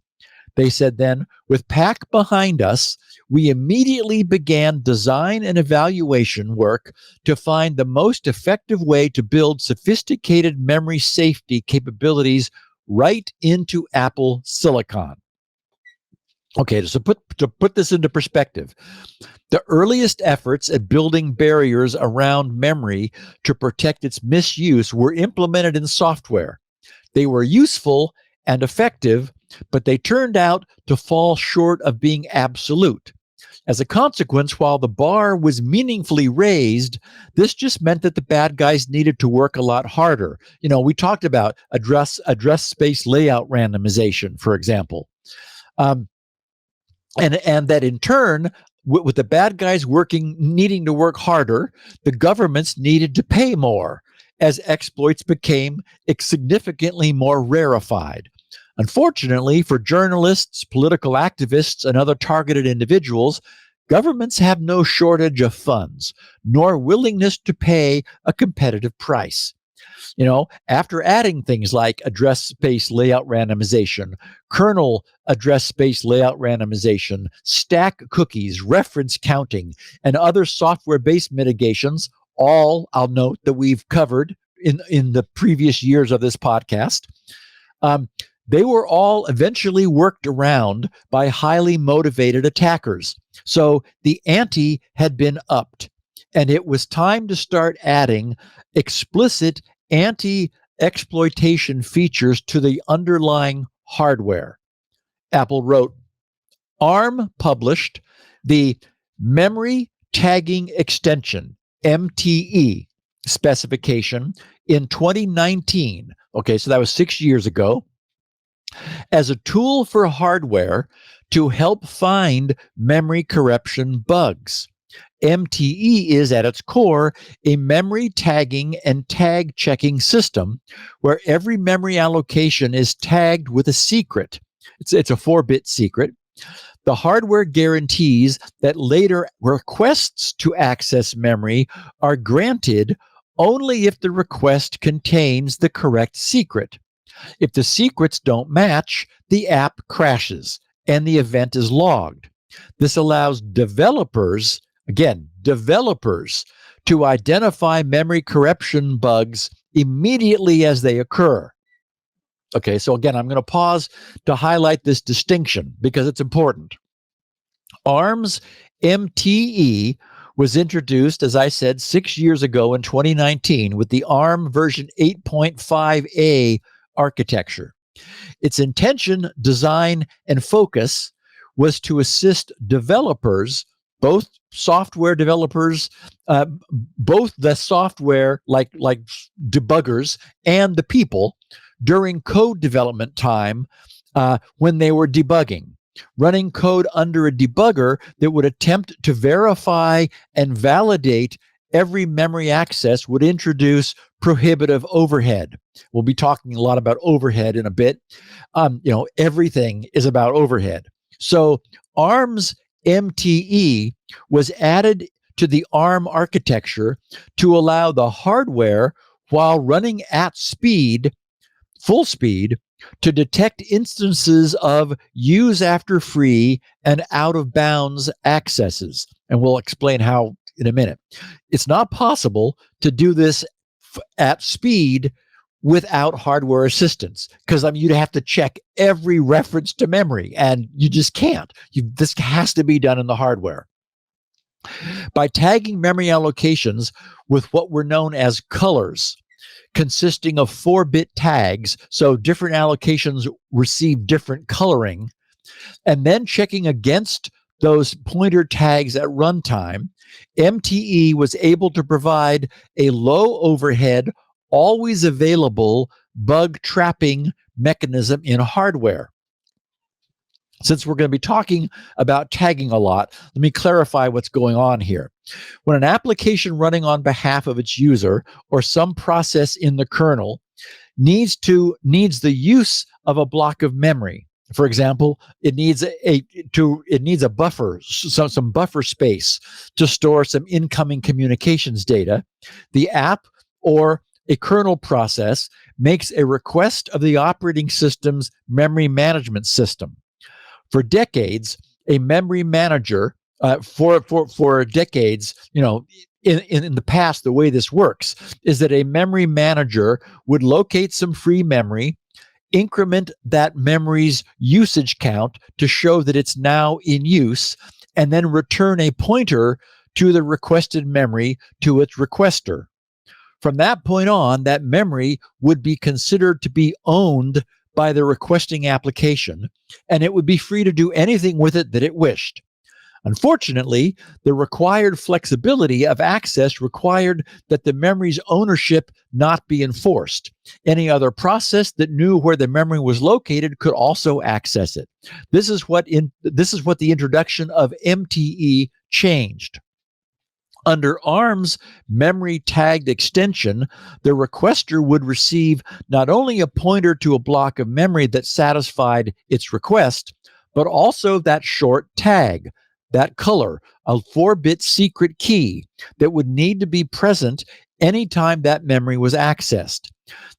They said then, with PAC behind us, we immediately began design and evaluation work to find the most effective way to build sophisticated memory safety capabilities right into Apple Silicon. Okay, to put this into perspective, the earliest efforts at building barriers around memory to protect its misuse were implemented in software. They were useful and effective, but they turned out to fall short of being absolute. As a consequence, while the bar was meaningfully raised, this just meant that the bad guys needed to work a lot harder. We talked about address space layout randomization, for example. And that in turn, with the bad guys needing to work harder, the governments needed to pay more as exploits became significantly more rarefied. Unfortunately, for journalists, political activists, and other targeted individuals, governments have no shortage of funds, nor willingness to pay a competitive price. After adding things like address space layout randomization, kernel address space layout randomization, stack cookies, reference counting, and other software-based mitigations, all I'll note that we've covered in the previous years of this podcast, they were all eventually worked around by highly motivated attackers. So the ante had been upped, and it was time to start adding explicit anti-exploitation features to the underlying hardware. Apple wrote, ARM published the Memory Tagging Extension, MTE, specification in 2019. Okay, so that was 6 years ago. As a tool for hardware to help find memory corruption bugs. MTE is at its core a memory tagging and tag checking system where every memory allocation is tagged with a secret. It's a 4-bit secret. The hardware guarantees that later requests to access memory are granted only if the request contains the correct secret. If the secrets don't match, the app crashes and the event is logged. This allows developers to identify memory corruption bugs immediately as they occur. Okay, so again, I'm going to pause to highlight this distinction because it's important. ARM's MTE was introduced, as I said, 6 years ago in 2019 with the ARM version 8.5a architecture. Its intention, design, and focus was to assist developers, both software developers, both the software like debuggers and the people during code development time when they were debugging. Running code under a debugger that would attempt to verify and validate every memory access would introduce prohibitive overhead. We'll be talking a lot about overhead in a bit. Everything is about overhead. So ARM's MTE was added to the ARM architecture to allow the hardware, while running at speed, full speed, to detect instances of use after free and out of bounds accesses. And we'll explain how in a minute. It's not possible to do this at speed without hardware assistance, because you'd have to check every reference to memory, and you just can't. This has to be done in the hardware. By tagging memory allocations with what were known as colors, consisting of 4-bit tags, so different allocations receive different coloring, and then checking against those pointer tags at runtime, MTE was able to provide a low overhead, always available bug trapping mechanism in hardware. Since we're going to be talking about tagging a lot, let me clarify what's going on here. When an application running on behalf of its user or some process in the kernel needs the use of a block of memory, for example, it needs a buffer, some buffer space to store some incoming communications data, the app or a kernel process makes a request of the operating system's memory management system. For decades, a memory manager, for decades, in the past, the way this works is that a memory manager would locate some free memory, increment that memory's usage count to show that it's now in use, and then return a pointer to the requested memory to its requester. From that point on, that memory would be considered to be owned by the requesting application, and it would be free to do anything with it that it wished. Unfortunately, the required flexibility of access required that the memory's ownership not be enforced. Any other process that knew where the memory was located could also access it. This is what the introduction of MTE changed. Under ARM's memory tagged extension, the requester would receive not only a pointer to a block of memory that satisfied its request, but also that short tag, that color, a 4-bit secret key that would need to be present anytime that memory was accessed.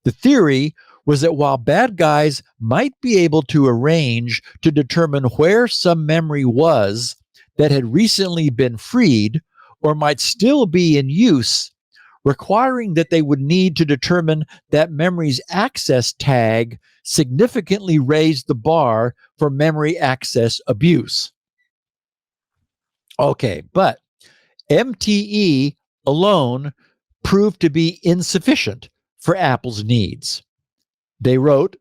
The theory was that while bad guys might be able to arrange to determine where some memory was that had recently been freed, or might still be in use, requiring that they would need to determine that memory's access tag significantly raised the bar for memory access abuse. Okay, but MTE alone proved to be insufficient for Apple's needs. They wrote,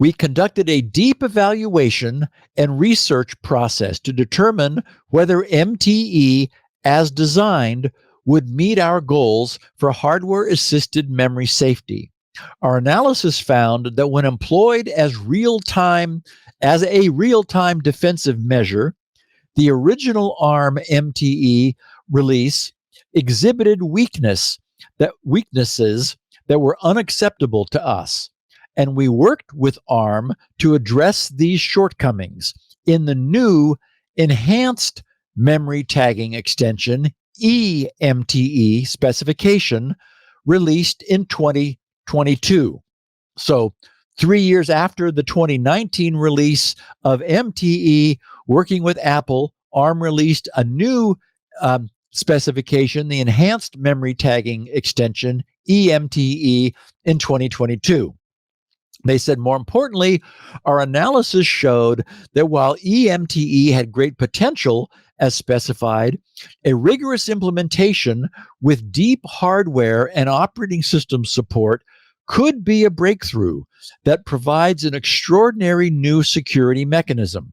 "We conducted a deep evaluation and research process to determine whether MTE as designed would meet our goals for hardware-assisted memory safety. Our analysis found that when employed as a real-time defensive measure, the original ARM MTE release exhibited weaknesses that were unacceptable to us, and we worked with ARM to address these shortcomings in the new enhanced memory tagging extension eMTE specification released in 2022. So 3 years after the 2019 release of MTE, working with Apple, ARM released a new specification, the enhanced memory tagging extension eMTE, in 2022. They said, more importantly, our analysis showed that while eMTE had great potential as specified, a rigorous implementation with deep hardware and operating system support could be a breakthrough that provides an extraordinary new security mechanism.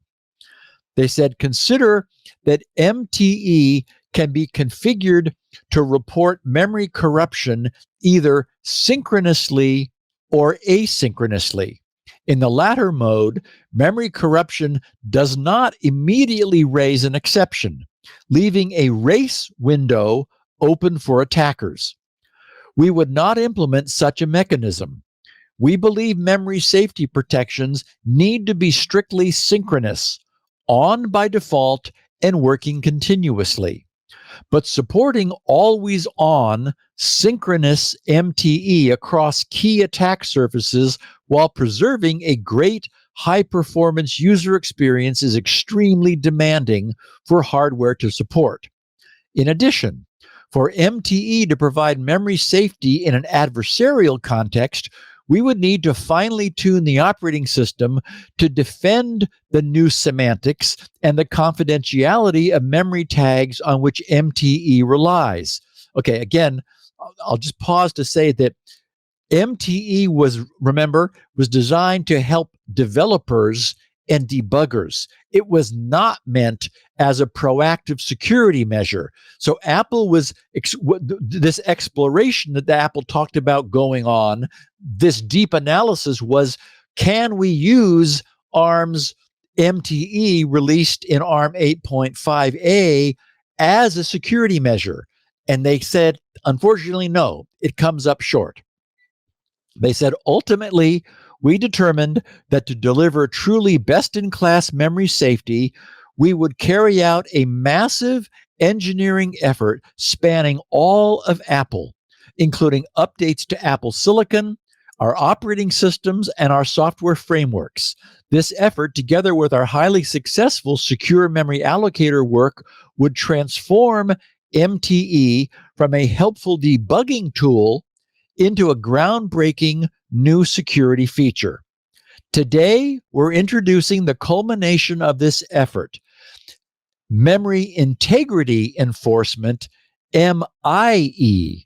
They said, consider that MTE can be configured to report memory corruption either synchronously or asynchronously. In the latter mode, memory corruption does not immediately raise an exception, leaving a race window open for attackers. We would not implement such a mechanism. We believe memory safety protections need to be strictly synchronous, on by default and working continuously. But supporting always on synchronous MTE across key attack surfaces while preserving a great high performance user experience is extremely demanding for hardware to support. In addition, for MTE to provide memory safety in an adversarial context, we would need to finely tune the operating system to defend the new semantics and the confidentiality of memory tags on which MTE relies. Okay, again, I'll just pause to say that MTE was designed to help developers and debuggers. It was not meant as a proactive security measure. So Apple was, this exploration that Apple talked about going on, this deep analysis was, can we use ARM's MTE released in ARM 8.5a as a security measure? And they said, unfortunately, no, it comes up short. They said, ultimately, we determined that to deliver truly best-in-class memory safety, we would carry out a massive engineering effort spanning all of Apple, including updates to Apple Silicon, our operating systems, and our software frameworks. This effort, together with our highly successful secure memory allocator work, would transform MTE from a helpful debugging tool into a groundbreaking new security feature. Today, we're introducing the culmination of this effort, Memory Integrity Enforcement, MIE,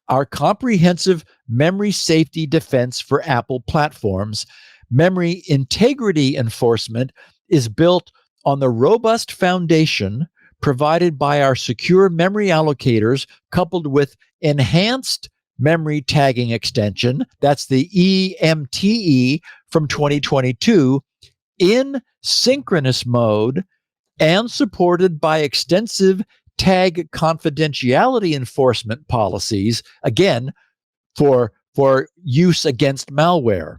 our comprehensive memory safety defense for Apple platforms. Memory Integrity Enforcement is built on the robust foundation provided by our secure memory allocators, coupled with enhanced memory tagging extension, that's the EMTE from 2022, in synchronous mode and supported by extensive tag confidentiality enforcement policies, again, for use against malware.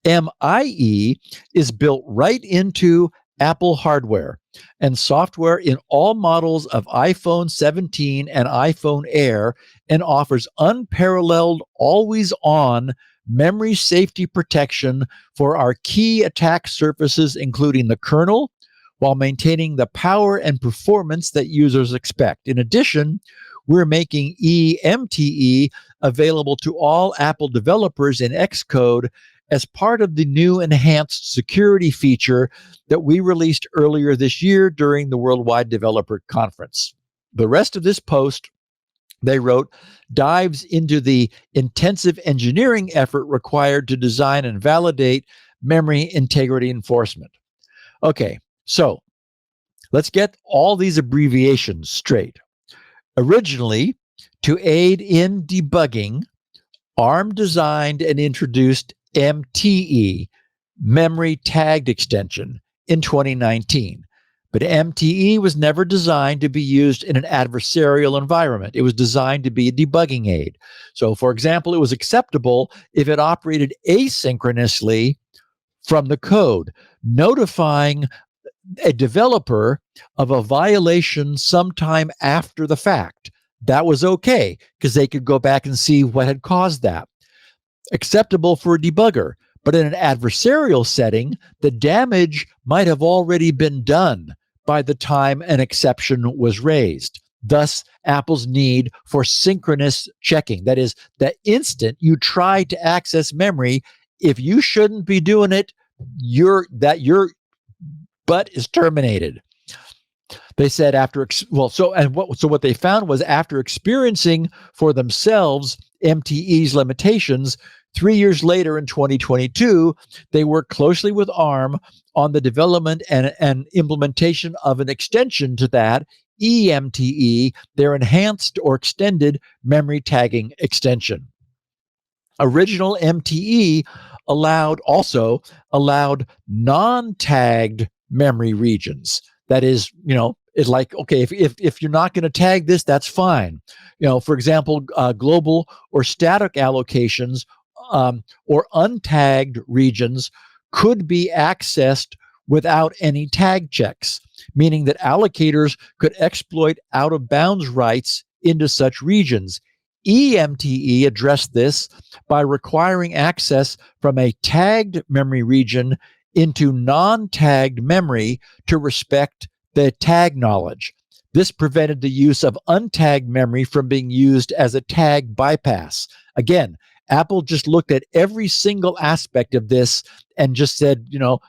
MIE is built right into Apple hardware and software in all models of iPhone 17 and iPhone Air, and offers unparalleled, always-on memory safety protection for our key attack surfaces, including the kernel, while maintaining the power and performance that users expect. In addition, we're making EMTE available to all Apple developers in Xcode as part of the new enhanced security feature that we released earlier this year during the Worldwide Developer Conference. The rest of this post, they wrote, dives into the intensive engineering effort required to design and validate memory integrity enforcement. Okay, so let's get all these abbreviations straight. Originally, to aid in debugging, ARM designed and introduced MTE, Memory Tagged Extension, in 2019. But MTE was never designed to be used in an adversarial environment. It was designed to be a debugging aid. So, for example, it was acceptable if it operated asynchronously from the code, notifying a developer of a violation sometime after the fact. That was okay, because they could go back and see what had caused that. Acceptable for a debugger, but in an adversarial setting, the damage might have already been done by the time an exception was raised. Thus, Apple's need for synchronous checking. That is, the instant you try to access memory, if you shouldn't be doing it, your butt is terminated. They said what they found was, after experiencing for themselves MTE's limitations, 3 years later, in 2022, they worked closely with ARM on the development and implementation of an extension to that, EMTE, their enhanced or extended memory tagging extension. Original MTE also allowed non-tagged memory regions. That is, it's like, okay, if you're not going to tag this, that's fine. For example, global or static allocations or untagged regions could be accessed without any tag checks, meaning that allocators could exploit out-of-bounds rights into such regions. EMTE addressed this by requiring access from a tagged memory region into non-tagged memory to respect the tag knowledge. This prevented the use of untagged memory from being used as a tag bypass. Again, Apple just looked at every single aspect of this and just said, no,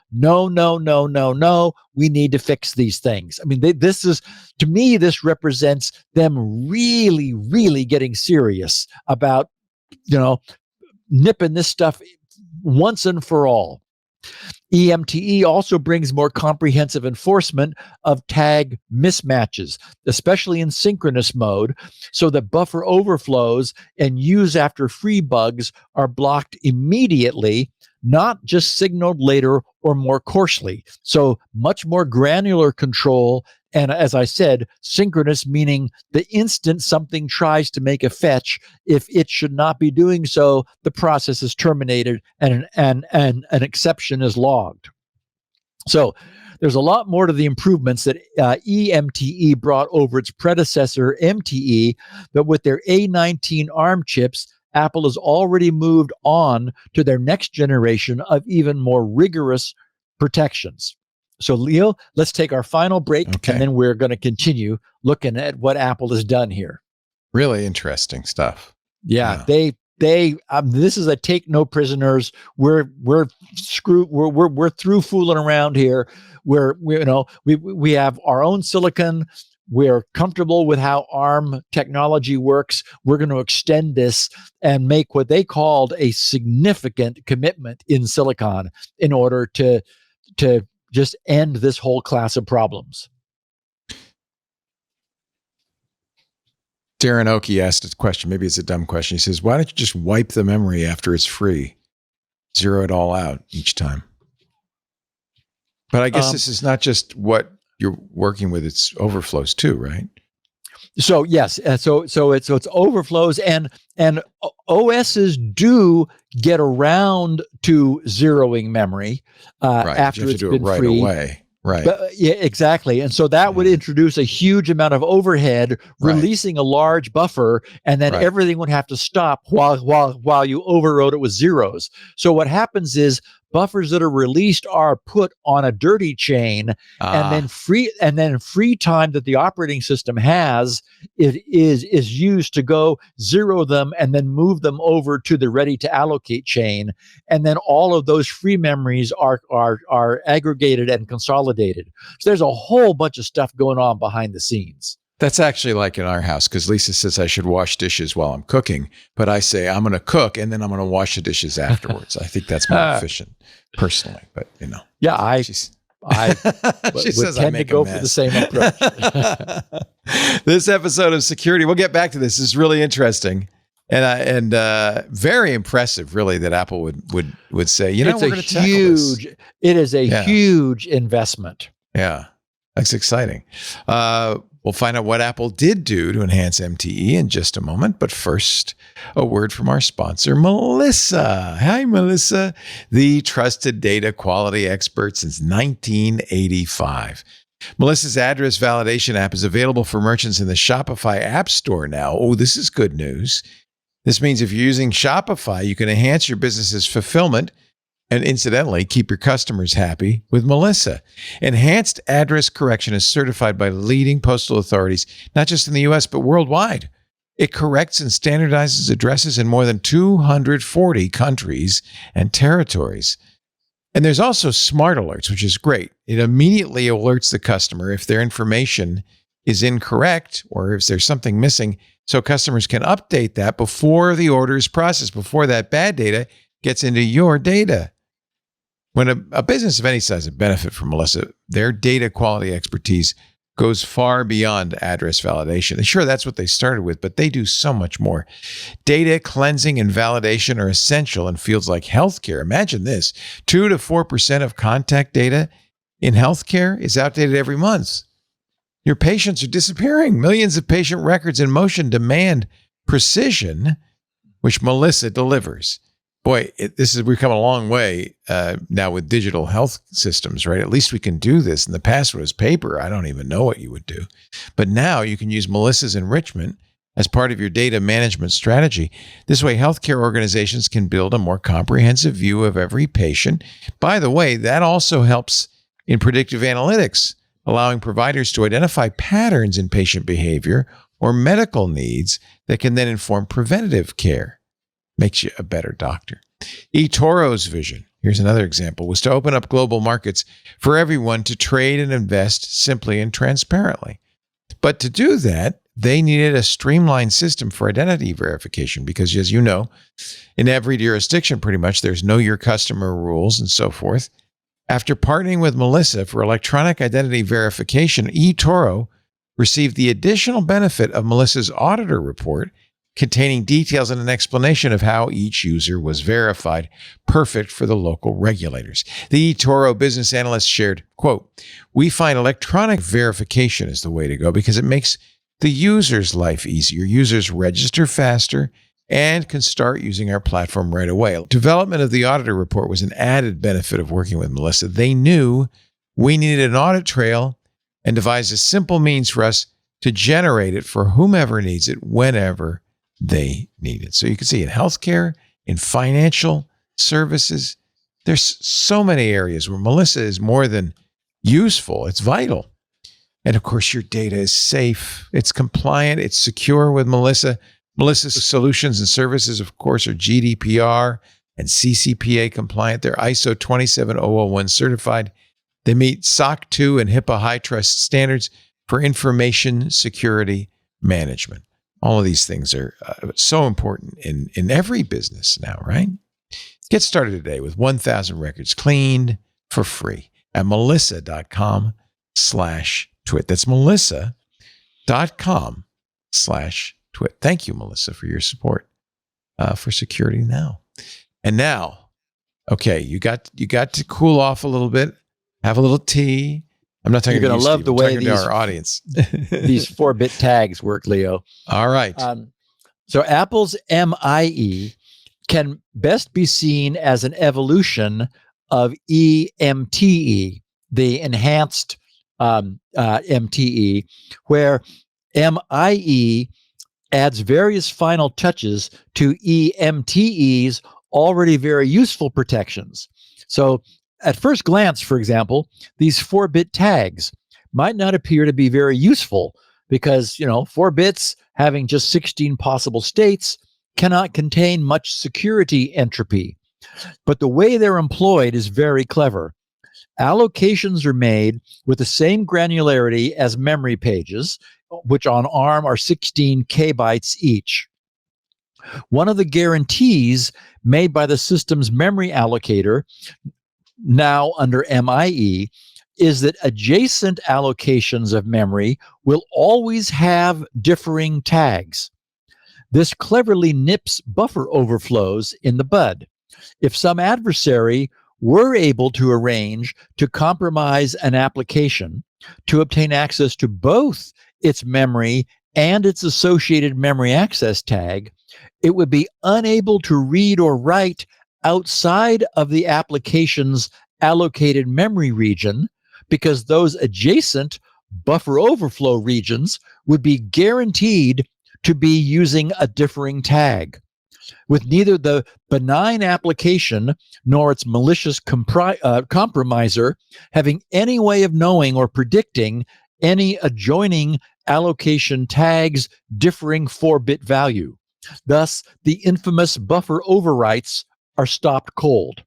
we need to fix these things. I mean, to me, this represents them really, really getting serious about, nipping this stuff once and for all. EMTE also brings more comprehensive enforcement of tag mismatches, especially in synchronous mode, so that buffer overflows and use after free bugs are blocked immediately, not just signaled later or more coarsely. So much more granular control. And as I said, synchronous, meaning the instant something tries to make a fetch, if it should not be doing so, the process is terminated and an exception is logged. So there's a lot more to the improvements that EMTE brought over its predecessor, MTE, but with their A19 ARM chips, Apple has already moved on to their next generation of even more rigorous protections. So, Leo, let's take our final break, and then we're going to continue looking at what Apple has done here. Really interesting stuff. Yeah. This is a take no prisoners. We're screwed. We're through fooling around here. We have our own silicon. We're comfortable with how ARM technology works. We're going to extend this and make what they called a significant commitment in silicon in order to just end this whole class of problems. Darren Oki asked a question. Maybe it's a dumb question. He says, why don't you just wipe the memory after it's free? Zero it all out each time. But I guess this is not just what you're working with, it's overflows too, right? So yes, so it's overflows, and OSs do get around to zeroing memory after it's been right free. Away. Right. But, yeah, exactly. And so that would introduce a huge amount of overhead, releasing a large buffer, and then everything would have to stop while you overrode it with zeros. So what happens is buffers that are released are put on a dirty chain, and then free time that the operating system has is used to go zero them and then move them over to the ready to allocate chain, and then all of those free memories are aggregated and consolidated. So there's a whole bunch of stuff going on behind the scenes. That's actually like in our house, because Lisa says I should wash dishes while I'm cooking, but I say I'm going to cook and then I'm going to wash the dishes afterwards. I think that's more efficient, personally. But yeah, she says I make to go for the same approach. This episode of Security, we'll get back to this. This is really interesting and very impressive, really, that Apple would say, we're going to tackle this. It is a huge investment. Yeah, that's exciting. We'll find out what Apple did do to enhance MTE in just a moment. But first, a word from our sponsor, Melissa. Hi, Melissa, the trusted data quality expert since 1985. Melissa's address validation app is available for merchants in the Shopify App Store now. Oh, this is good news. This means if you're using Shopify, you can enhance your business's fulfillment and incidentally, keep your customers happy with Melissa. Enhanced address correction is certified by leading postal authorities, not just in the U.S., but worldwide. It corrects and standardizes addresses in more than 240 countries and territories. And there's also smart alerts, which is great. It immediately alerts the customer if their information is incorrect or if there's something missing, so customers can update that before the order is processed, before that bad data gets into your data. When a business of any size would benefit from Melissa, their data quality expertise goes far beyond address validation. And sure, that's what they started with, but they do so much more. Data cleansing and validation are essential in fields like healthcare. Imagine this, 2 to 4% of contact data in healthcare is outdated every month. Your patients are disappearing. Millions of patient records in motion demand precision, which Melissa delivers. Boy, we've come a long way now with digital health systems, right? At least we can do this. In the past, it was paper. I don't even know what you would do. But now you can use Melissa's enrichment as part of your data management strategy. This way, healthcare organizations can build a more comprehensive view of every patient. By the way, that also helps in predictive analytics, allowing providers to identify patterns in patient behavior or medical needs that can then inform preventative care. Makes you a better doctor. eToro's vision, here's another example, was to open up global markets for everyone to trade and invest simply and transparently. But to do that, they needed a streamlined system for identity verification because, as you know, in every jurisdiction, pretty much, there's know your customer rules and so forth. After partnering with Melissa for electronic identity verification, eToro received the additional benefit of Melissa's auditor report containing details and an explanation of how each user was verified, perfect for the local regulators. The eToro business analyst shared, quote, "We find electronic verification is the way to go because it makes the user's life easier. Users register faster and can start using our platform right away." Development of the auditor report was an added benefit of working with Melissa. They knew we needed an audit trail and devised a simple means for us to generate it for whomever needs it, whenever they need it. So you can see in healthcare, in financial services, there's so many areas where Melissa is more than useful. It's vital. And of course, your data is safe. It's compliant. It's secure with Melissa. Melissa's solutions and services, of course, are GDPR and CCPA compliant. They're ISO 27001 certified. They meet SOC 2 and HIPAA high trust standards for information security management. All of these things are so important in every business now, right? Get started today with 1,000 records cleaned for free at melissa.com/twit. That's melissa.com/twit. Thank you, Melissa, for your support for Security Now. And now, okay, you got to cool off a little bit, have a little tea. I'm not talking. You're going to love the way our audience these 4-bit tags work, Leo. All right. So Apple's MIE can best be seen as an evolution of EMTE, the enhanced MTE, where MIE adds various final touches to EMTE's already very useful protections. So at first glance, for example, these 4-bit tags might not appear to be very useful because, 4 bits having just 16 possible states cannot contain much security entropy. But the way they're employed is very clever. Allocations are made with the same granularity as memory pages, which on ARM are 16 kbytes each. One of the guarantees made by the system's memory allocator, now under MIE, is that adjacent allocations of memory will always have differing tags. This cleverly nips buffer overflows in the bud. If some adversary were able to arrange to compromise an application to obtain access to both its memory and its associated memory access tag, it would be unable to read or write outside of the application's allocated memory region because those adjacent buffer overflow regions would be guaranteed to be using a differing tag. With neither the benign application nor its malicious compromiser having any way of knowing or predicting any adjoining allocation tags differing 4-bit value. Thus, the infamous buffer overwrites are stopped cold.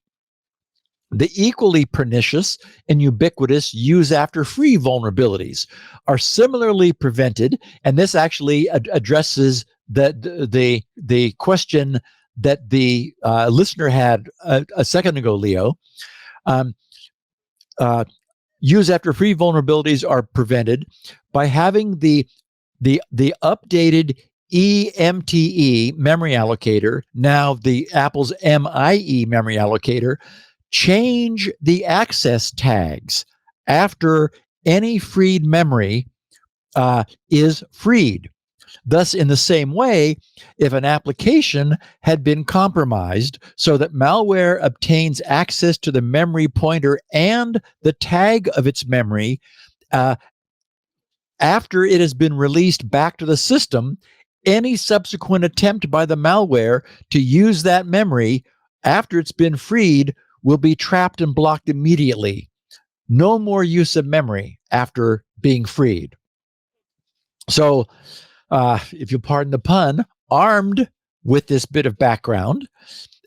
The equally pernicious and ubiquitous use after free vulnerabilities are similarly prevented, and this actually addresses the question that the listener had a second ago, Leo. Use after free vulnerabilities are prevented by having the updated EMTE memory allocator, now the Apple's MIE memory allocator, change the access tags after any freed memory is freed. Thus, in the same way, if an application had been compromised so that malware obtains access to the memory pointer and the tag of its memory after it has been released back to the system, any subsequent attempt by the malware to use that memory after it's been freed will be trapped and blocked immediately. No more use of memory after being freed. So, if you'll pardon the pun, armed with this bit of background,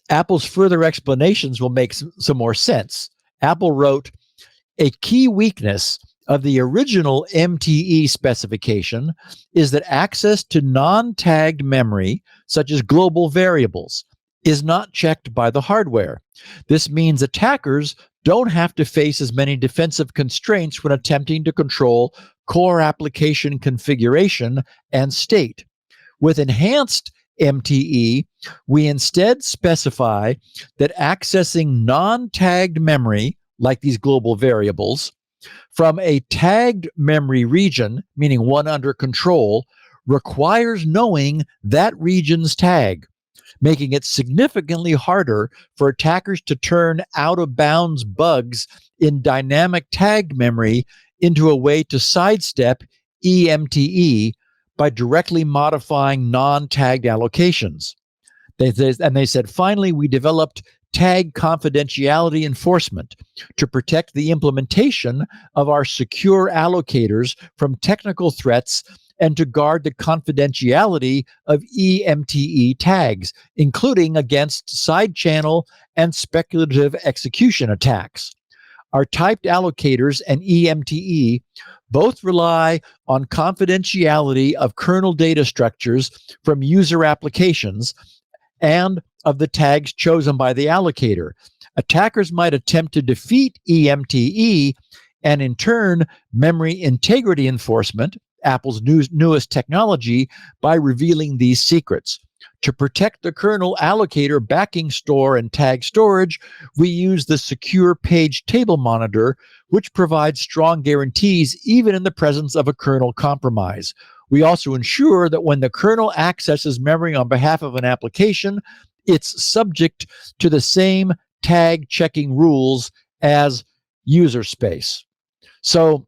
Apple's further explanations will make some more sense. Apple wrote, a key weakness of the original MTE specification is that access to non-tagged memory, such as global variables, is not checked by the hardware. This means attackers don't have to face as many defensive constraints when attempting to control core application configuration and state. With enhanced MTE, we instead specify that accessing non-tagged memory, like these global variables, from a tagged memory region, meaning one under control, requires knowing that region's tag, making it significantly harder for attackers to turn out-of-bounds bugs in dynamic tagged memory into a way to sidestep EMTE by directly modifying non-tagged allocations. They said, finally, we developed tag confidentiality enforcement to protect the implementation of our secure allocators from technical threats and to guard the confidentiality of EMTE tags, including against side channel and speculative execution attacks. Our typed allocators and EMTE both rely on confidentiality of kernel data structures from user applications and of the tags chosen by the allocator. Attackers might attempt to defeat EMTE and in turn memory integrity enforcement, Apple's newest technology, by revealing these secrets. To protect the kernel allocator backing store and tag storage, we use the secure page table monitor, which provides strong guarantees even in the presence of a kernel compromise. We also ensure that when the kernel accesses memory on behalf of an application, it's subject to the same tag checking rules as user space. So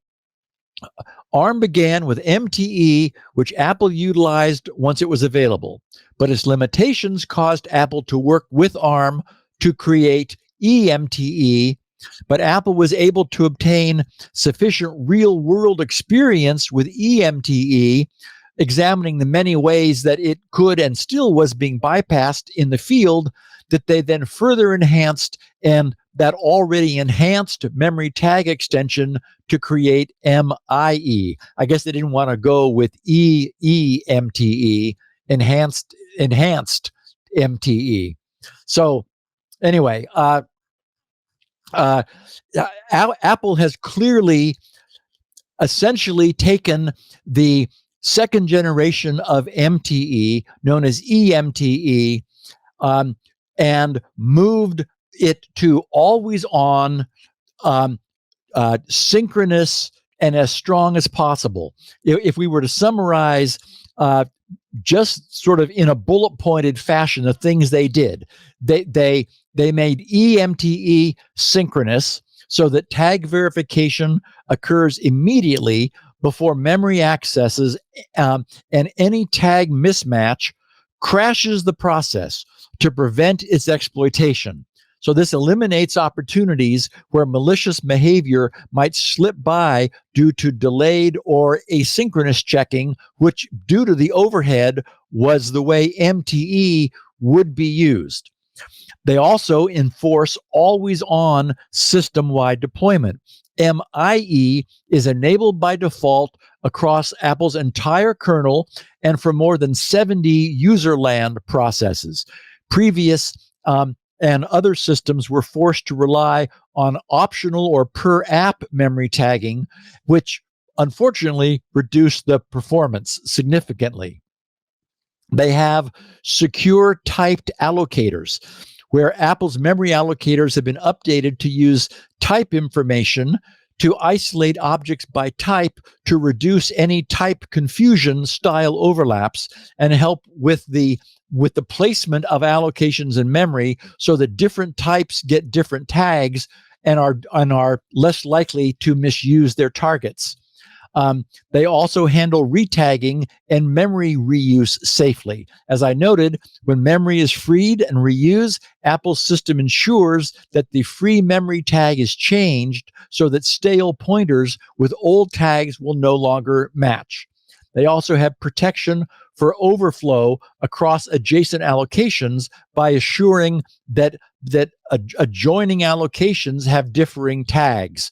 ARM began with MTE, which Apple utilized once it was available, but its limitations caused Apple to work with ARM to create EMTE, but Apple was able to obtain sufficient real-world experience with EMTE, examining the many ways that it could and still was being bypassed in the field, that they then further enhanced and that already enhanced memory tag extension to create MIE. I guess they didn't want to go with EMTE, enhanced MTE. So anyway, Apple has clearly essentially taken the second generation of MTE, known as EMTE, and moved it to always on, synchronous, and as strong as possible. If we were to summarize just sort of in a bullet pointed fashion the things they did, they made EMTE synchronous so that tag verification occurs immediately before memory accesses, and any tag mismatch crashes the process to prevent its exploitation. So this eliminates opportunities where malicious behavior might slip by due to delayed or asynchronous checking, which, due to the overhead, was the way MTE would be used. They also enforce always-on system-wide deployment. MIE is enabled by default across Apple's entire kernel and for more than 70 user land processes. Previous and other systems were forced to rely on optional or per app memory tagging, which unfortunately reduced the performance significantly. They have secure typed allocators, where Apple's memory allocators have been updated to use type information to isolate objects by type to reduce any type confusion style overlaps and help with the placement of allocations in memory so that different types get different tags and are less likely to misuse their targets. They also handle retagging and memory reuse safely. As I noted, when memory is freed and reused, Apple's system ensures that the free memory tag is changed so that stale pointers with old tags will no longer match. They also have protection for overflow across adjacent allocations by assuring that adjoining allocations have differing tags.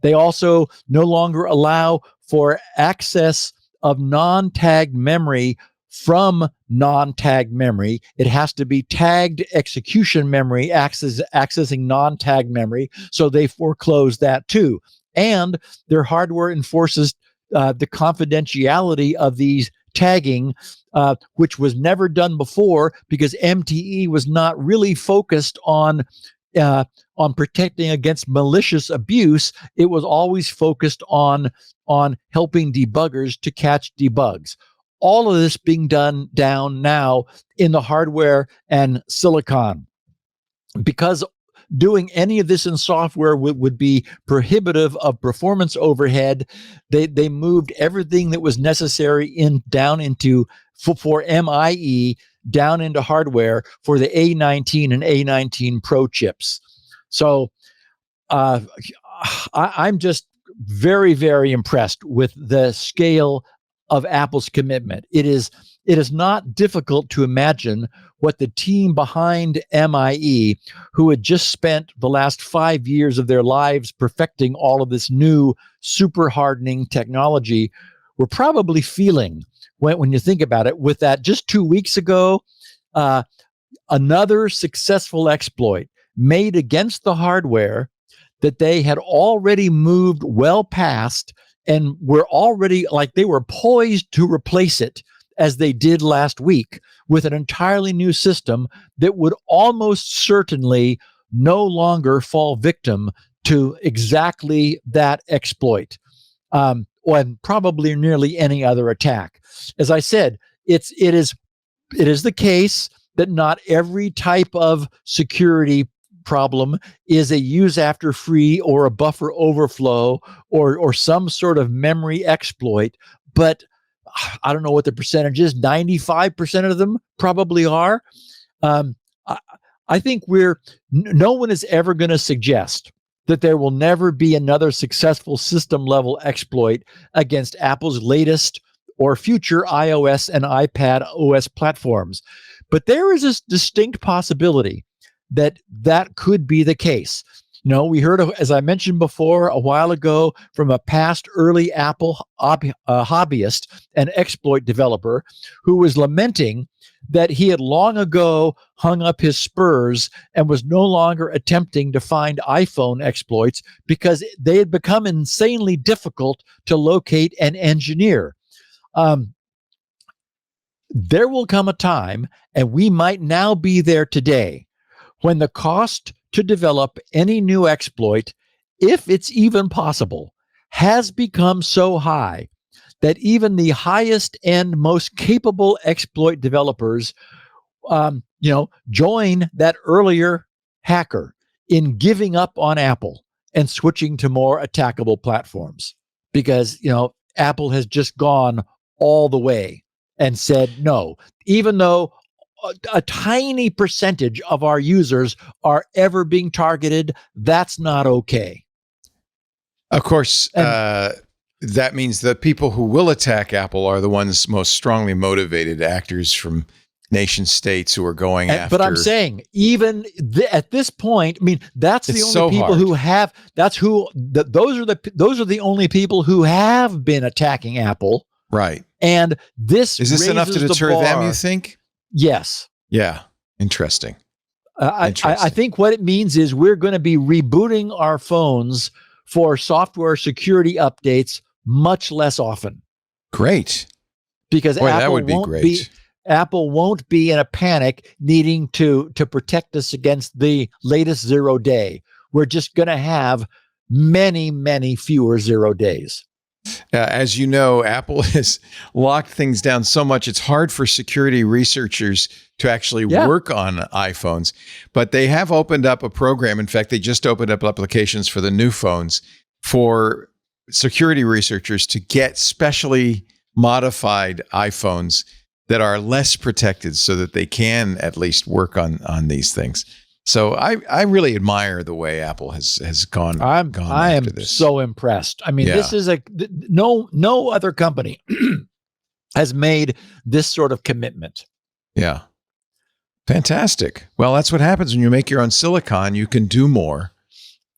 They also no longer allow for access of non-tagged memory from non-tagged memory. It has to be tagged execution memory accessing non-tagged memory, so they foreclose that too. And their hardware enforces the confidentiality of these tagging, which was never done before because MTE was not really focused on protecting against malicious abuse. It was always focused on helping debuggers to catch debugs. All of this being done down now in the hardware and silicon. Because doing any of this in software would be prohibitive of performance overhead, they moved everything that was necessary for MIE down into hardware for the A19 and A19 Pro chips. So I'm just very, very impressed with the scale of Apple's commitment. It is not difficult to imagine what the team behind MIE, who had just spent the last 5 years of their lives perfecting all of this new super hardening technology, were probably feeling when you think about it. With that, just 2 weeks ago, another successful exploit made against the hardware that they had already moved well past and were already they were poised to replace it, as they did last week, with an entirely new system that would almost certainly no longer fall victim to exactly that exploit, and probably nearly any other attack. As I said, it is the case that not every type of security problem is a use after free or a buffer overflow or some sort of memory exploit, but I don't know what the percentage is. 95% of them probably are. I think no one is ever going to suggest that there will never be another successful system level exploit against Apple's latest or future iOS and iPad OS platforms. But there is a distinct possibility that could be the case. We heard, as I mentioned before a while ago, from a past early Apple hobbyist and exploit developer who was lamenting that he had long ago hung up his spurs and was no longer attempting to find iPhone exploits because they had become insanely difficult to locate and engineer. There will come a time, and we might now be there today, when the cost to develop any new exploit, if it's even possible, has become so high that even the highest end, most capable exploit developers, join that earlier hacker in giving up on Apple and switching to more attackable platforms, because Apple has just gone all the way and said no, even though a tiny percentage of our users are ever being targeted. That's not okay. Of course, that means the people who will attack Apple are the ones most strongly motivated actors from nation states who are going after. But I'm saying, even at this point, I mean, that's the It's only so people hard. who have. Those are the only people who have been attacking Apple. Right. And this Is this enough to raises the deter them, bar. you think? Yes. Yeah. Interesting. I think what it means is we're going to be rebooting our phones for software security updates much less often. Great. Because Boy, Apple that would be won't great. Apple won't be in a panic needing to protect us against the latest 0 day. We're just going to have many, many fewer 0 days. As you know, Apple has locked things down so much, it's hard for security researchers to actually work on iPhones. But they have opened up a program. In fact, they just opened up applications for the new phones for security researchers to get specially modified iPhones that are less protected so that they can at least work on these things. So I really admire the way Apple has gone. I am after this. so impressed. I mean, this is no other company has made this sort of commitment. Yeah. Fantastic. Well, that's what happens when you make your own silicon. You can do more.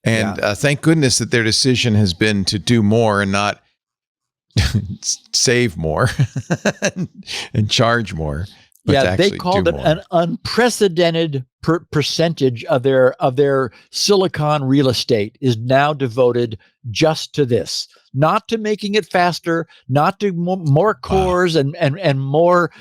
And thank goodness that their decision has been to do more and not save more and charge more. They called it an unprecedented percentage of their silicon real estate is now devoted just to this, not to making it faster, not to more cores and more,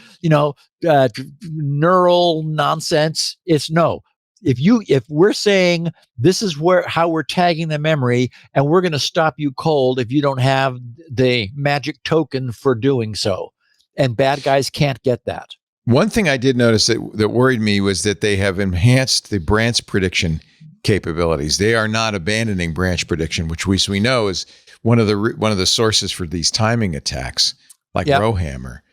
neural nonsense. It's no. If we're saying this is how we're tagging the memory, and we're going to stop you cold if you don't have the magic token for doing so, and bad guys can't get that. One thing I did notice that worried me was that they have enhanced the branch prediction capabilities. They are not abandoning branch prediction, which we know is one of the sources for these timing attacks, like Rowhammer.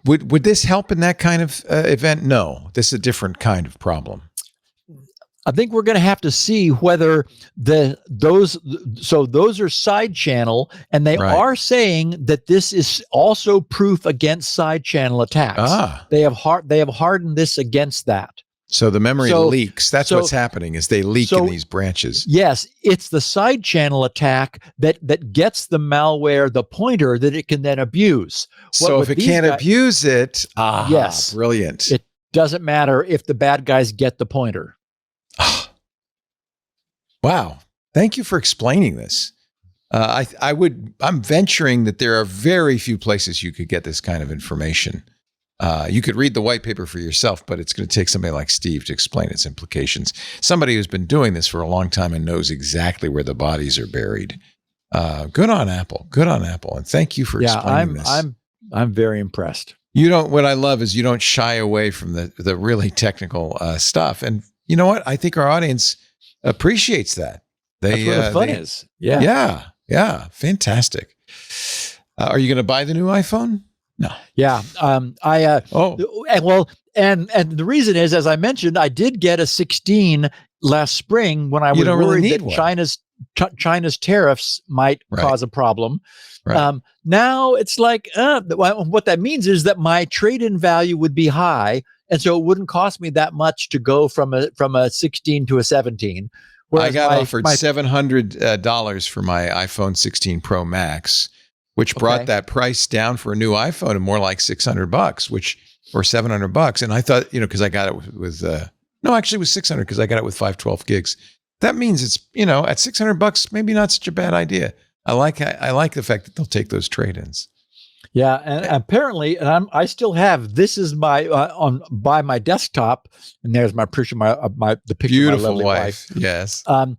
Would this help in that kind of event? No, this is a different kind of problem. I think we're going to have to see whether those are side channel, and they are saying that this is also proof against side channel attacks. They have hardened this against that. So the memory leaks. That's what's happening is they leak in these branches. Yes, it's the side channel attack that gets the malware the pointer that it can then abuse. So if it can't abuse it, yes, brilliant. It doesn't matter if the bad guys get the pointer. Wow. Thank you for explaining this. I'm venturing that there are very few places you could get this kind of information. You could read the white paper for yourself, but it's going to take somebody like Steve to explain its implications. Somebody who's been doing this for a long time and knows exactly where the bodies are buried. Good on Apple. Good on Apple. And thank you for explaining this. I'm very impressed. What I love is you don't shy away from the really technical stuff. And you know what? I think our audience appreciates that. That's where the fun is. Yeah. Fantastic. Are you going to buy the new iPhone? No. Yeah. And the reason is, as I mentioned, I did get a 16 last spring when I was worried that China's tariffs might cause a problem. Right. Now it's like, what that means is that my trade-in value would be high. And so it wouldn't cost me that much to go from a 16 to a 17. I got offered $700 for my iPhone 16 Pro Max, which brought that price down for a new iPhone to more like $600, or $700. And I thought, because I got it with it was $600 because I got it with 512 gigs. That means it's, at $600, maybe not such a bad idea. I like the fact that they'll take those trade-ins. Yeah, and apparently, I still have. This is my by my desktop, and there's my picture, the picture beautiful of my lovely wife. Yes. On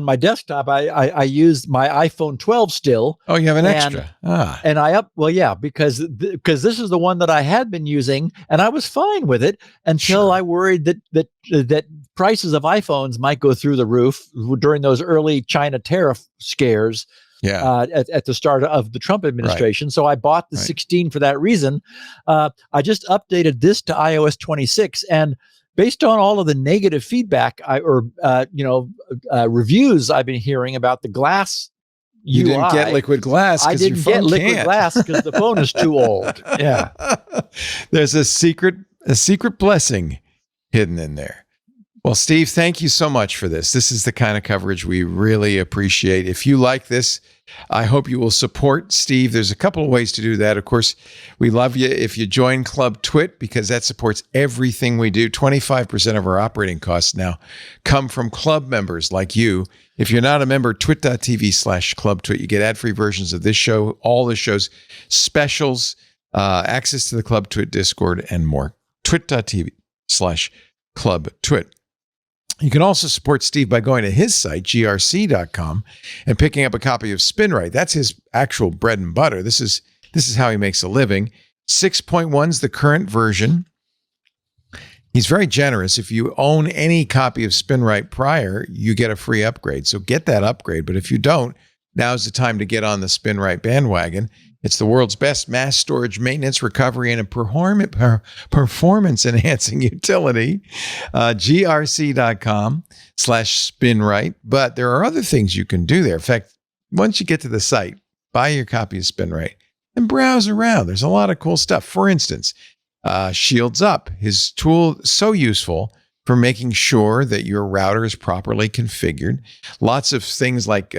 my desktop, I used my iPhone 12 still. Oh, you have an extra. And because this is the one that I had been using, and I was fine with it until I worried that prices of iPhones might go through the roof during those early China tariff scares. At the start of the Trump administration. So I bought the 16 for that reason. I just updated this to iOS 26, and based on all of the negative feedback reviews I've been hearing about the glass You didn't get liquid glass. I didn't get liquid glass because the phone is too old. Yeah. There's a secret blessing hidden in there. Well, Steve, thank you so much for this. This is the kind of coverage we really appreciate. If you like this, I hope you will support Steve. There's a couple of ways to do that. Of course, we love you if you join Club Twit because that supports everything we do. 25% of our operating costs now come from club members like you. If you're not a member, twit.tv/clubtwit. You get ad-free versions of this show, all the shows, specials, access to the Club Twit Discord, and more. twit.tv/clubtwit. You can also support Steve by going to his site, grc.com, and picking up a copy of SpinRite. That's his actual bread and butter. This is how he makes a living. 6.1 is the current version. He's very generous. If you own any copy of SpinRite prior, you get a free upgrade. So get that upgrade. But if you don't, now's the time to get on the SpinRite bandwagon. It's the world's best mass storage, maintenance, recovery, and a performance-enhancing utility. grc.com/SpinRite. But there are other things you can do there. In fact, once you get to the site, buy your copy of SpinRite and browse around. There's a lot of cool stuff. For instance, Shields Up, his tool, so useful for making sure that your router is properly configured. Lots of things like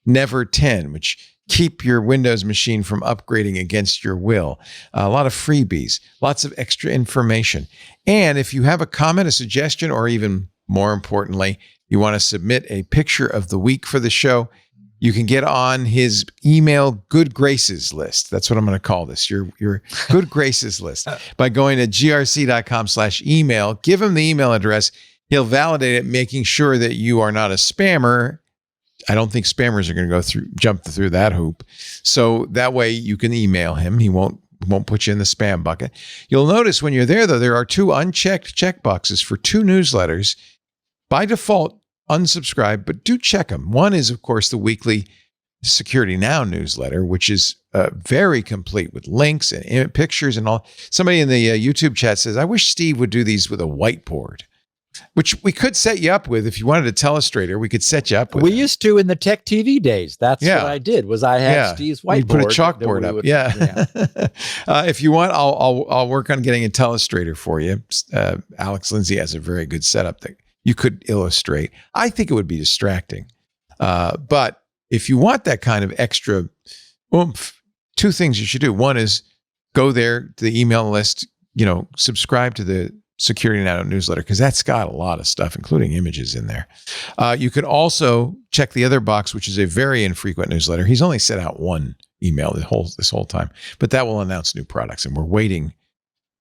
Never 10, which keep your Windows machine from upgrading against your will. A lot of freebies, lots of extra information. And if you have a comment, a suggestion, or even more importantly, you want to submit a picture of the week for the show, you can get on his email good graces list. That's what I'm going to call this, your good graces list, by going to grc.com/email. Give him the email address. He'll validate it, making sure that you are not a spammer. I don't think spammers are going to jump through that hoop. So that way you can email him. He won't put you in the spam bucket. You'll notice when you're there, though, there are 2 unchecked checkboxes for 2 newsletters. By default, unsubscribe, but do check them. One is, of course, the weekly Security Now newsletter, which is very complete with links and pictures and all. Somebody in the YouTube chat says, I wish Steve would do these with a whiteboard. Which we could set you up with. If you wanted a telestrator, we could set you up with. We used to in the Tech TV days. That's what I did. Was I had Steve's whiteboard. You put a chalkboard up. If you want, I'll work on getting a telestrator for you. Alex Lindsay has a very good setup that you could illustrate. I think it would be distracting, but if you want that kind of extra oomph, 2 things you should do. One is go there to the email list. Subscribe to the Security Now newsletter, because that's got a lot of stuff, including images in there. You can also check the other box, which is a very infrequent newsletter. He's only sent out 1 email this whole time, but that will announce new products. And we're waiting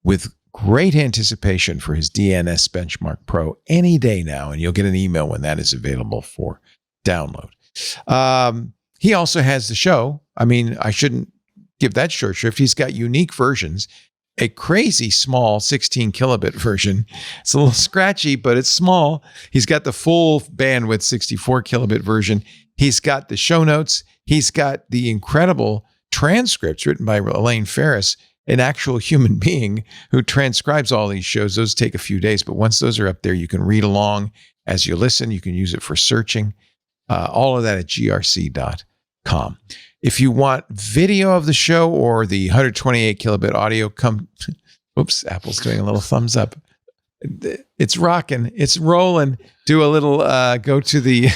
with great anticipation for his DNS Benchmark Pro any day now. And you'll get an email when that is available for download. He also has the show. I mean, I shouldn't give that short shrift. He's got unique versions. A crazy small 16 kilobit version. It's a little scratchy, but it's small. He's got the full bandwidth 64 kilobit version. He's got the show notes. He's got the incredible transcripts written by Elaine Ferris, an actual human being who transcribes all these shows. Those take a few days, but once those are up there, you can read along as you listen. You can use it for searching. All of that at grc.com. If you want video of the show or the 128 kilobit audio, oops, Apple's doing a little thumbs up. It's rocking. It's rolling. Do a little, go to the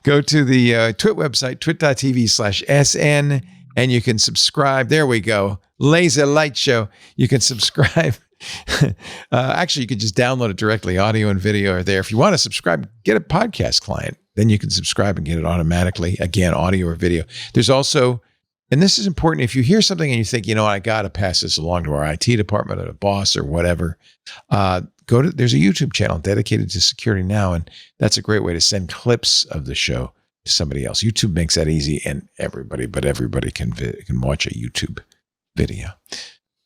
Twit website, twit.tv/SN, and you can subscribe. There we go. Laser Light Show. You can subscribe. Actually, you could just download it directly. Audio and video are there. If you want to subscribe, get a podcast client. Then you can subscribe and get it automatically. Again, audio or video. There's also, and this is important, if you hear something and you think, I got to pass this along to our IT department or a boss or whatever, there's a YouTube channel dedicated to Security Now, and that's a great way to send clips of the show to somebody else. YouTube makes that easy, and everybody can watch a YouTube video.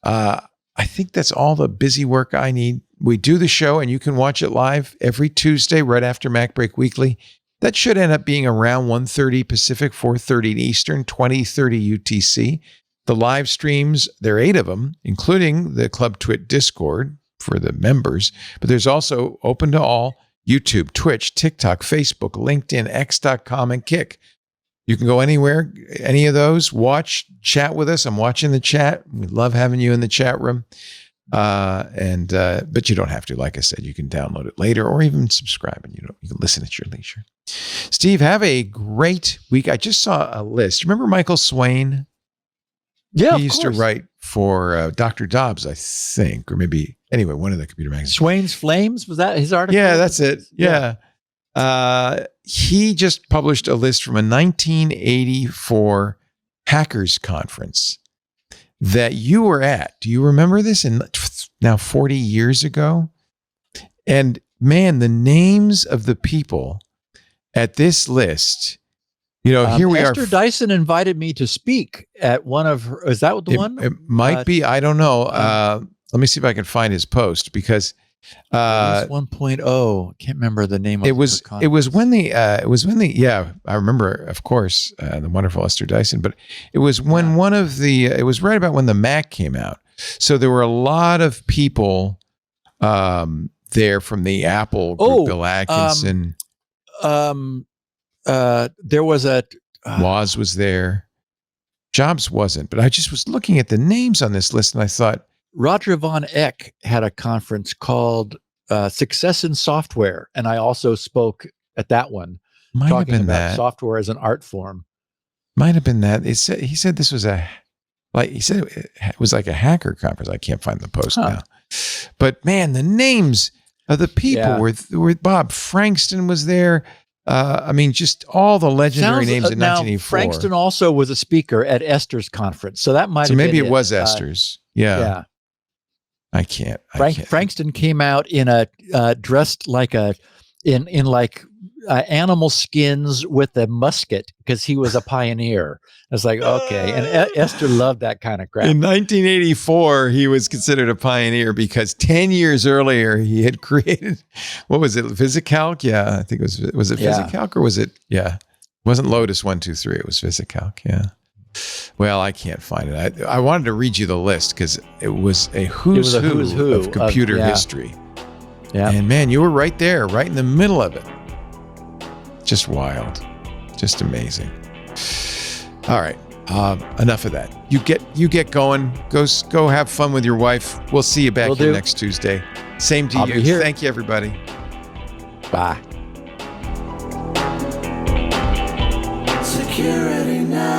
I think that's all the busy work I need. We do the show, and you can watch it live every Tuesday right after Mac Break Weekly. That should end up being around 1:30 Pacific, 4:30 Eastern, 20:30 UTC. The live streams, there are 8 of them, including the Club Twit Discord for the members. But there's also open to all YouTube, Twitch, TikTok, Facebook, LinkedIn, X.com, and Kick. You can go anywhere, any of those, watch, chat with us. I'm watching the chat. We love having you in the chat room. But you don't have to. Like I said, you can download it later or even subscribe, and you can listen at your leisure. Steve, have a great week. I just saw a list. Remember Michael Swain? Yeah, he used to write for Dr. Dobbs, I think, or maybe anyway, one of the computer magazines. Swain's Flames, was that his article? Yeah, that's it. Yeah. He just published a list from a 1984 hackers conference that you were at. Do you remember this? Now 40 years ago? And man, the names of the people at this list, here we Esther are. Dyson invited me to speak at one of her. Is that the one? It might be. I don't know. Let me see if I can find his post because 1.0. Can't remember the name of it. Was when the I remember, of course, the wonderful Esther Dyson, but it was when it was right about when the Mac came out. So there were a lot of people there from the Apple group, Bill Atkinson. There was Woz was there. Jobs wasn't, but I just was looking at the names on this list and I thought, Roger von Eck had a conference called Success in Software, and I also spoke at that one, talking about software as an art form. Might have been that. He said this was it was like a hacker conference. I can't find the post now. But man, the names of the people were Bob Frankston was there. Just all the legendary names in 1984. Frankston also was a speaker at Esther's conference, so that might. So maybe it was Esther's. Yeah. I can't. Frankston came out in a dressed like in animal skins with a musket because he was a pioneer. I was like, okay, and Esther loved that kind of crap. In 1984, he was considered a pioneer because 10 years earlier he had created, what was it, VisiCalc? Yeah, I think was it VisiCalc or was it? Yeah, it wasn't Lotus 123. It was VisiCalc. Yeah. Well, I can't find it. I wanted to read you the list because it was a who's who of computer history. Yeah. And man, you were right there, right in the middle of it. Just wild. Just amazing. All right. Enough of that. You get going. Go have fun with your wife. We'll see you back here next Tuesday. Same to you. Thank you, everybody. Bye. Security now.